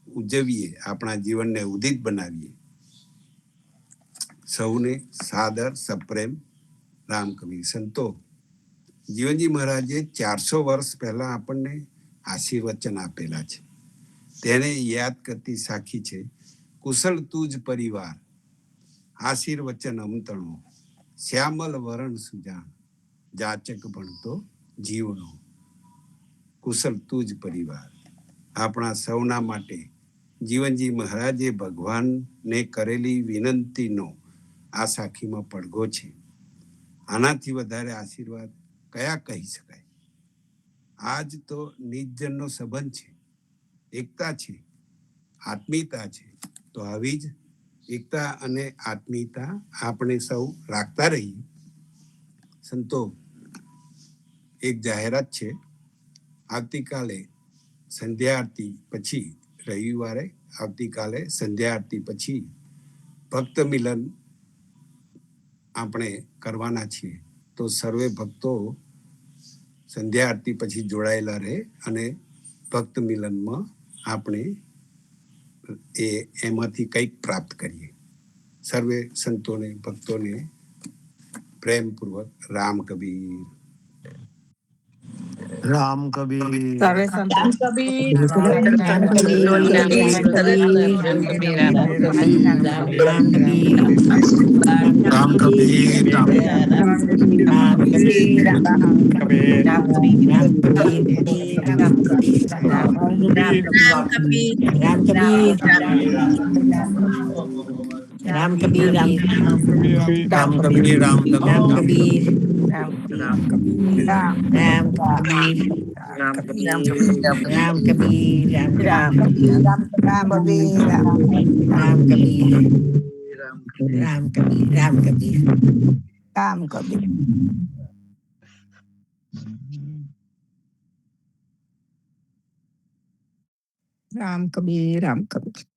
ઉજવીએ, આપણા જીવનને ઉદિત બનાવીએ. સૌને સાદર સપ્રેમ રામ કબીર. સંતો, જીવનજી મહારાજે 400 વર્ષ પહેલા આપણને આશીર્વચન આપેલા છે. તેને યાદ કરતી સાખી છે, કુશળ તુજ પરિવાર, આશીર્વચન અમતણો, શ્યામલ વરણ સુજાણ, જાચક ભણતો જીવનો. કુશળ તુજ પરિવાર આપણા સૌના માટે જીવનજી મહારાજે ભગવાનને કરેલી વિનંતીનો આ સાખીમાં પડઘો છે. આનાથી વધારે આશીર્વાદ કયા કહી શકાય? આજ તો નિજજનનો સંબંધ છે, એકતા છે. આત્મીયતા છે. તો આવી જ એકતા અને આત્મીયતા આપણે સૌ રાખતા રહીએ. સંતો એક જાહેરાત છે, આવતીકાલે સંધ્યા આરતી પછી, રવિવારે આવતીકાલે સંધ્યા આરતી પછી ભક્ત મિલન આપણે કરવાના છીએ. તો સર્વે ભક્તો સંધ્યા આરતી પછી જોડાયેલા રહે અને ભક્ત મિલનમાં આપણે એમાંથી કંઈક પ્રાપ્ત કરીએ. સર્વે સંતોને ભક્તોને પ્રેમપૂર્વક રામ કબીર. રામ કબીર. સર્વે સંતો રામ કબીર, રામ કબીર, રામ કબીર, રામ કબીર. રામ કબીર, રામ કબીર, રામ કબીર. રામ કબીર. રામ કબીર, રામ કબીર.